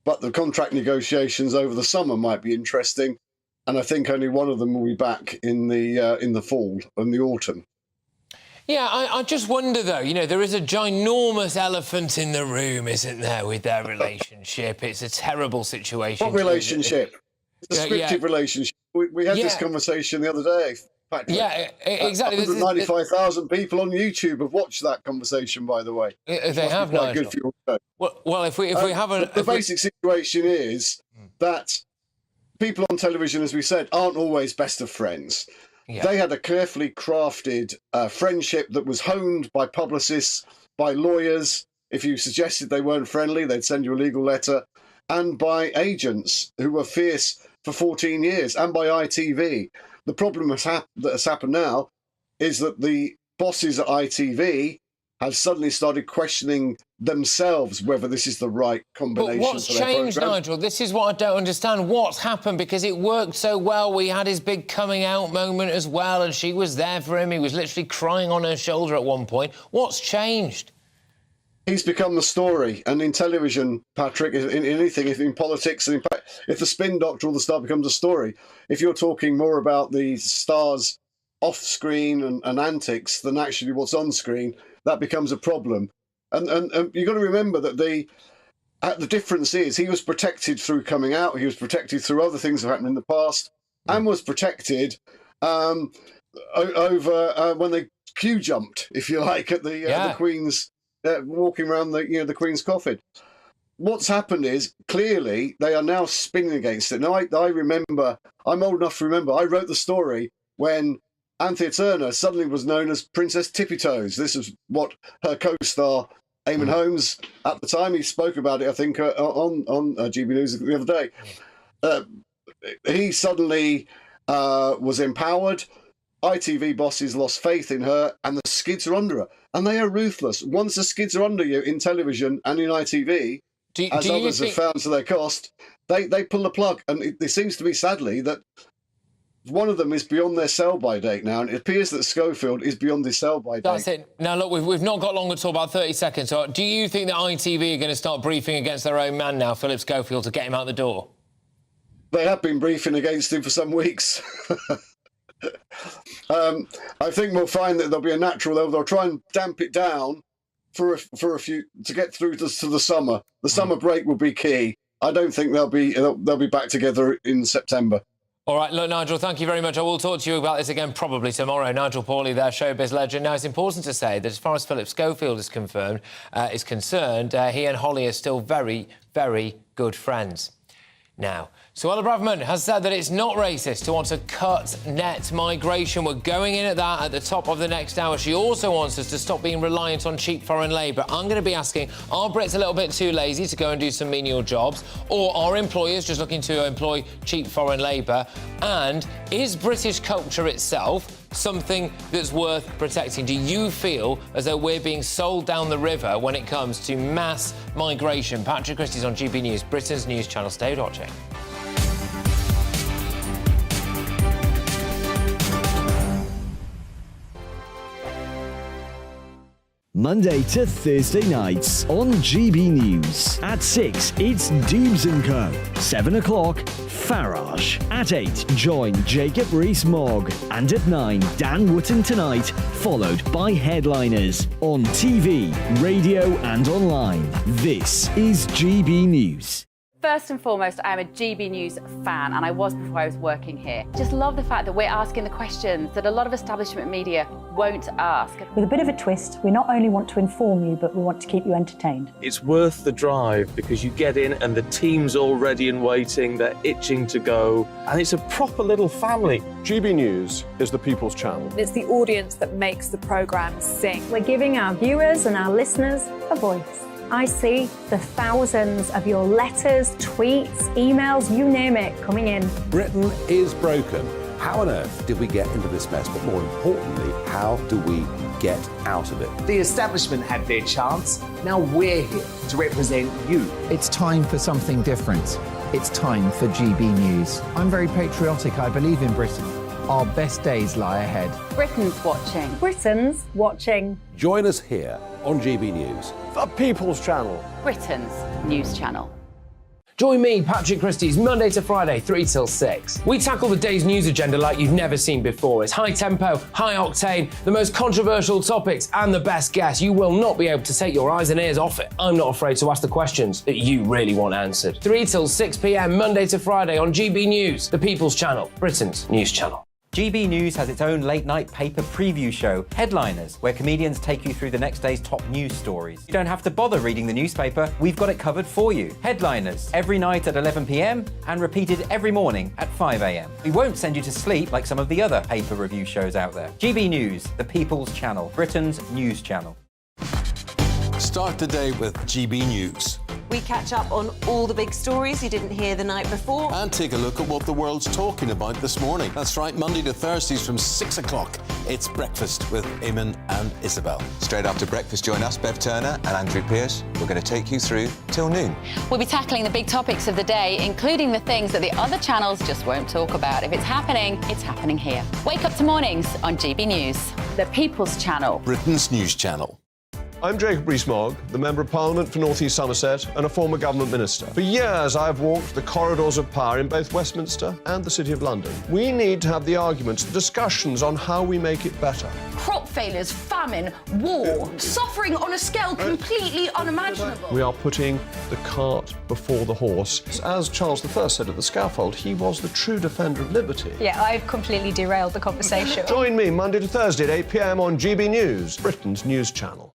But the contract negotiations over the summer might be interesting, and I think only one of them will be back in the fall and the autumn. Yeah, I just wonder, though, you know, there is a ginormous elephant in the room, isn't there, with their relationship? It's a terrible situation. What relationship? It's a scripted relationship. We had this conversation the other day. Patrick. Yeah, exactly. 195,000 people on YouTube have watched that conversation, by the way. They have, quite good for your show. Well, if we have a... The basic situation is that people on television, as we said, aren't always best of friends. Yeah. They had a carefully crafted friendship that was honed by publicists, by lawyers. If you suggested they weren't friendly, they'd send you a legal letter. And by agents who were fierce for 14 years, and by ITV. The problem that has happened now is that the bosses at ITV have suddenly started questioning themselves whether this is the right combination. But what's changed, Nigel? This is what I don't understand. What's happened? Because it worked so well. We had his big coming out moment as well, and she was there for him. He was literally crying on her shoulder at one point. What's changed? He's become the story, and in television, Patrick, in anything, if in politics, and in fact, if the spin doctor or the star becomes a story, if you're talking more about the star's off-screen and antics than actually what's on screen, that becomes a problem. And you've got to remember that the difference is he was protected through coming out, he was protected through other things that happened in the past, and was protected over when they queue jumped, if you like, at the Queen's. Walking around the Queen's coffin. What's happened is clearly they are now spinning against it. Now I remember, I'm old enough to remember, I wrote the story when Anthea Turner suddenly was known as Princess Tippy Toes. This is what her co-star Eamon Holmes at the time, he spoke about it, I think, on GB News the other day. He suddenly was empowered. ITV bosses lost faith in her, and the skids are under her. And they are ruthless. Once the skids are under you in television and in ITV, as others have found to their cost, they pull the plug. And it seems to be, sadly, that one of them is beyond their sell-by date now, and it appears that Schofield is beyond his sell-by date. That's it. Now, look, we've not got long at all, about 30 seconds. So do you think that ITV are going to start briefing against their own man now, Philip Schofield, to get him out the door? They have been briefing against him for some weeks. I think we'll find that there'll be a natural. They'll try and damp it down for a few to get through to the summer. The summer break will be key. I don't think they'll be back together in September. All right, look, Nigel, thank you very much. I will talk to you about this again probably tomorrow. Nigel Pawley there, showbiz legend. Now, it's important to say that as far as Philip Schofield is concerned, he and Holly are still very, very good friends. Now, Suella Braverman has said that it's not racist to want to cut net migration. We're going in at that at the top of the next hour. She also wants us to stop being reliant on cheap foreign labour. I'm going to be asking, are Brits a little bit too lazy to go and do some menial jobs? Or are employers just looking to employ cheap foreign labour? And is British culture itself something that's worth protecting? Do you feel as though we're being sold down the river when it comes to mass migration? Patrick Christies on GB News, Britain's news channel. Stay watching. Monday to Thursday nights on GB News. At 6, it's Dubes & Co. 7 o'clock, Farage. At 8, join Jacob Rees-Mogg. And at 9, Dan Wootton Tonight, followed by Headliners. On TV, radio and online. This is GB News. First and foremost, I am a GB News fan, and I was before I was working here. Just love the fact that we're asking the questions that a lot of establishment media won't ask. With a bit of a twist, we not only want to inform you, but we want to keep you entertained. It's worth the drive because you get in and the team's all ready and waiting, they're itching to go, and it's a proper little family. GB News is the People's Channel. It's the audience that makes the programme sing. We're giving our viewers and our listeners a voice. I see the thousands of your letters, tweets, emails, you name it, coming in. Britain is broken. How on earth did we get into this mess? But more importantly, how do we get out of it? The establishment had their chance. Now we're here to represent you. It's time for something different. It's time for GB News. I'm very patriotic. I believe in Britain. Our best days lie ahead. Britain's watching. Britain's watching. Join us here on GB News. The People's Channel. Britain's news channel. Join me, Patrick Christies, Monday to Friday, 3 till 6. We tackle the day's news agenda like you've never seen before. It's high tempo, high octane, the most controversial topics and the best guests. You will not be able to take your eyes and ears off it. I'm not afraid to ask the questions that you really want answered. 3 till 6 p.m, Monday to Friday on GB News, the People's Channel, Britain's news channel. GB News has its own late-night paper preview show, Headliners, where comedians take you through the next day's top news stories. You don't have to bother reading the newspaper, we've got it covered for you. Headliners, every night at 11 p.m, and repeated every morning at 5 a.m. We won't send you to sleep like some of the other paper review shows out there. GB News, the People's Channel, Britain's news channel. Start the day with GB News. We catch up on all the big stories you didn't hear the night before. And take a look at what the world's talking about this morning. That's right, Monday to Thursdays from 6 o'clock. It's Breakfast with Eamon and Isabel. Straight after breakfast, join us, Bev Turner and Andrew Pearce. We're going to take you through till noon. We'll be tackling the big topics of the day, including the things that the other channels just won't talk about. If it's happening here. Wake up to mornings on GB News, the People's Channel. Britain's news channel. I'm Jacob Rees-Mogg, the Member of Parliament for North East Somerset and a former government minister. For years, I have walked the corridors of power in both Westminster and the City of London. We need to have the arguments, the discussions on how we make it better. Crop failures, famine, war, suffering on a scale completely unimaginable. We are putting the cart before the horse. As Charles I said at the scaffold, he was the true defender of liberty. Yeah, I've completely derailed the conversation. Join me Monday to Thursday at 8 p.m. on GB News, Britain's news channel.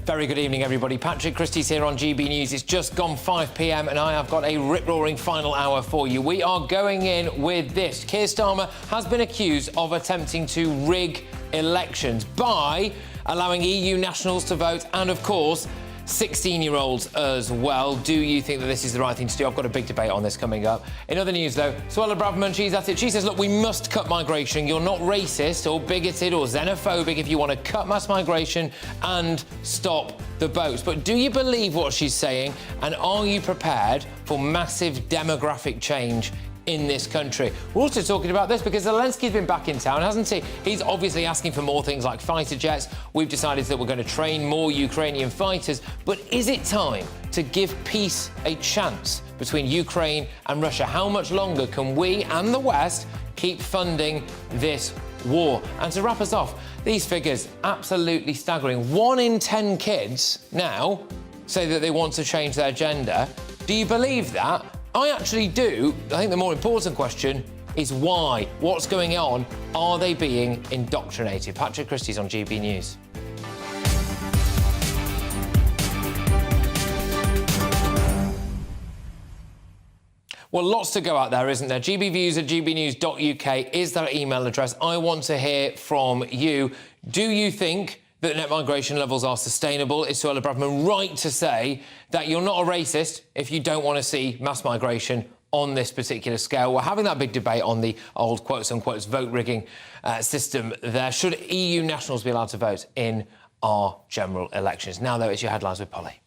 Very good evening, everybody. Patrick Christies here on GB News. It's just gone 5 p.m. and I have got a rip-roaring final hour for you. We are going in with this. Keir Starmer has been accused of attempting to rig elections by allowing EU nationals to vote and, of course, 16-year-olds as well. Do you think that this is the right thing to do? I've got a big debate on this coming up. In other news, though, Suella Braverman, she's at it. She says, look, we must cut migration. You're not racist or bigoted or xenophobic if you want to cut mass migration and stop the boats. But do you believe what she's saying? And are you prepared for massive demographic change in this country? We're also talking about this because Zelensky's been back in town, hasn't he? He's obviously asking for more things like fighter jets. We've decided that we're going to train more Ukrainian fighters. But is it time to give peace a chance between Ukraine and Russia? How much longer can we and the West keep funding this war? And to wrap us off, these figures absolutely staggering. 1 in 10 kids now say that they want to change their gender. Do you believe that? I actually do. I think the more important question is why? What's going on? Are they being indoctrinated? Patrick Christies on GB News. Well, lots to go out there, isn't there? gbviews@gbnews.uk is their email address. I want to hear from you. Do you think that net migration levels are sustainable? Is Suella Braverman right to say that you're not a racist if you don't want to see mass migration on this particular scale? We're having that big debate on the old quotes-unquote vote-rigging system there. Should EU nationals be allowed to vote in our general elections? Now, though, it's your headlines with Polly.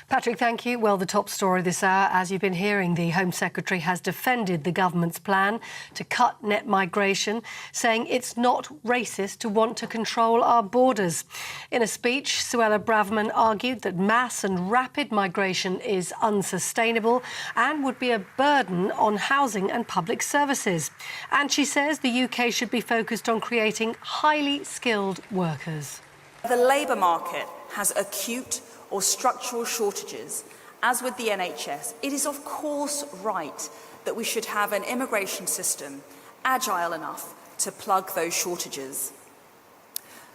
Patrick, thank you. Well, the top story this hour, as you've been hearing, the Home Secretary has defended the government's plan to cut net migration, saying it's not racist to want to control our borders. In a speech, Suella Braverman argued that mass and rapid migration is unsustainable and would be a burden on housing and public services. And she says the UK should be focused on creating highly skilled workers. The labour market has acute or structural shortages, as with the NHS, it is of course right that we should have an immigration system agile enough to plug those shortages.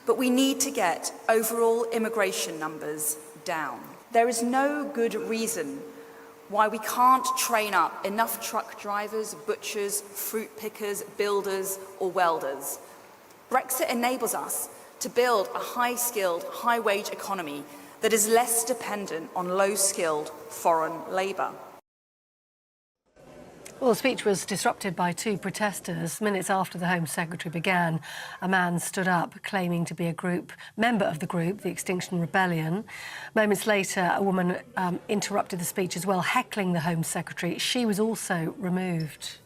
But we need to get overall immigration numbers down. There is no good reason why we can't train up enough truck drivers, butchers, fruit pickers, builders or welders. Brexit enables us to build a high-skilled, high-wage economy that is less dependent on low-skilled foreign labour. Well, the speech was disrupted by two protesters. Minutes after the Home Secretary began, a man stood up claiming to be a member of the group, the Extinction Rebellion. Moments later, a woman interrupted the speech as well, heckling the Home Secretary. She was also removed.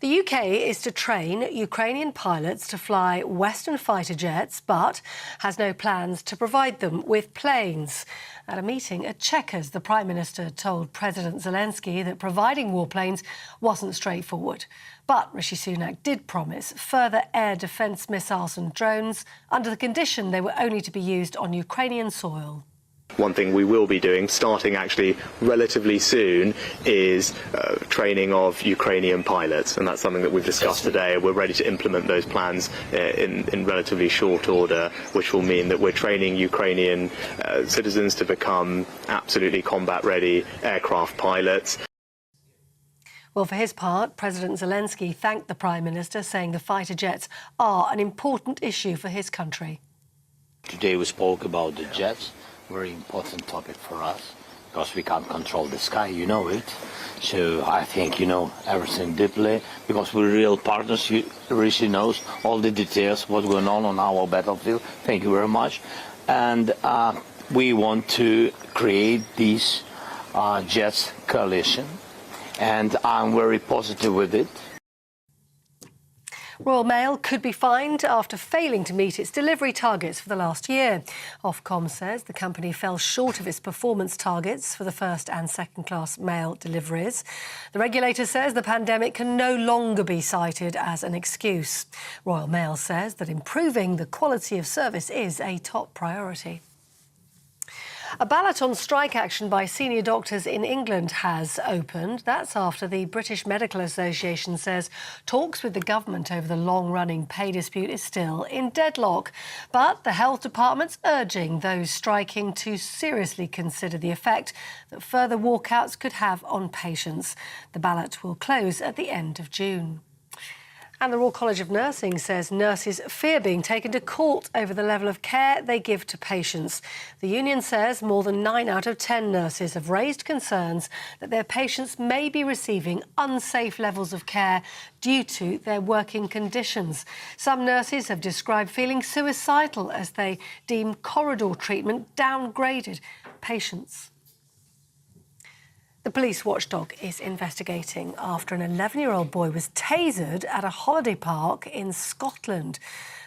The UK is to train Ukrainian pilots to fly Western fighter jets, but has no plans to provide them with planes. At a meeting at Chequers, the Prime Minister told President Zelensky that providing warplanes wasn't straightforward. But Rishi Sunak did promise further air defence missiles and drones under the condition they were only to be used on Ukrainian soil. One thing we will be doing, starting actually relatively soon, is training of Ukrainian pilots, and that's something that we've discussed today. We're ready to implement those plans in relatively short order, which will mean that we're training Ukrainian citizens to become absolutely combat-ready aircraft pilots. Well, for his part, President Zelensky thanked the Prime Minister, saying the fighter jets are an important issue for his country. Today we spoke about the jets. Very important topic for us, because we can't control the sky, you know it. So I think you know everything deeply, because we're real partners. Rishi knows all the details, what's going on our battlefield. Thank you very much. And we want to create this jets coalition, and I'm very positive with it. Royal Mail could be fined after failing to meet its delivery targets for the last year. Ofcom says the company fell short of its performance targets for the first and second class mail deliveries. The regulator says the pandemic can no longer be cited as an excuse. Royal Mail says that improving the quality of service is a top priority. A ballot on strike action by senior doctors in England has opened. That's after the British Medical Association says talks with the government over the long-running pay dispute is still in deadlock. But the health department's urging those striking to seriously consider the effect that further walkouts could have on patients. The ballot will close at the end of June. And the Royal College of Nursing says nurses fear being taken to court over the level of care they give to patients. The union says more than 9 out of 10 nurses have raised concerns that their patients may be receiving unsafe levels of care due to their working conditions. Some nurses have described feeling suicidal as they deem corridor treatment downgraded patients. The police watchdog is investigating after an 11-year-old boy was tasered at a holiday park in Scotland.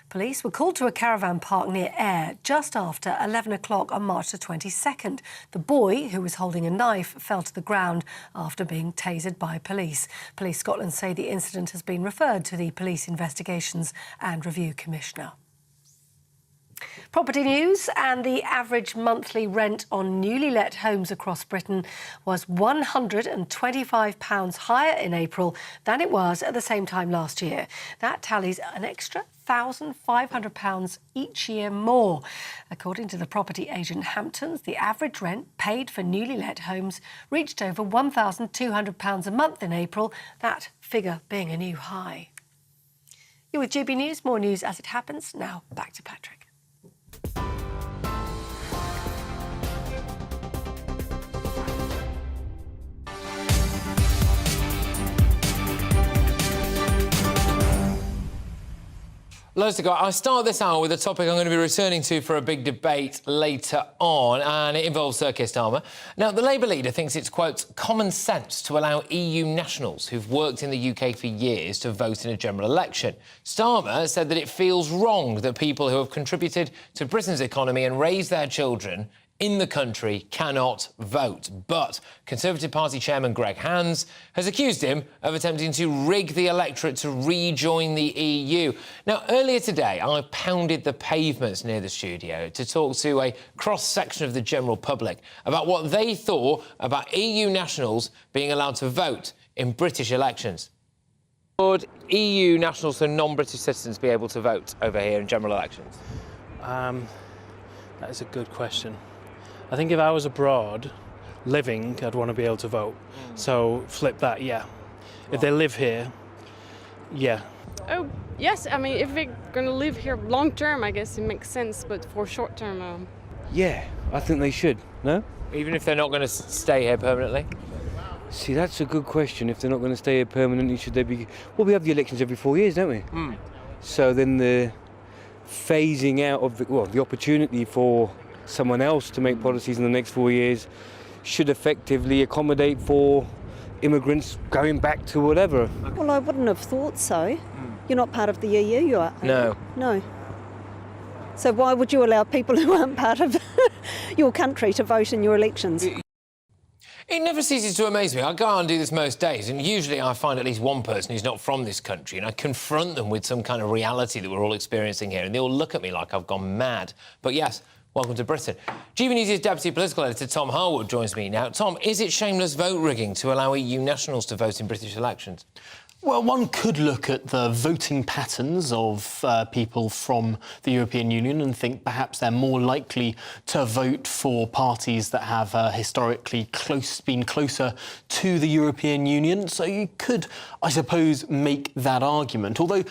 Police were called to a caravan park near Ayr just after 11 o'clock on March the 22nd. The boy, who was holding a knife, fell to the ground after being tasered by police. Police Scotland say the incident has been referred to the Police Investigations and Review Commissioner. Property news, and the average monthly rent on newly let homes across Britain was £125 higher in April than it was at the same time last year. That tallies an extra £1,500 each year more. According to the property agent Hamptons, the average rent paid for newly let homes reached over £1,200 a month in April, that figure being a new high. You're with GB News, more news as it happens. Now back to Patrick. Loads to go. I start this hour with a topic I'm going to be returning to for a big debate later on, and it involves Sir Keir Starmer. Now, the Labour leader thinks it's, quote, common sense to allow EU nationals who've worked in the UK for years to vote in a general election. Starmer said that it feels wrong that people who have contributed to Britain's economy and raised their children in the country cannot vote. But Conservative Party chairman Greg Hands has accused him of attempting to rig the electorate to rejoin the EU. Now, earlier today, I pounded the pavements near the studio to talk to a cross-section of the general public about what they thought about EU nationals being allowed to vote in British elections. Would EU nationals and non-British citizens be able to vote over here in general elections? That is a good question. I think if I was abroad, living, I'd want to be able to vote. So flip that, yeah. If they live here, yeah. Oh, yes. I mean, if they're going to live here long term, I guess it makes sense. But for short term... Yeah, I think they should, no? Even if they're not going to stay here permanently? See, that's a good question. If they're not going to stay here permanently, should they be... Well, we have the elections every 4 years, don't we? So then the phasing out of the opportunity for someone else to make policies in the next 4 years should effectively accommodate for immigrants going back to whatever. Well, I wouldn't have thought so. You're not part of the EU, you are? No. No. So why would you allow people who aren't part of your country to vote in your elections? It never ceases to amaze me. I go out and do this most days, and usually I find at least one person who's not from this country, and I confront them with some kind of reality that we're all experiencing here, and they all look at me like I've gone mad. But yes, welcome to Britain. GBNews' Deputy Political Editor Tom Harwood joins me now. Tom, is it shameless vote rigging to allow EU nationals to vote in British elections? Well, one could look at the voting patterns of people from the European Union and think perhaps they're more likely to vote for parties that have historically been closer to the European Union. So you could, I suppose, make that argument. Although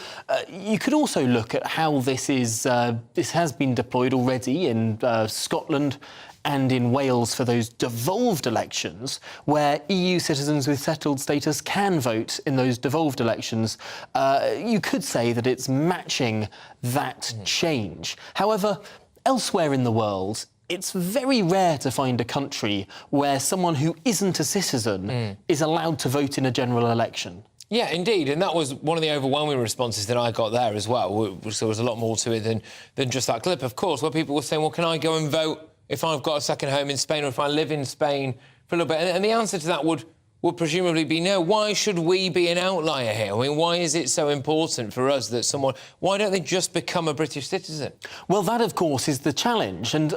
you could also look at how this has been deployed already in Scotland and in Wales for those devolved elections, where EU citizens with settled status can vote in those devolved elections. You could say that it's matching that change. However, elsewhere in the world, it's very rare to find a country where someone who isn't a citizen is allowed to vote in a general election. Yeah, indeed, and that was one of the overwhelming responses that I got there as well. So there was a lot more to it than just that clip, of course, where people were saying, well, can I go and vote if I've got a second home in Spain or if I live in Spain for a little bit? And the answer to that would presumably be no. Why should we be an outlier here? I mean, why is it so important for us that someone... Why don't they just become a British citizen? Well, that, of course, is the challenge. And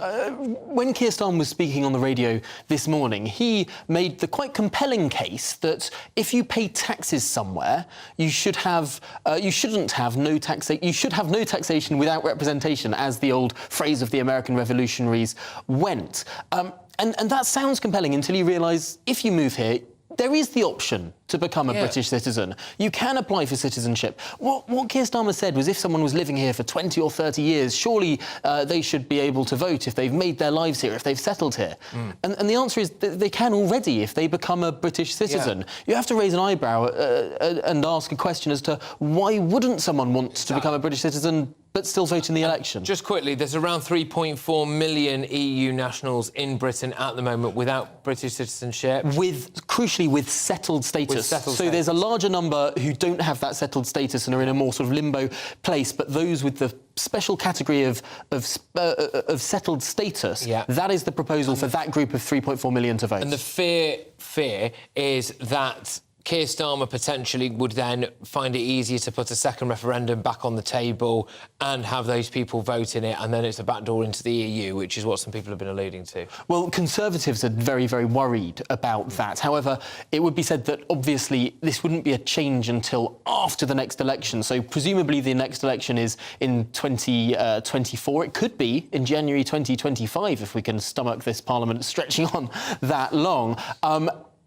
when Keir Starmer was speaking on the radio this morning, he made the quite compelling case that if you pay taxes somewhere, you should have... you shouldn't have no taxation... You should have no taxation without representation, as the old phrase of the American revolutionaries went. And that sounds compelling until you realise if you move here, there is the option to become a British citizen. You can apply for citizenship. What Keir Starmer said was if someone was living here for 20 or 30 years, surely they should be able to vote if they've made their lives here, if they've settled here. And the answer is they can already if they become a British citizen. You have to raise an eyebrow and ask a question as to why wouldn't someone want to become a British citizen but still vote in the election? Just quickly, there's around 3.4 million EU nationals in Britain at the moment without British citizenship. Crucially, with settled status So there's a larger number who don't have that settled status and are in a more sort of limbo place, but those with the special category of settled status, that is the proposal for that group of 3.4 million to vote. And the fear is that Keir Starmer potentially would then find it easier to put a second referendum back on the table and have those people vote in it, and then it's a backdoor into the EU, which is what some people have been alluding to. Well, Conservatives are very, very worried about that. However, it would be said that, obviously, this wouldn't be a change until after the next election. So, presumably, the next election is in 2024. It could be in January 2025 if we can stomach this Parliament stretching on that long.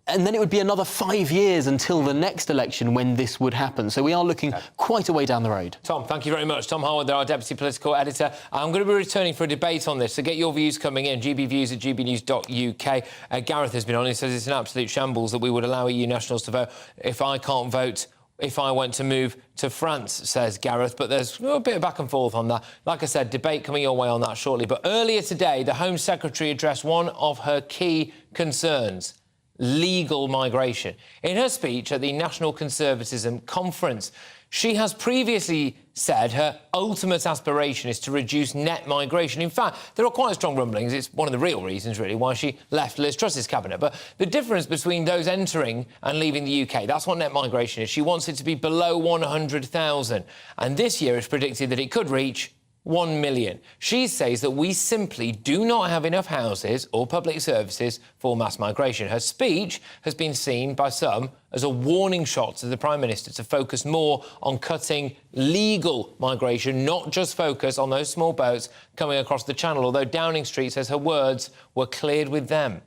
And then it would be another 5 years until the next election when this would happen. So we are looking quite a way down the road. Tom, thank you very much. Tom Harwood, our Deputy Political Editor. I'm going to be returning for a debate on this, so get your views coming in. gbviews@gbnews.uk. Gareth has been on. He says it's an absolute shambles that we would allow EU nationals to vote if I can't vote if I went to move to France, says Gareth. But there's a bit of back and forth on that. Like I said, debate coming your way on that shortly. But earlier today, the Home Secretary addressed one of her key concerns: legal migration. In her speech at the National Conservatism Conference, she has previously said her ultimate aspiration is to reduce net migration. In fact, there are quite strong rumblings. It's one of the real reasons, really, why she left Liz Truss's cabinet. But the difference between those entering and leaving the UK, that's what net migration is. She wants it to be below 100,000. And this year it's predicted that it could reach 1 million. She says that we simply do not have enough houses or public services for mass migration. Her speech has been seen by some as a warning shot to the Prime Minister to focus more on cutting legal migration, not just focus on those small boats coming across the Channel, although Downing Street says her words were cleared with them.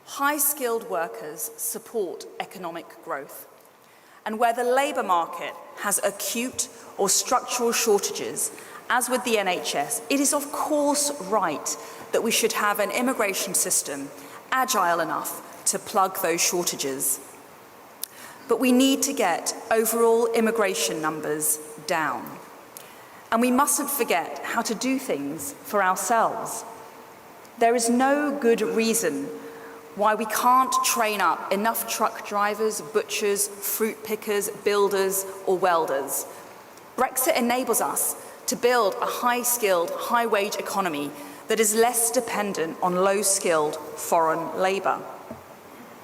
High-skilled workers support economic growth. And where the labour market has acute or structural shortages, as with the NHS, it is of course right that we should have an immigration system agile enough to plug those shortages. But we need to get overall immigration numbers down. And we mustn't forget how to do things for ourselves. There is no good reason why we can't train up enough truck drivers, butchers, fruit pickers, builders or welders. Brexit enables us to build a high-skilled, high-wage economy that is less dependent on low-skilled foreign labour.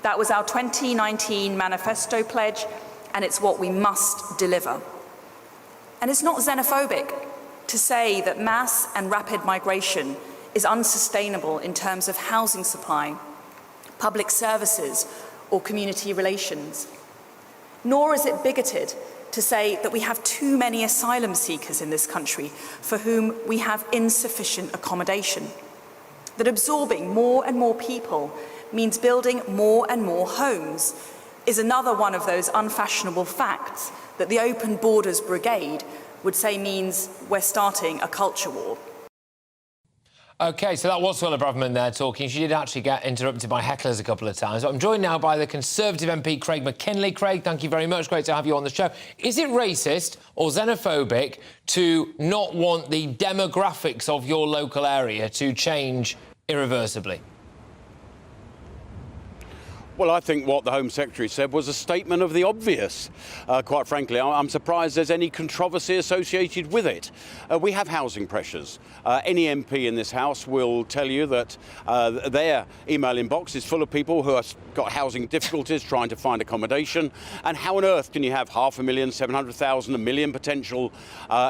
That was our 2019 manifesto pledge, and it's what we must deliver. And it's not xenophobic to say that mass and rapid migration is unsustainable in terms of housing supply, public services, or community relations. Nor is it bigoted to say that we have too many asylum seekers in this country for whom we have insufficient accommodation. That absorbing more and more people means building more and more homes is another one of those unfashionable facts that the Open Borders Brigade would say means we're starting a culture war. OK, so that was Willa Braverman there talking. She did actually get interrupted by hecklers a couple of times. But I'm joined now by the Conservative MP, Craig McKinley. Craig, thank you very much. Great to have you on the show. Is it racist or xenophobic to not want the demographics of your local area to change irreversibly? Well, I think what the Home Secretary said was a statement of the obvious. Quite frankly, I'm surprised there's any controversy associated with it. We have housing pressures. Any MP in this House will tell you that their email inbox is full of people who have got housing difficulties trying to find accommodation. And how on earth can you have 500,000, 700,000, 1 million potential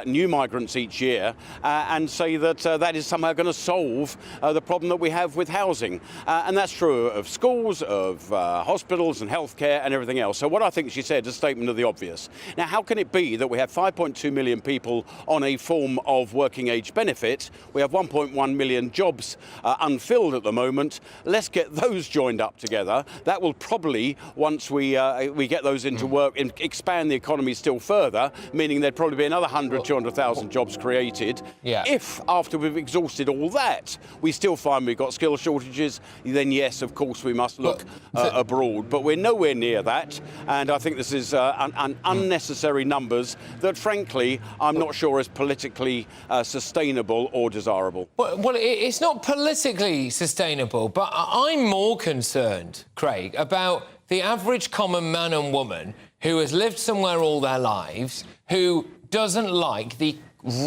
new migrants each year and say that that is somehow going to solve the problem that we have with housing? And that's true of schools, of hospitals and healthcare and everything else. So what I think she said is a statement of the obvious. Now, how can it be that we have 5.2 million people on a form of working age benefit? We have 1.1 million jobs unfilled at the moment. Let's get those joined up together. That will probably, once we get those into work, expand the economy still further, meaning there'd probably be another 100, 200,000 jobs created. Yeah. If, after we've exhausted all that, we still find we've got skill shortages, then yes, of course, we must look abroad, but we're nowhere near that, and I think this is unnecessary numbers that, frankly, I'm not sure is politically sustainable or desirable. Well, it's not politically sustainable, but I'm more concerned, Craig, about the average common man and woman who has lived somewhere all their lives, who doesn't like the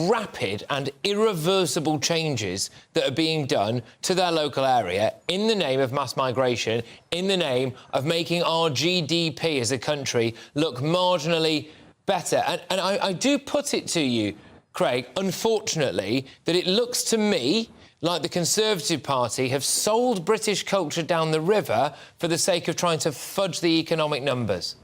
rapid and irreversible changes that are being done to their local area in the name of mass migration, in the name of making our GDP as a country look marginally better. And I do put it to you, Craig, unfortunately, that it looks to me like the Conservative Party have sold British culture down the river for the sake of trying to fudge the economic numbers.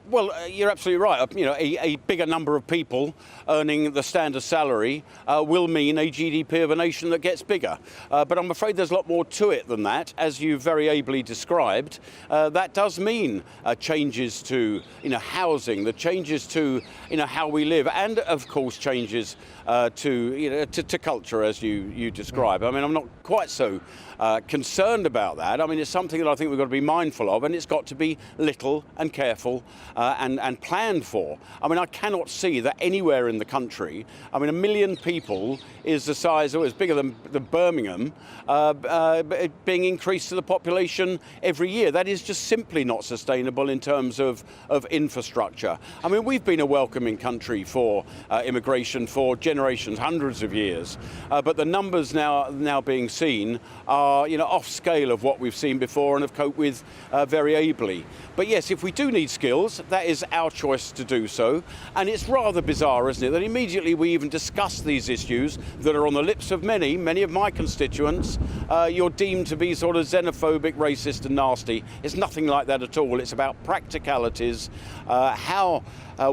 Well, you're absolutely right. You know, a bigger number of people earning the standard salary will mean a GDP of a nation that gets bigger. But I'm afraid there's a lot more to it than that, as you very ably described. That does mean changes to, housing, the changes to, how we live, and of course changes to culture, as you describe. I mean, I'm not quite so concerned about that. I mean, it's something that I think we've got to be mindful of, and it's got to be little and careful and planned for. I mean, I cannot see that anywhere in the country, I mean, 1 million people is the size, or is bigger than Birmingham, being increased to the population every year. That is just simply not sustainable in terms of infrastructure. I mean, we've been a welcoming country for immigration for generations, hundreds of years, but the numbers now being seen are, off scale of what we've seen before and have coped with very ably. But yes, if we do need skills, that is our choice to do so. And it's rather bizarre, isn't it, that immediately we even discuss these issues that are on the lips of many of my constituents, you're deemed to be sort of xenophobic, racist and nasty. It's nothing like that at all. It's about practicalities, how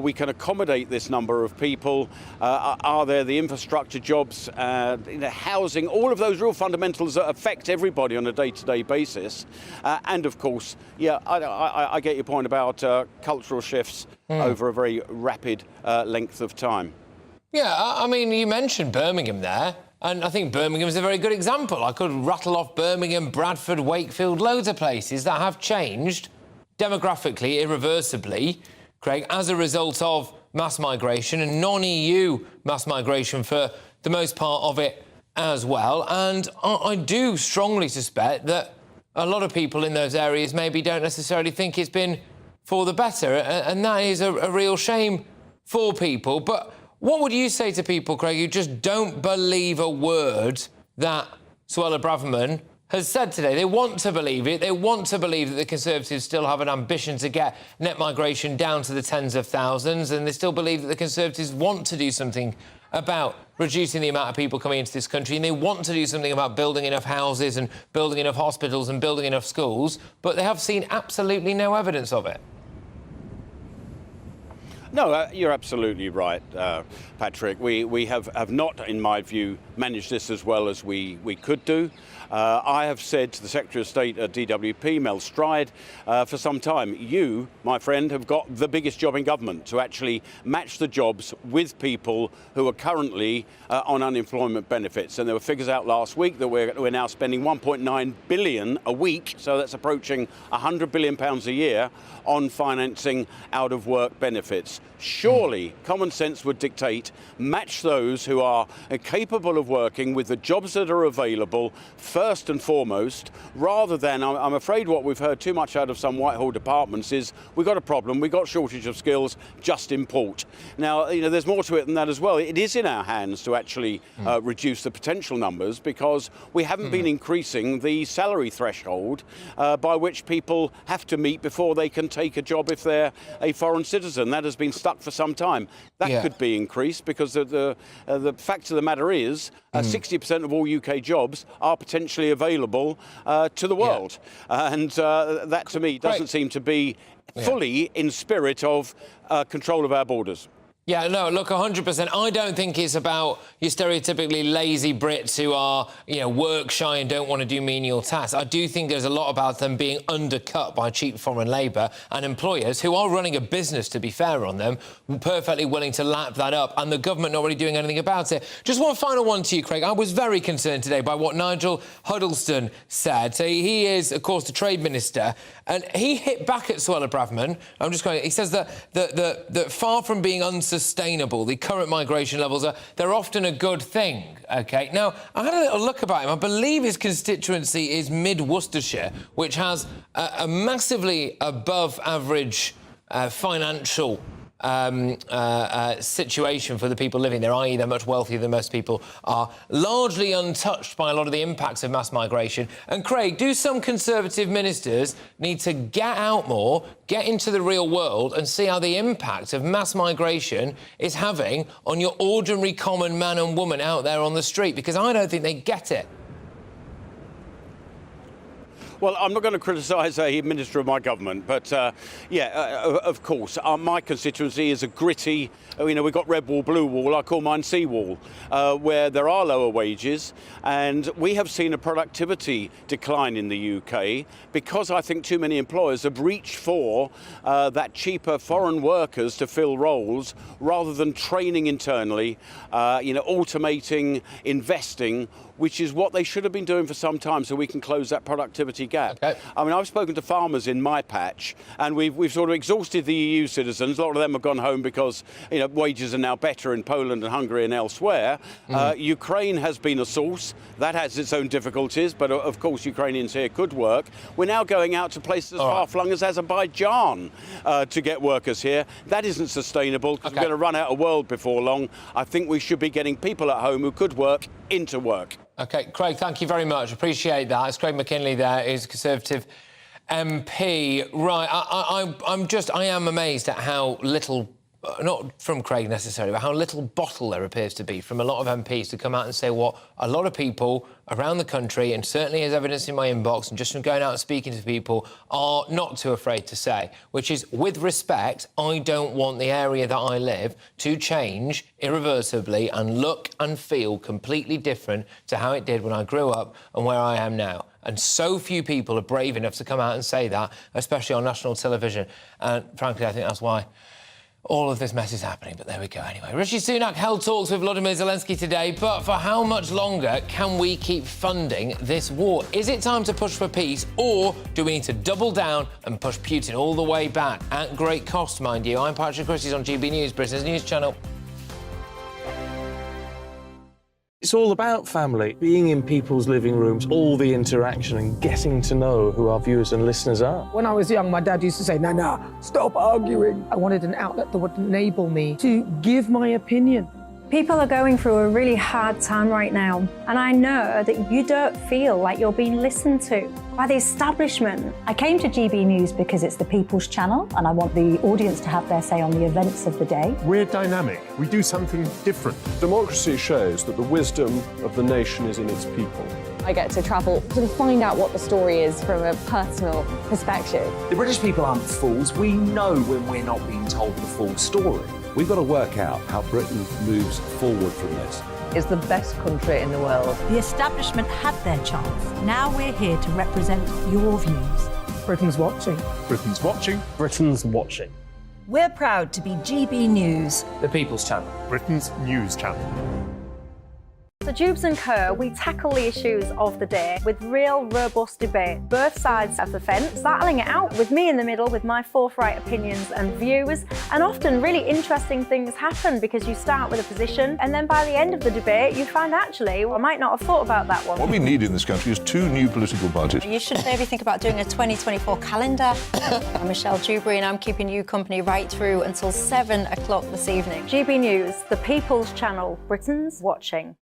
we can accommodate this number of people. Are there the infrastructure, jobs, housing, all of those real fundamentals that affect everybody on a day-to-day basis. And of course, I get your point about cultural shifts over a very rapid length of time. Yeah, I mean, you mentioned Birmingham there, and I think Birmingham is a very good example. I could rattle off Birmingham, Bradford, Wakefield, loads of places that have changed demographically, irreversibly, Craig, as a result of mass migration and non-EU mass migration for the most part of it as well. And I do strongly suspect that a lot of people in those areas maybe don't necessarily think it's been for the better, and that is a real shame for people. But what would you say to people, Craig, who just don't believe a word that Suella Braverman has said today? They want to believe it. They want to believe that the Conservatives still have an ambition to get net migration down to the tens of thousands, and they still believe that the Conservatives want to do something about reducing the amount of people coming into this country, and they want to do something about building enough houses and building enough hospitals and building enough schools, but they have seen absolutely no evidence of it. No, you're absolutely right, Patrick. We have not, in my view, managed this as well as we could do. I have said to the Secretary of State at DWP, Mel Stride, for some time, you, my friend, have got the biggest job in government to actually match the jobs with people who are currently on unemployment benefits. And there were figures out last week that we're now spending 1.9 billion a week, so that's approaching £100 billion a year on financing out-of-work benefits. Surely common sense would dictate match those who are capable of working with the jobs that are available first and foremost, rather than, I'm afraid what we've heard too much out of some Whitehall departments is we've got a problem, we've got shortage of skills, just import. Now, there's more to it than that as well. It is in our hands to actually reduce the potential numbers, because we haven't been increasing the salary threshold by which people have to meet before they can take a job if they're a foreign citizen. That has been stuck for some time. That could be increased, because the fact of the matter is 60% of all UK jobs are potentially available to the world. And that, to me, doesn't seem to be fully in spirit of control of our borders. Yeah, no, look, 100%. I don't think it's about your stereotypically lazy Brits who are, work shy and don't want to do menial tasks. I do think there's a lot about them being undercut by cheap foreign labour, and employers who are running a business, to be fair on them, perfectly willing to lap that up, and the government not really doing anything about it. Just one final one to you, Craig. I was very concerned today by what Nigel Huddleston said. So he is, of course, the Trade Minister, and he hit back at Suella Braverman. He says that far from being unsustainable, sustainable. The current migration levels they're often a good thing, OK? Now, I had a little look about him. I believe his constituency is Mid-Worcestershire, which has a massively above-average financial situation for the people living there, i.e. they're much wealthier than most people are, largely untouched by a lot of the impacts of mass migration. And Craig, do some Conservative ministers need to get out more, get into the real world and see how the impact of mass migration is having on your ordinary common man and woman out there on the street? Because I don't think they get it. Well, I'm not going to criticise a minister of my government, but of course, my constituency is a gritty, we've got red wall, blue wall, I call mine sea wall, where there are lower wages, and we have seen a productivity decline in the UK because I think too many employers have reached for that cheaper foreign workers to fill roles rather than training internally, automating, investing, which is what they should have been doing for some time so we can close that productivity gap. Okay. I mean, I've spoken to farmers in my patch and we've sort of exhausted the EU citizens. A lot of them have gone home because, wages are now better in Poland and Hungary and elsewhere. Ukraine has been a source. That has its own difficulties, but of course Ukrainians here could work. We're now going out to places as far-flung as Azerbaijan to get workers here. That isn't sustainable because we're going to run out of world before long. I think we should be getting people at home who could work into work. OK, Craig, thank you very much. Appreciate that. It's Craig McKinley there, who's Conservative MP. Right, I am amazed at how little, not from Craig necessarily, but how little bottle there appears to be from a lot of MPs to come out and say what a lot of people around the country, and certainly as evidence in my inbox and just from going out and speaking to people, are not too afraid to say, which is, with respect, I don't want the area that I live to change irreversibly and look and feel completely different to how it did when I grew up and where I am now. And so few people are brave enough to come out and say that, especially on national television. And frankly, I think that's why all of this mess is happening, but there we go anyway. Rishi Sunak held talks with Volodymyr Zelensky today, but for how much longer can we keep funding this war? Is it time to push for peace, or do we need to double down and push Putin all the way back, at great cost, mind you? I'm Patrick Christies on GB News, Britain's news channel. It's all about family, being in people's living rooms, all the interaction and getting to know who our viewers and listeners are. When I was young, my dad used to say, Nana, stop arguing. I wanted an outlet that would enable me to give my opinion. People are going through a really hard time right now, and I know that you don't feel like you're being listened to by the establishment. I came to GB News because it's the People's Channel, and I want the audience to have their say on the events of the day. We're dynamic. We do something different. Democracy shows that the wisdom of the nation is in its people. I get to travel to find out what the story is from a personal perspective. The British people aren't fools. We know when we're not being told the full story. We've got to work out how Britain moves forward from this. It's the best country in the world. The establishment had their chance. Now we're here to represent your views. Britain's watching. Britain's watching. Britain's watching. We're proud to be GB News. The People's Channel. Britain's news channel. So Jubes and Co, we tackle the issues of the day with real, robust debate, both sides of the fence, battling it out with me in the middle with my forthright opinions and views. And often really interesting things happen because you start with a position and then by the end of the debate you find actually, well, I might not have thought about that one. What we need in this country is 2 new political parties. You should maybe think about doing a 2024 calendar. I'm Michelle Dewberry and I'm keeping you company right through until 7 o'clock this evening. GB News, the People's Channel, Britain's watching.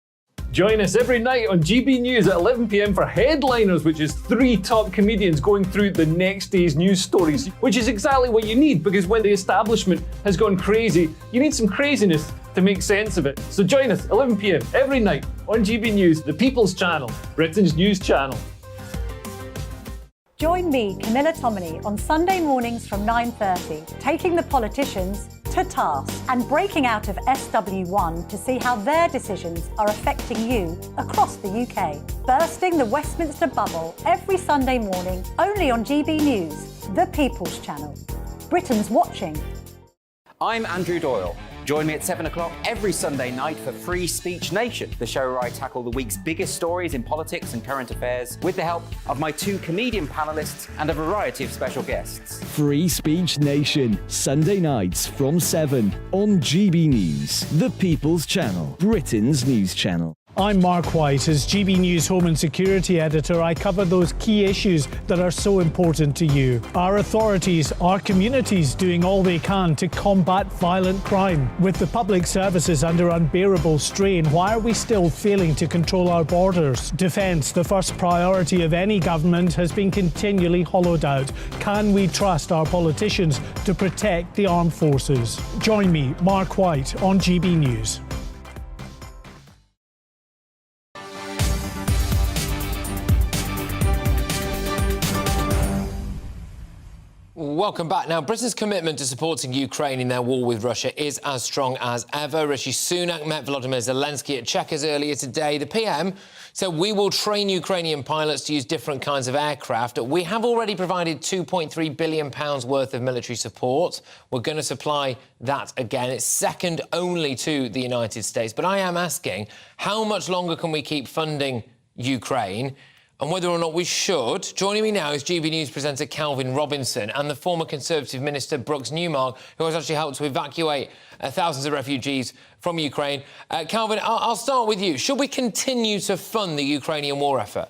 Join us every night on GB News at 11 p.m. for Headliners, which is 3 top comedians going through the next day's news stories, which is exactly what you need, because when the establishment has gone crazy, you need some craziness to make sense of it. So join us 11 p.m. every night on GB News, the People's Channel, Britain's news channel. Join me, Camilla Tominey, on Sunday mornings from 9:30, taking the politicians to task and breaking out of SW1 to see how their decisions are affecting you across the UK. Bursting the Westminster bubble every Sunday morning, only on GB News, the People's Channel. Britain's watching. I'm Andrew Doyle. Join me at 7 o'clock every Sunday night for Free Speech Nation, the show where I tackle the week's biggest stories in politics and current affairs with the help of my 2 comedian panellists and a variety of special guests. Free Speech Nation, Sunday nights from 7 on GB News, the People's Channel, Britain's news channel. I'm Mark White. As GB News Home and Security Editor, I cover those key issues that are so important to you. Our authorities, our communities doing all they can to combat violent crime. With the public services under unbearable strain, why are we still failing to control our borders? Defence, the first priority of any government, has been continually hollowed out. Can we trust our politicians to protect the armed forces? Join me, Mark White, on GB News. Welcome back. Now, Britain's commitment to supporting Ukraine in their war with Russia is as strong as ever. Rishi Sunak met Volodymyr Zelensky at Chequers earlier today. The PM said, we will train Ukrainian pilots to use different kinds of aircraft. We have already provided £2.3 billion worth of military support. We're going to supply that again. It's second only to the United States. But I am asking, how much longer can we keep funding Ukraine? And whether or not we should. Joining me now is GB News presenter Calvin Robinson and the former Conservative Minister Brooks Newmark, who has actually helped to evacuate thousands of refugees from Ukraine. Calvin, I'll start with you. Should we continue to fund the Ukrainian war effort?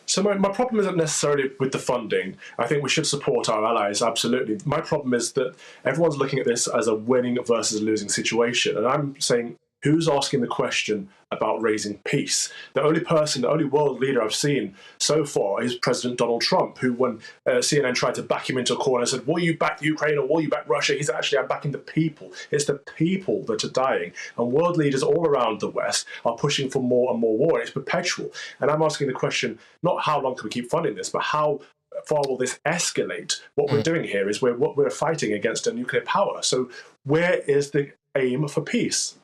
So my problem isn't necessarily with the funding. I think we should support our allies, absolutely. My problem is that everyone's looking at this as a winning versus losing situation. And I'm saying, who's asking the question about raising peace? The only world leader I've seen so far is President Donald Trump, who, when CNN tried to back him into a corner, said, will you back Ukraine or will you back Russia? He's actually, I'm backing the people. It's the people that are dying. And world leaders all around the West are pushing for more and more war, and it's perpetual. And I'm asking the question, not how long can we keep funding this, but how far will this escalate? What we're doing here is we're fighting against a nuclear power. So where is the aim for peace?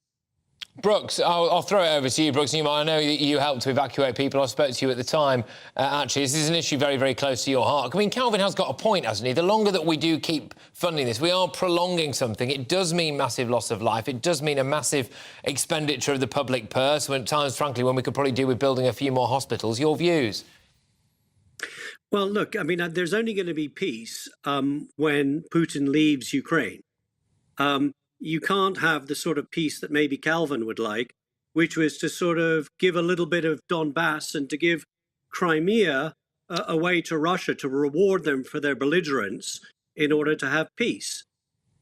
Brooks, I'll throw it over to you, Brooks Newmark. I know that you helped to evacuate people. I spoke to you at the time. Actually, this is an issue very, very close to your heart. I mean, Calvin has got a point, hasn't he? The longer that we do keep funding this, we are prolonging something. It does mean massive loss of life. It does mean a massive expenditure of the public purse, when at times, frankly, when we could probably do with building a few more hospitals. Your views? Well, look, I mean, there's only going to be peace when Putin leaves Ukraine. You can't have the sort of peace that maybe Calvin would like, which was to sort of give a little bit of Donbass and to give Crimea away to Russia to reward them for their belligerence in order to have peace.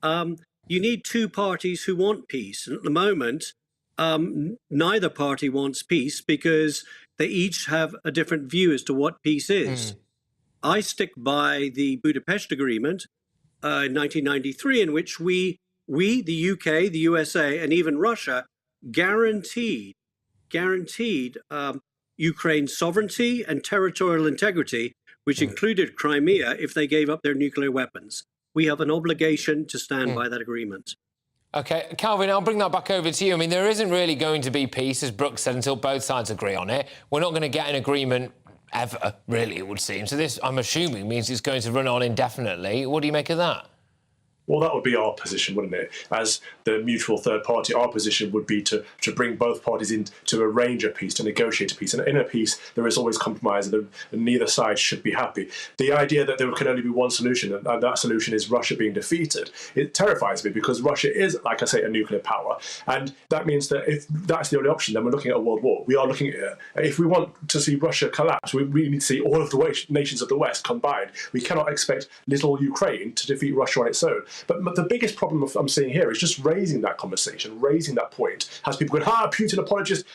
You need two parties who want peace. And at the moment, neither party wants peace because they each have a different view as to what peace is. I stick by the Budapest Agreement in 1993, in which we, the UK, the USA, and even Russia, guaranteed Ukraine's sovereignty and territorial integrity, which included Crimea if they gave up their nuclear weapons. We have an obligation to stand by that agreement. OK, Calvin, I'll bring that back over to you. I mean, there isn't really going to be peace, as Brooks said, until both sides agree on it. We're not going to get an agreement ever, really, it would seem. So this, I'm assuming, means it's going to run on indefinitely. What do you make of that? Well, that would be our position, wouldn't it? As the mutual third party, our position would be to bring both parties in to arrange a peace, to negotiate a peace. And in a peace, there is always compromise, and neither side should be happy. The idea that there can only be one solution, and that solution is Russia being defeated, it terrifies me, because Russia is, like I say, a nuclear power. And that means that if that's the only option, then we're looking at a world war. We are looking at, if we want to see Russia collapse, we need to see all of the nations of the West combined. We cannot expect little Ukraine to defeat Russia on its own. But the biggest problem I'm seeing here is just raising that conversation, raising that point. Has people going, Putin apologist,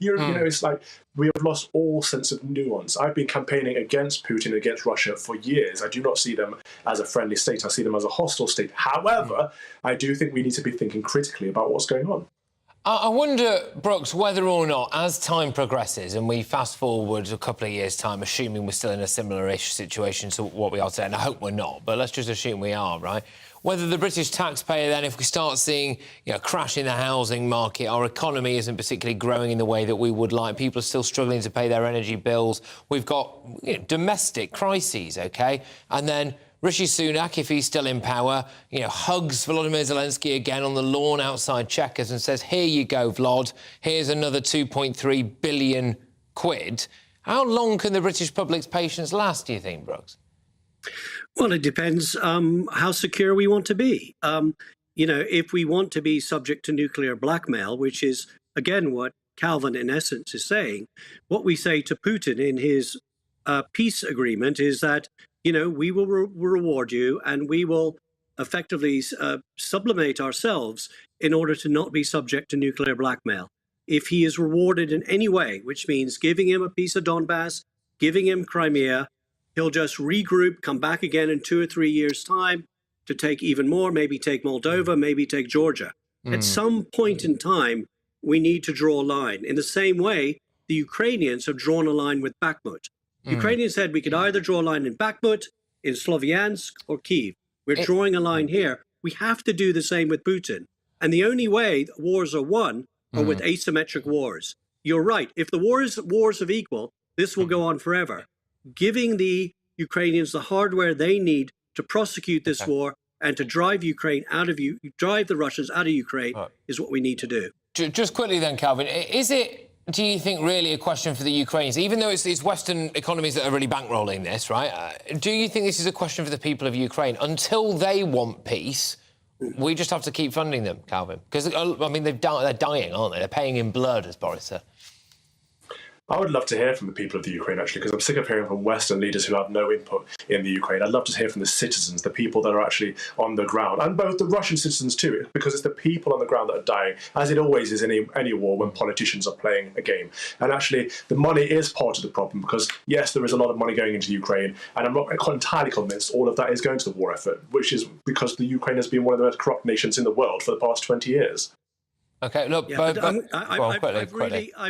you know, it's like we have lost all sense of nuance. I've been campaigning against Putin, against Russia for years. I do not see them as a friendly state. I see them as a hostile state. However, I do think we need to be thinking critically about what's going on. I wonder, Brooks, whether or not, as time progresses and we fast forward a couple of years' time, assuming we're still in a similar-ish situation to what we are today, and I hope we're not, but let's just assume we are, right? Whether the British taxpayer then, if we start seeing a crash in the housing market, our economy isn't particularly growing in the way that we would like, people are still struggling to pay their energy bills, we've got domestic crises, OK? And then Rishi Sunak, if he's still in power, hugs Volodymyr Zelensky again on the lawn outside Chequers and says, here you go, Vlad, here's another 2.3 billion quid. How long can the British public's patience last, do you think, Brooks? Well, it depends how secure we want to be. If we want to be subject to nuclear blackmail, which is, again, what Calvin, in essence, is saying, what we say to Putin in his peace agreement is that, we will reward you and we will effectively sublimate ourselves in order to not be subject to nuclear blackmail. If he is rewarded in any way, which means giving him a piece of Donbass, giving him Crimea, he'll just regroup, come back again in 2 or 3 years' time to take even more, maybe take Moldova, maybe take Georgia. At some point in time, we need to draw a line. In the same way, the Ukrainians have drawn a line with Bakhmut. Ukrainians said we could either draw a line in Bakhmut, in Sloviansk, or Kyiv. We're drawing a line here. We have to do the same with Putin. And the only way wars are won are with asymmetric wars. You're right. If the wars of equal, this will go on forever. Giving the Ukrainians the hardware they need to prosecute this war and to drive drive the Russians out of Ukraine is what we need to do. Just quickly then, Calvin, is it, do you think, really a question for the Ukrainians, even though it's Western economies that are really bankrolling this, right? Do you think this is a question for the people of Ukraine? Until they want peace, we just have to keep funding them, Calvin? Because, I mean, they're dying, aren't they? They're paying in blood, as Boris said. I would love to hear from the people of the Ukraine, actually, because I'm sick of hearing from Western leaders who have no input in the Ukraine. I'd love to hear from the citizens, the people that are actually on the ground, and both the Russian citizens too, because it's the people on the ground that are dying, as it always is in any war when politicians are playing a game. And actually, the money is part of the problem, because yes, there is a lot of money going into Ukraine, and I'm not entirely convinced all of that is going to the war effort, which is because the Ukraine has been one of the most corrupt nations in the world for the past 20 years. OK, look, I've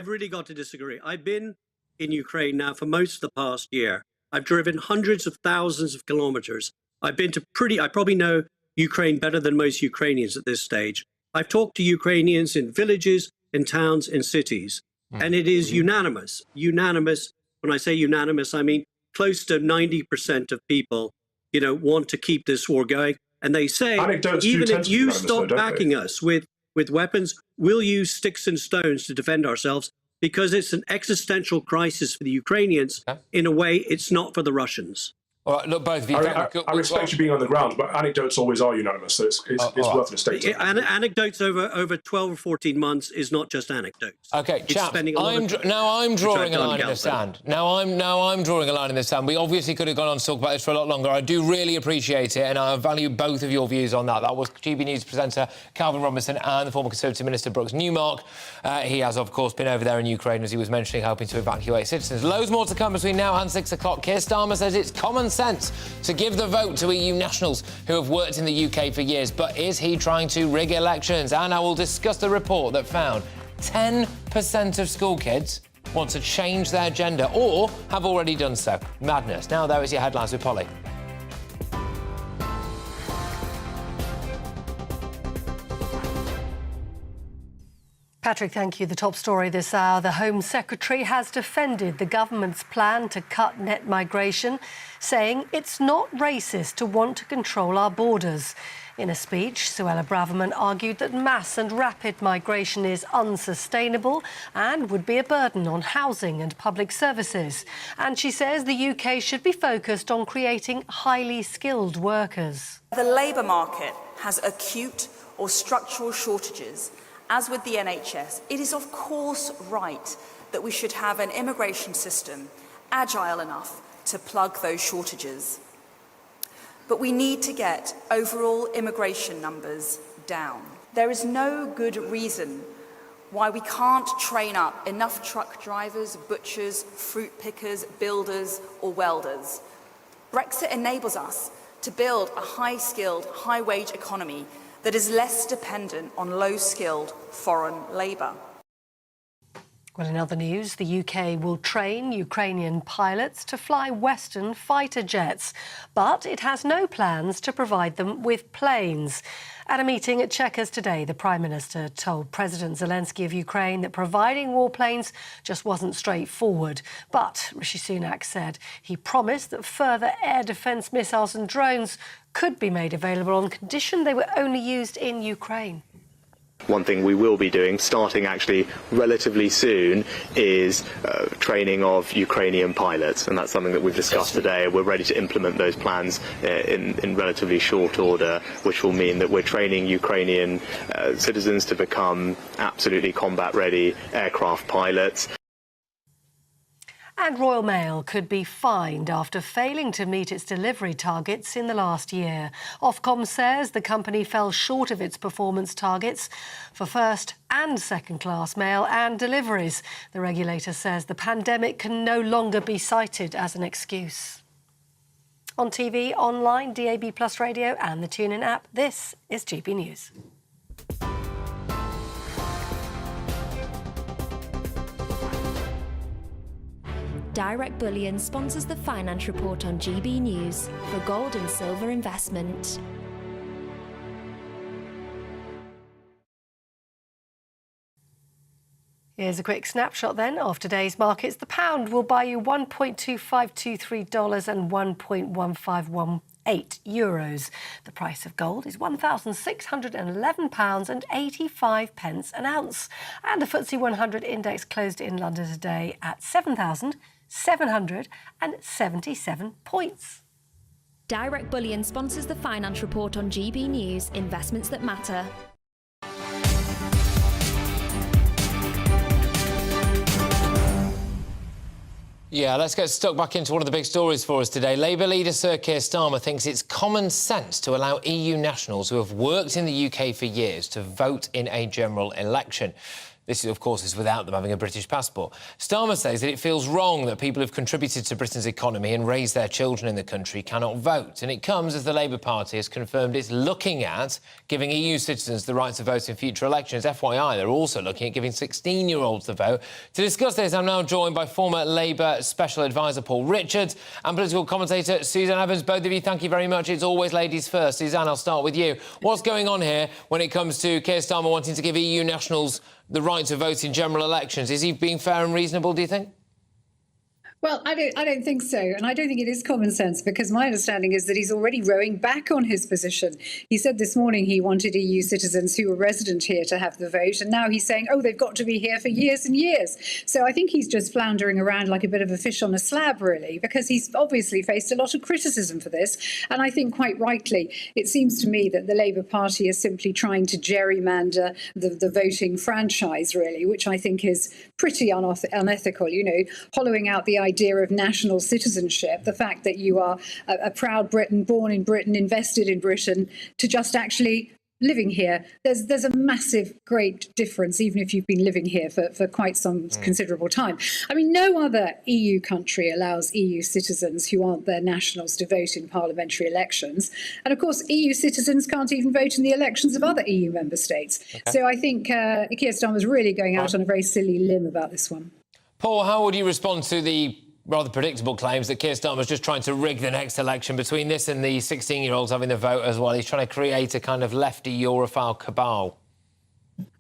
really got to disagree. I've been in Ukraine now for most of the past year. I've driven hundreds of thousands of kilometers. I've been to I probably know Ukraine better than most Ukrainians at this stage. I've talked to Ukrainians in villages, in towns, in cities, and it is unanimous. Unanimous. When I say unanimous, I mean close to 90% of people, want to keep this war going. And they say, even if you stop backing us with weapons, we'll use sticks and stones to defend ourselves, because it's an existential crisis for the Ukrainians. In a way, it's not for the Russians. All right, look, both of you. I respect you being on the ground, but anecdotes always are unanimous, so it's worth a statement. Anecdotes over 12 or 14 months is not just anecdotes. OK, chaps, now I'm drawing a line in the sand. Now I'm drawing a line in the sand. We obviously could have gone on to talk about this for a lot longer. I do really appreciate it, and I value both of your views on that. That was GB News presenter Calvin Robinson and the former Conservative Minister Brooks Newmark. He has, of course, been over there in Ukraine, as he was mentioning, helping to evacuate citizens. Loads more to come between now and 6 o'clock. Keir Starmer says it's common sense to give the vote to EU nationals who have worked in the UK for years. But is he trying to rig elections? And I will discuss the report that found 10% of school kids want to change their gender or have already done so. Madness. Now, there is your headlines with Polly. Patrick, thank you. The top story this hour. The Home Secretary has defended the government's plan to cut net migration, saying it's not racist to want to control our borders. In a speech, Suella Braverman argued that mass and rapid migration is unsustainable and would be a burden on housing and public services. And she says the UK should be focused on creating highly skilled workers. The labour market has acute or structural shortages. As with the NHS, it is of course right that we should have an immigration system agile enough to plug those shortages. But we need to get overall immigration numbers down. There is no good reason why we can't train up enough truck drivers, butchers, fruit pickers, builders or welders. Brexit enables us to build a high-skilled, high-wage economy that is less dependent on low-skilled foreign labour. Well, in other news, the UK will train Ukrainian pilots to fly Western fighter jets, but it has no plans to provide them with planes. At a meeting at Chequers today, the Prime Minister told President Zelensky of Ukraine that providing warplanes just wasn't straightforward. But Rishi Sunak said he promised that further air defence missiles and drones could be made available on condition they were only used in Ukraine. One thing we will be doing, starting actually relatively soon, is training of Ukrainian pilots, and that's something that we've discussed today. We're ready to implement those plans in relatively short order, which will mean that we're training Ukrainian citizens to become absolutely combat-ready aircraft pilots. And Royal Mail could be fined after failing to meet its delivery targets in the last year. Ofcom says the company fell short of its performance targets for first and second class mail and deliveries. The regulator says the pandemic can no longer be cited as an excuse. On TV, online, DAB+ radio and the TuneIn app, this is GB News. Direct Bullion sponsors the Finance Report on GB News for gold and silver investment. Here's a quick snapshot then of today's markets. The pound will buy you $1.2523 and €1.1518. The price of gold is £1,611.85 an ounce. And the FTSE 100 index closed in London today at 7,777 points. Direct Bullion sponsors the Finance Report on GB News, investments that matter. Yeah, let's get stuck back into one of the big stories for us today. Labour leader Sir Keir Starmer thinks it's common sense to allow EU nationals who have worked in the UK for years to vote in a general election. This, of course, is without them having a British passport. Starmer says that it feels wrong that people who've contributed to Britain's economy and raised their children in the country cannot vote. And it comes as the Labour Party has confirmed it's looking at giving EU citizens the right to vote in future elections. FYI, they're also looking at giving 16-year-olds the vote. To discuss this, I'm now joined by former Labour Special Advisor Paul Richards and political commentator Suzanne Evans. Both of you, thank you very much. It's always ladies first. Suzanne, I'll start with you. What's going on here when it comes to Keir Starmer wanting to give EU nationals the right to vote in general elections? Is he being fair and reasonable, do you think? Well, I don't think so. And I don't think it is common sense, because my understanding is that he's already rowing back on his position. He said this morning he wanted EU citizens who were resident here to have the vote. And now he's saying, oh, they've got to be here for years and years. So I think he's just floundering around like a bit of a fish on a slab, really, because he's obviously faced a lot of criticism for this. And I think quite rightly, it seems to me that the Labour Party is simply trying to gerrymander the voting franchise, really, which I think is pretty unethical, you know, hollowing out the idea of national citizenship, the fact that you are a proud Briton, born in Britain, invested in Britain, to just actually living here. There's a massive, great difference, even if you've been living here for quite some considerable time. I mean, no other EU country allows EU citizens who aren't their nationals to vote in parliamentary elections. And of course, EU citizens can't even vote in the elections of other EU member states. Okay. So I think Keir Starmer's really going out on a very silly limb about this one. Paul, how would you respond to the rather predictable claims that Keir Starmer's just trying to rig the next election between this and the 16-year-olds having the vote as well? He's trying to create a kind of lefty Europhile cabal.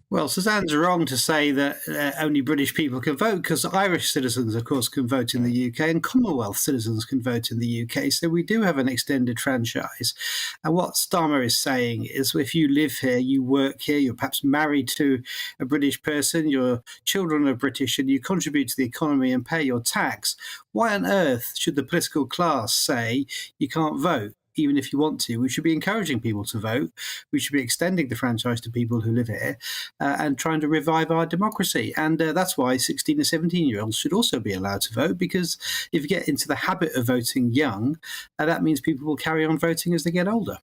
Well, Suzanne's wrong to say that only British people can vote, because Irish citizens, of course, can vote in the UK and Commonwealth citizens can vote in the UK. So we do have an extended franchise. And what Starmer is saying is, if you live here, you work here, you're perhaps married to a British person, your children are British, and you contribute to the economy and pay your tax, why on earth should the political class say you can't vote? Even if you want to, we should be encouraging people to vote. We should be extending the franchise to people who live here and trying to revive our democracy. And that's why 16 and 17-year-olds should also be allowed to vote, because if you get into the habit of voting young, that means people will carry on voting as they get older.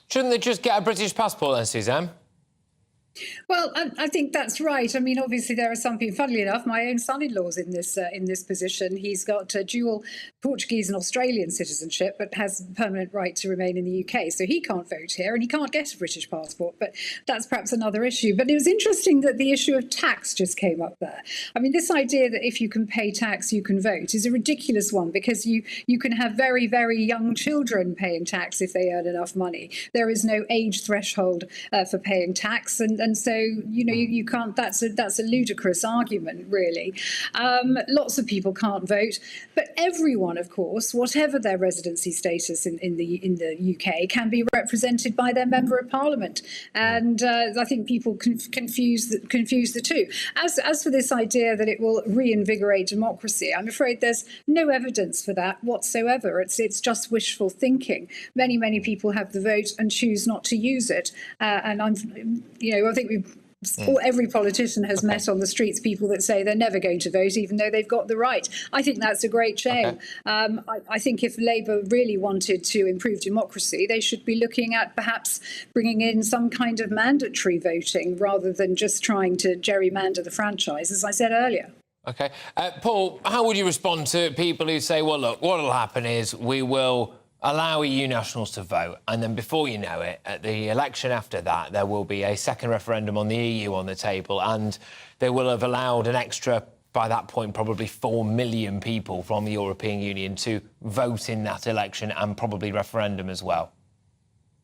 Shouldn't they just get a British passport then, Suzanne? Well, I think that's right. I mean, obviously, there are some people. Funnily enough, my own son-in-law's in this position. He's got dual Portuguese and Australian citizenship, but has permanent right to remain in the UK. So he can't vote here, and he can't get a British passport. But that's perhaps another issue. But it was interesting that the issue of tax just came up there. I mean, this idea that if you can pay tax, you can vote is a ridiculous one, because you can have very, very young children paying tax if they earn enough money. There is no age threshold for paying tax, and so you can't. That's a ludicrous argument, really. Lots of people can't vote, but everyone, of course, whatever their residency status in the UK, can be represented by their member of parliament. And I think people confuse the two. As for this idea that it will reinvigorate democracy, I'm afraid there's no evidence for that whatsoever. It's just wishful thinking. Many people have the vote and choose not to use it. And I think every politician has met on the streets people that say they're never going to vote, even though they've got the right. I think that's a great shame. Okay. I think if Labour really wanted to improve democracy, they should be looking at perhaps bringing in some kind of mandatory voting rather than just trying to gerrymander the franchise, as I said earlier. OK. Paul, how would you respond to people who say, well, look, what will happen is we will allow EU nationals to vote, and then before you know it, at the election after that, there will be a second referendum on the EU on the table, and they will have allowed an extra, by that point, probably 4 million people from the European Union to vote in that election and probably referendum as well?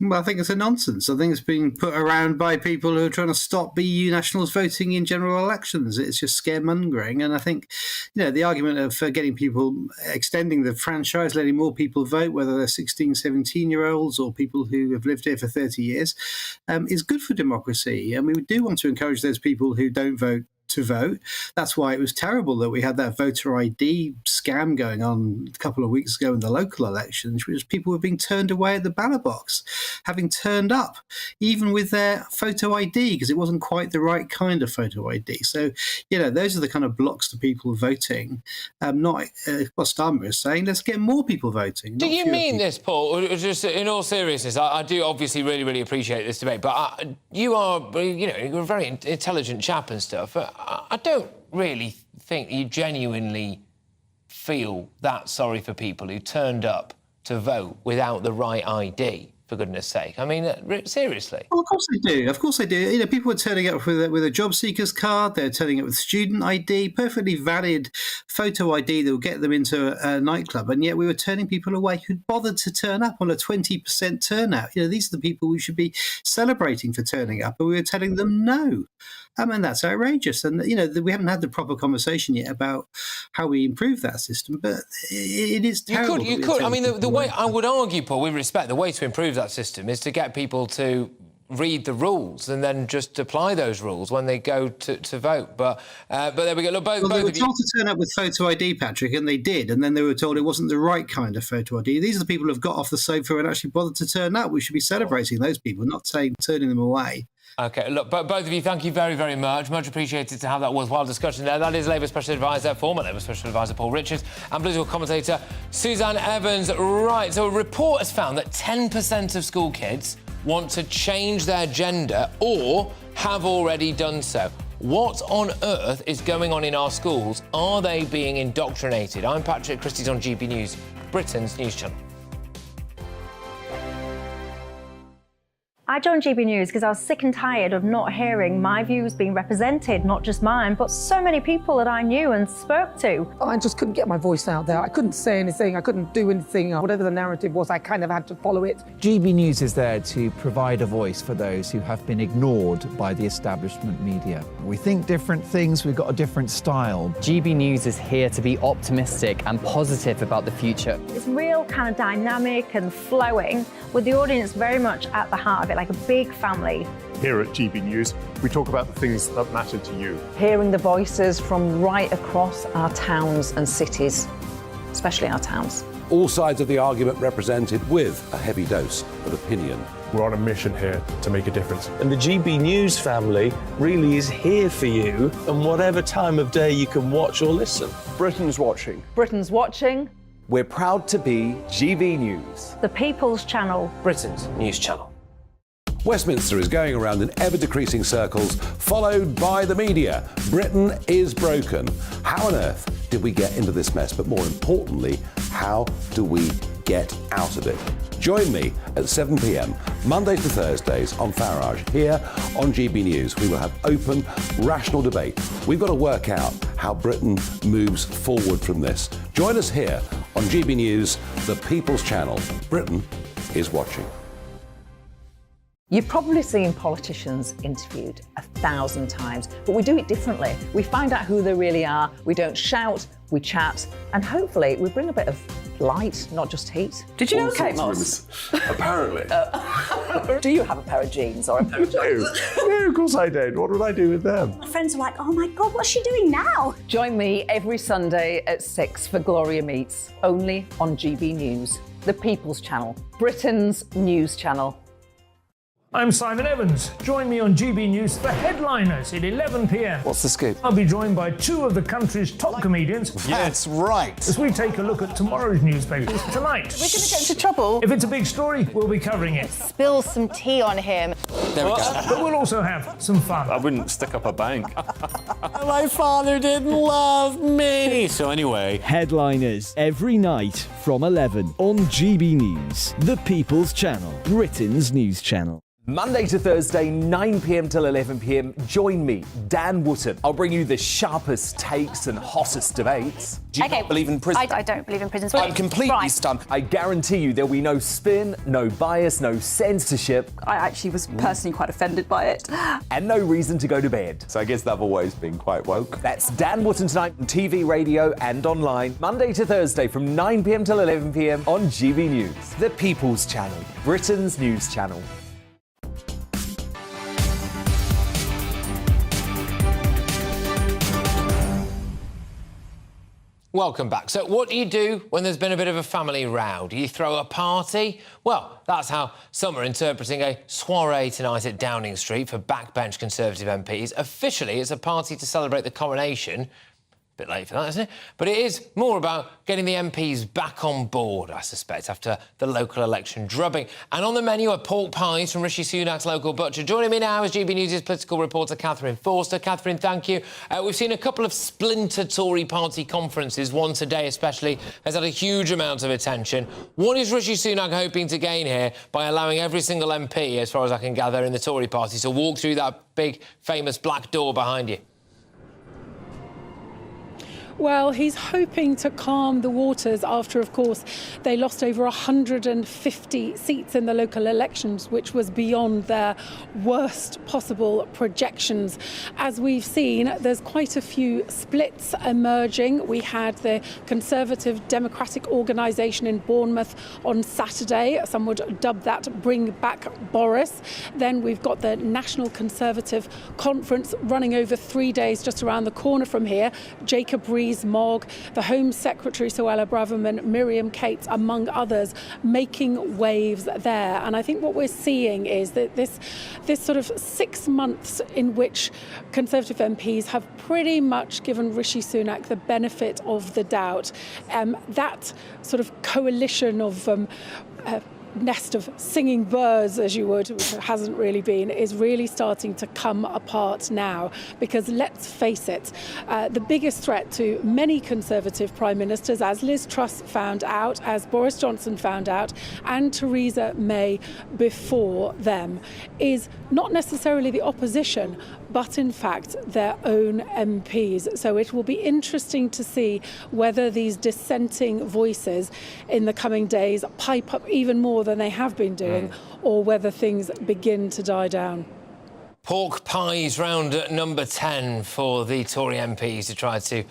Well, I think it's a nonsense. I think it's being put around by people who are trying to stop EU nationals voting in general elections. It's just scaremongering. And I think, the argument of getting people, extending the franchise, letting more people vote, whether they're 16, 17-year-olds or people who have lived here for 30 years, is good for democracy. And we do want to encourage those people who don't vote to vote. That's why it was terrible that we had that voter ID scam going on a couple of weeks ago in the local elections, which people were being turned away at the ballot box, having turned up, even with their photo ID, because it wasn't quite the right kind of photo ID. So, those are the kind of blocks to people voting. Not what Starmer is saying, let's get more people voting. Do you mean this, Paul? Or just in all seriousness, I do obviously really, really appreciate this debate, but you are, you're a very intelligent chap and stuff. I don't really think you genuinely feel that sorry for people who turned up to vote without the right ID, for goodness sake. I mean, seriously. Well, of course they do. Of course they do. People are turning up with a job seeker's card. They're turning up with student ID, perfectly valid photo ID that will get them into a nightclub. And yet we were turning people away who'd bothered to turn up on a 20% turnout. These are the people we should be celebrating for turning up. And we were telling them no. I mean, that's outrageous. And, we haven't had the proper conversation yet about how we improve that system. But it is terrible. You could. I mean, the way I would argue, Paul, with respect, the way to improve that system is to get people to read the rules and then just apply those rules when they go to vote. But there we go. Look, both they were of you... told to turn up with photo ID, Patrick, and they did. And then they were told it wasn't the right kind of photo ID. These are the people who have got off the sofa and actually bothered to turn up. We should be celebrating those people, not turning them away. OK, look, both of you, thank you very, very much. Much appreciated to have that worthwhile discussion there. That is Labour Special Advisor, former Labour Special Advisor Paul Richards, and political commentator Suzanne Evans. Right, so a report has found that 10% of school kids want to change their gender or have already done so. What on earth is going on in our schools? Are they being indoctrinated? I'm Patrick Christies on GB News, Britain's news channel. I joined GB News because I was sick and tired of not hearing my views being represented, not just mine, but so many people that I knew and spoke to. I just couldn't get my voice out there. I couldn't say anything. I couldn't do anything. Whatever the narrative was, I kind of had to follow it. GB News is there to provide a voice for those who have been ignored by the establishment media. We think different things. We've got a different style. GB News is here to be optimistic and positive about the future. It's real kind of dynamic and flowing, with the audience very much at the heart of it, like a big family. Here at GB News, we talk about the things that matter to you. Hearing the voices from right across our towns and cities, especially our towns. All sides of the argument represented with a heavy dose of opinion. We're on a mission here to make a difference. And the GB News family really is here for you, and whatever time of day you can watch or listen. Britain's watching. Britain's watching. We're proud to be GB News. The People's Channel. Britain's news channel. Westminster is going around in ever-decreasing circles, followed by the media. Britain is broken. How on earth did we get into this mess? But more importantly, how do we get out of it? Join me at 7 p.m, Mondays to Thursdays on Farage, here on GB News. We will have open, rational debate. We've got to work out how Britain moves forward from this. Join us here on GB News, the People's Channel. Britain is watching. You've probably seen politicians interviewed 1,000 times, but we do it differently. We find out who they really are, we don't shout, we chat, and hopefully we bring a bit of light, not just heat. Did you know, Kate Moss? Apparently. Do you have a pair of jeans or a pair of jeans? No, of course I don't. What would I do with them? My friends are like, oh my God, what's she doing now? Join me every Sunday at 6 for Gloria Meets, only on GB News, the People's Channel, Britain's news channel. I'm Simon Evans. Join me on GB News for Headliners at 11 p.m. What's the scoop? I'll be joined by two of the country's top comedians. That's right. As we take a look at tomorrow's newspapers tonight. We're going to get into trouble. If it's a big story, we'll be covering it. Spill some tea on him. There we go. But we'll also have some fun. I wouldn't stick up a bank. My father didn't love me. So anyway. Headliners every night from 11 on GB News, the People's Channel, Britain's news channel. Monday to Thursday, 9 p.m. till 11 p.m. Join me, Dan Wootton. I'll bring you the sharpest takes and hottest debates. Do you not believe in prison? I don't believe in prison. I'm completely stunned. I guarantee you there'll be no spin, no bias, no censorship. I actually was personally quite offended by it. And no reason to go to bed. So I guess they've always been quite woke. That's Dan Wootton tonight on TV, radio and online. Monday to Thursday from 9 p.m. till 11 p.m. on GB News. The People's Channel, Britain's news channel. Welcome back. So what do you do when there's been a bit of a family row? Do you throw a party? Well, that's how some are interpreting a soirée tonight at Downing Street for backbench Conservative MPs. Officially, it's a party to celebrate the coronation. Bit late for that, isn't it? But it is more about getting the MPs back on board, I suspect, after the local election drubbing. And on the menu are pork pies from Rishi Sunak's local butcher. Joining me now is GB News' political reporter Catherine Forster. Catherine, thank you. We've seen a couple of splinter Tory party conferences, one today especially, has had a huge amount of attention. What is Rishi Sunak hoping to gain here by allowing every single MP, as far as I can gather, in the Tory party to walk through that big, famous black door behind you? Well, he's hoping to calm the waters after, of course, they lost over 150 seats in the local elections, which was beyond their worst possible projections. As we've seen, there's quite a few splits emerging. We had the Conservative Democratic Organisation in Bournemouth on Saturday. Some would dub that Bring Back Boris. Then we've got the National Conservative Conference running over 3 days just around the corner from here. Jacob Rees-Mogg, the Home Secretary Suella Braverman, Miriam Cates, among others, making waves there. And I think what we're seeing is that this sort of 6 months in which Conservative MPs have pretty much given Rishi Sunak the benefit of the doubt. That sort of coalition of nest of singing birds, as you would, which hasn't really been, is really starting to come apart now. Because let's face it, the biggest threat to many Conservative Prime Ministers, as Liz Truss found out, as Boris Johnson found out, and Theresa May before them, is not necessarily the opposition, but in fact their own MPs. So it will be interesting to see whether these dissenting voices in the coming days pipe up even more than they have been doing, or whether things begin to die down. Pork pies round at number 10 for the Tory MPs to try to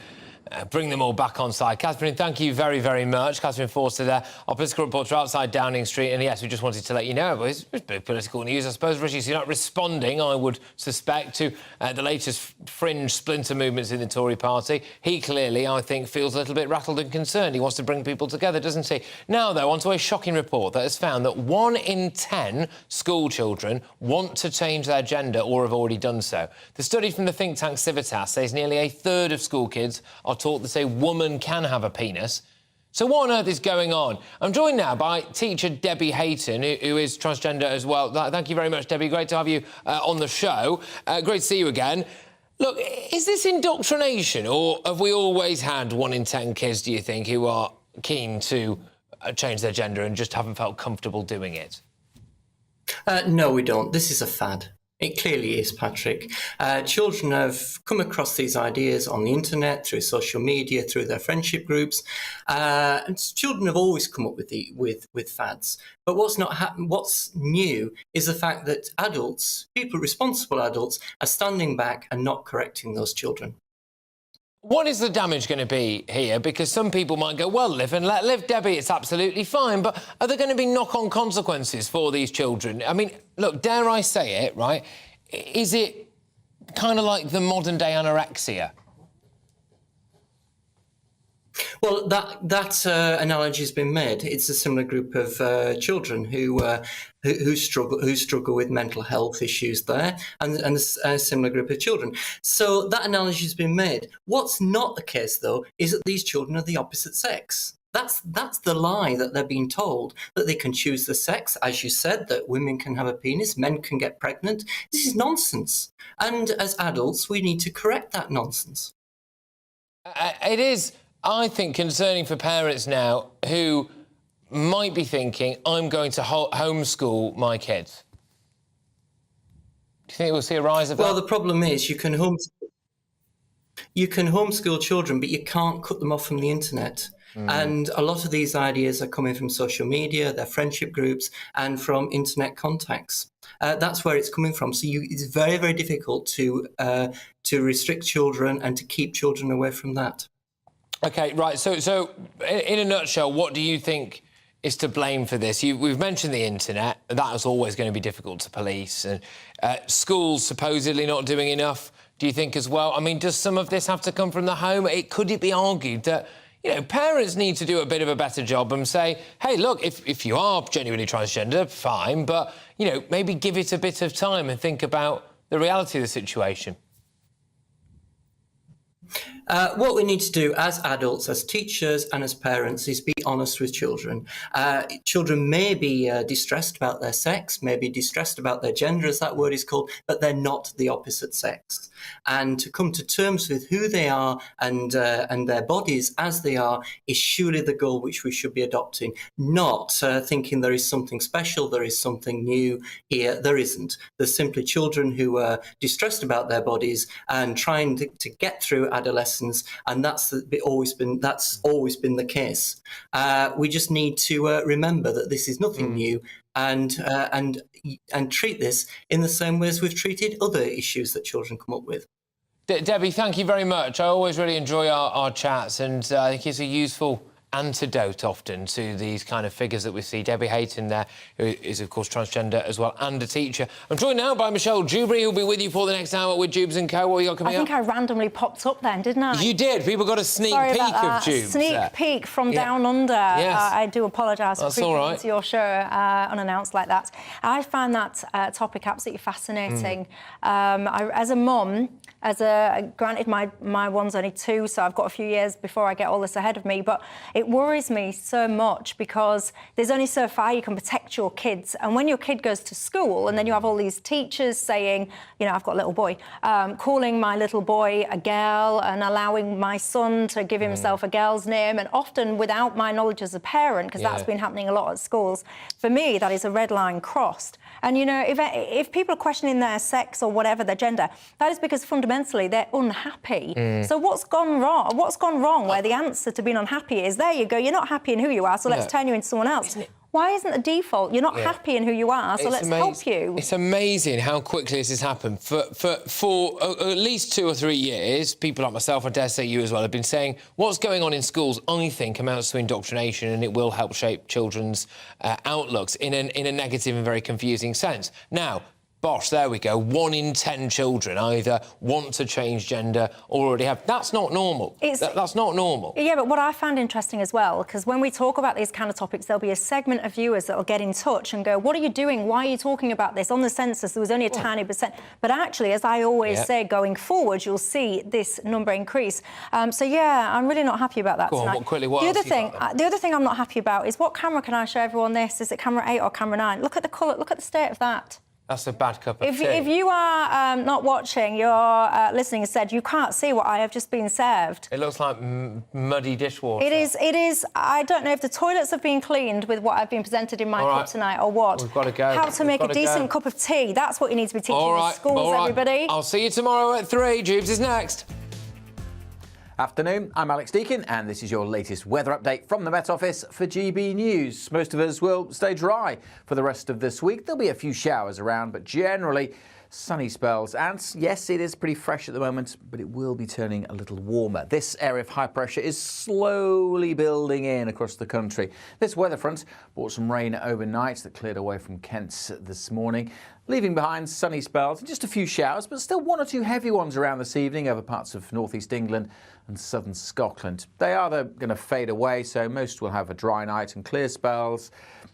bring them all back on side. Catherine, thank you very, very much. Catherine Forster there, our political reporter outside Downing Street. And yes, we just wanted to let you know, it's big political news. I suppose Rishi Sunak responding, I would suspect, to the latest fringe splinter movements in the Tory party. He clearly, I think, feels a little bit rattled and concerned. He wants to bring people together, doesn't he? Now, though, onto a shocking report that has found that 1 in 10 school children want to change their gender or have already done so. The study from the think tank Civitas says nearly a third of school kids are taught that a woman can have a penis. So what on earth is going on? I'm joined now by teacher Debbie Hayton, who is transgender as well. Thank you very much, Debbie. Great to have you on the show. Great to see you again. Look, is this indoctrination, or have we always had 1 in 10 kids, do you think, who are keen to change their gender and just haven't felt comfortable doing it? No, we don't. This is a fad. It clearly is, Patrick. Children have come across these ideas on the internet, through social media, through their friendship groups, and children have always come up with fads. But what's new is the fact that adults, responsible adults, are standing back and not correcting those children. What is the damage going to be here? Because some people might go, well, live and let live, Debbie, it's absolutely fine. But are there going to be knock-on consequences for these children? I mean, look, dare I say it, right? Is it kind of like the modern-day anorexia? Well, that analogy has been made. It's a similar group of children who struggle with mental health issues there, and a similar group of children. So that analogy has been made. What's not the case, though, is that these children are the opposite sex. That's the lie that they're being told, that they can choose the sex, as you said, that women can have a penis, men can get pregnant. This is nonsense. And as adults, we need to correct that nonsense. It is, I think, concerning for parents now who might be thinking, I'm going to homeschool my kids. Do you think we'll see a rise of that? Well, the problem is you can homeschool children, but you can't cut them off from the internet. And a lot of these ideas are coming from social media, their friendship groups, and from internet contacts. That's where it's coming from. So it's very, very difficult to restrict children and to keep children away from that. OK, right. So in a nutshell, what do you think is to blame for this? We've mentioned the internet. That is always going to be difficult to police. And schools supposedly not doing enough, do you think, as well? I mean, does some of this have to come from the home? Could it be argued that, you know, parents need to do a bit of a better job and say, hey, look, if you are genuinely transgender, fine, but, you know, maybe give it a bit of time and think about the reality of the situation? What we need to do as adults, as teachers and as parents is be honest with children. Children may be distressed about their sex, may be distressed about their gender, as that word is called, but they're not the opposite sex. And to come to terms with who they are and their bodies as they are is surely the goal which we should be adopting, not thinking there is something special, there is something new here. There isn't. There's simply children who are distressed about their bodies and trying to get through adolescence, and that's always been the case. We just need to remember that this is nothing new, and treat this in the same way as we've treated other issues that children come up with. Debbie, thank you very much. I always really enjoy our chats, and I think it's a useful antidote often to these kind of figures that we see. Debbie Hayton there, who is, of course, transgender as well, and a teacher. I'm joined now by Michelle Dewberry, who'll be with you for the next hour with Jubes & Co. What have you got coming up? I think I randomly popped up then, didn't I? You did. People got a sneak peek of Jubes. Sneak peek from down under. Yes. I do apologise for creeping into your show unannounced like that. I find that topic absolutely fascinating. As a mum, granted my one's only 2, so I've got a few years before I get all this ahead of me, but it worries me so much because there's only so far you can protect your kids. And when your kid goes to school and then you have all these teachers saying, you know, I've got a little boy, calling my little boy a girl and allowing my son to give himself a girl's name, and often without my knowledge as a parent, because that's been happening a lot at schools. For me, that is a red line crossed. And, you know, if people are questioning their sex or whatever, their gender, that is because fundamentally they're unhappy. So what's gone wrong? What's gone wrong where the answer to being unhappy is, there you go, you're not happy in who you are, so let's turn you into someone else. Why isn't the default, you're not happy in who you are, so let's help you? It's amazing how quickly this has happened. For at least 2 or 3 years, people like myself, I dare say you as well, have been saying what's going on in schools, I think, amounts to indoctrination, and it will help shape children's outlooks in a negative and very confusing sense. Now, Bosh, there we go. 1 in 10 children either want to change gender or already have. That's not normal. That's not normal. Yeah, but what I found interesting as well, because when we talk about these kind of topics, there'll be a segment of viewers that will get in touch and go, what are you doing? Why are you talking about this? On the census, there was only a tiny percent. But actually, as I always say, going forward, you'll see this number increase. So, yeah, I'm really not happy about that tonight. The other thing I'm not happy about is what camera can I show everyone this? Is it camera 8 or camera 9? Look at the colour. Look at the state of that. That's a bad cup of tea. If you are not watching, you're listening instead, you can't see what I have just been served. It looks like muddy dishwater. It is. I don't know if the toilets have been cleaned with what I've been presented in my cup tonight or what. We've got to go. How to make a decent cup of tea. That's what you need to be teaching in schools, everybody. I'll see you tomorrow at 3. Jubes is next. Afternoon, I'm Alex Deakin and this is your latest weather update from the Met Office for GB News. Most of us will stay dry for the rest of this week. There'll be a few showers around, but generally sunny spells. And yes, it is pretty fresh at the moment, but it will be turning a little warmer. This area of high pressure is slowly building in across the country. This weather front brought some rain overnight that cleared away from Kent this morning, leaving behind sunny spells and just a few showers, but still 1 or 2 heavy ones around this evening over parts of northeast England and southern Scotland. They are, though, going to fade away, so most will have a dry night and clear spells.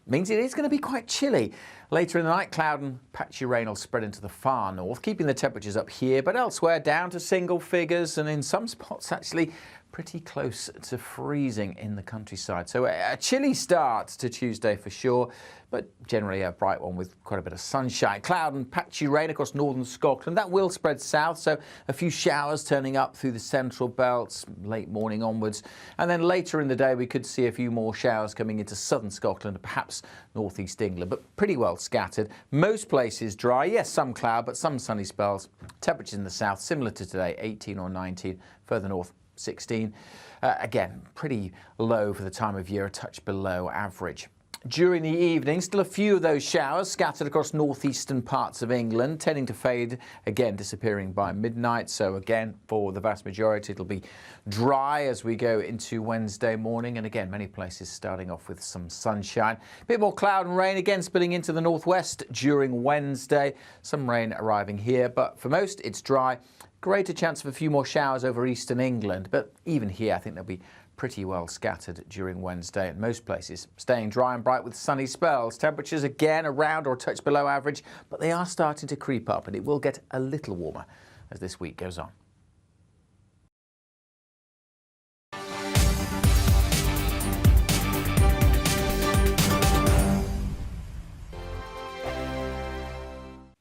Means it is going to be quite chilly. Later in the night, cloud and patchy rain will spread into the far north, keeping the temperatures up here, but elsewhere down to single figures and in some spots actually pretty close to freezing in the countryside. So a chilly start to Tuesday for sure, but generally a bright one with quite a bit of sunshine. Cloud and patchy rain across northern Scotland. That will spread south, so a few showers turning up through the central belts late morning onwards. And then later in the day, we could see a few more showers coming into southern Scotland, perhaps northeast England, but pretty well scattered. Most places dry. Yes, some cloud, but some sunny spells. Temperatures in the south similar to today, 18 or 19. Further north, 16. Again, pretty low for the time of year, a touch below average. During the evening, still a few of those showers scattered across northeastern parts of England, tending to fade, again disappearing by midnight. So again, for the vast majority, it'll be dry as we go into Wednesday morning. And again, many places starting off with some sunshine. A bit more cloud and rain again spilling into the northwest during Wednesday. Some rain arriving here, but for most it's dry. Greater chance of a few more showers over eastern England, but even here I think they'll be pretty well scattered during Wednesday at most places. Staying dry and bright with sunny spells. Temperatures again around or a touch below average, but they are starting to creep up and it will get a little warmer as this week goes on.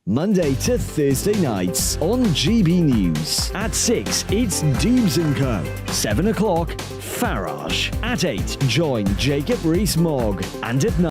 Monday to Thursday nights on GB News. At 6, it's Dubes & Co. 7 o'clock, Farage. At 8, join Jacob Rees-Mogg. And at 9,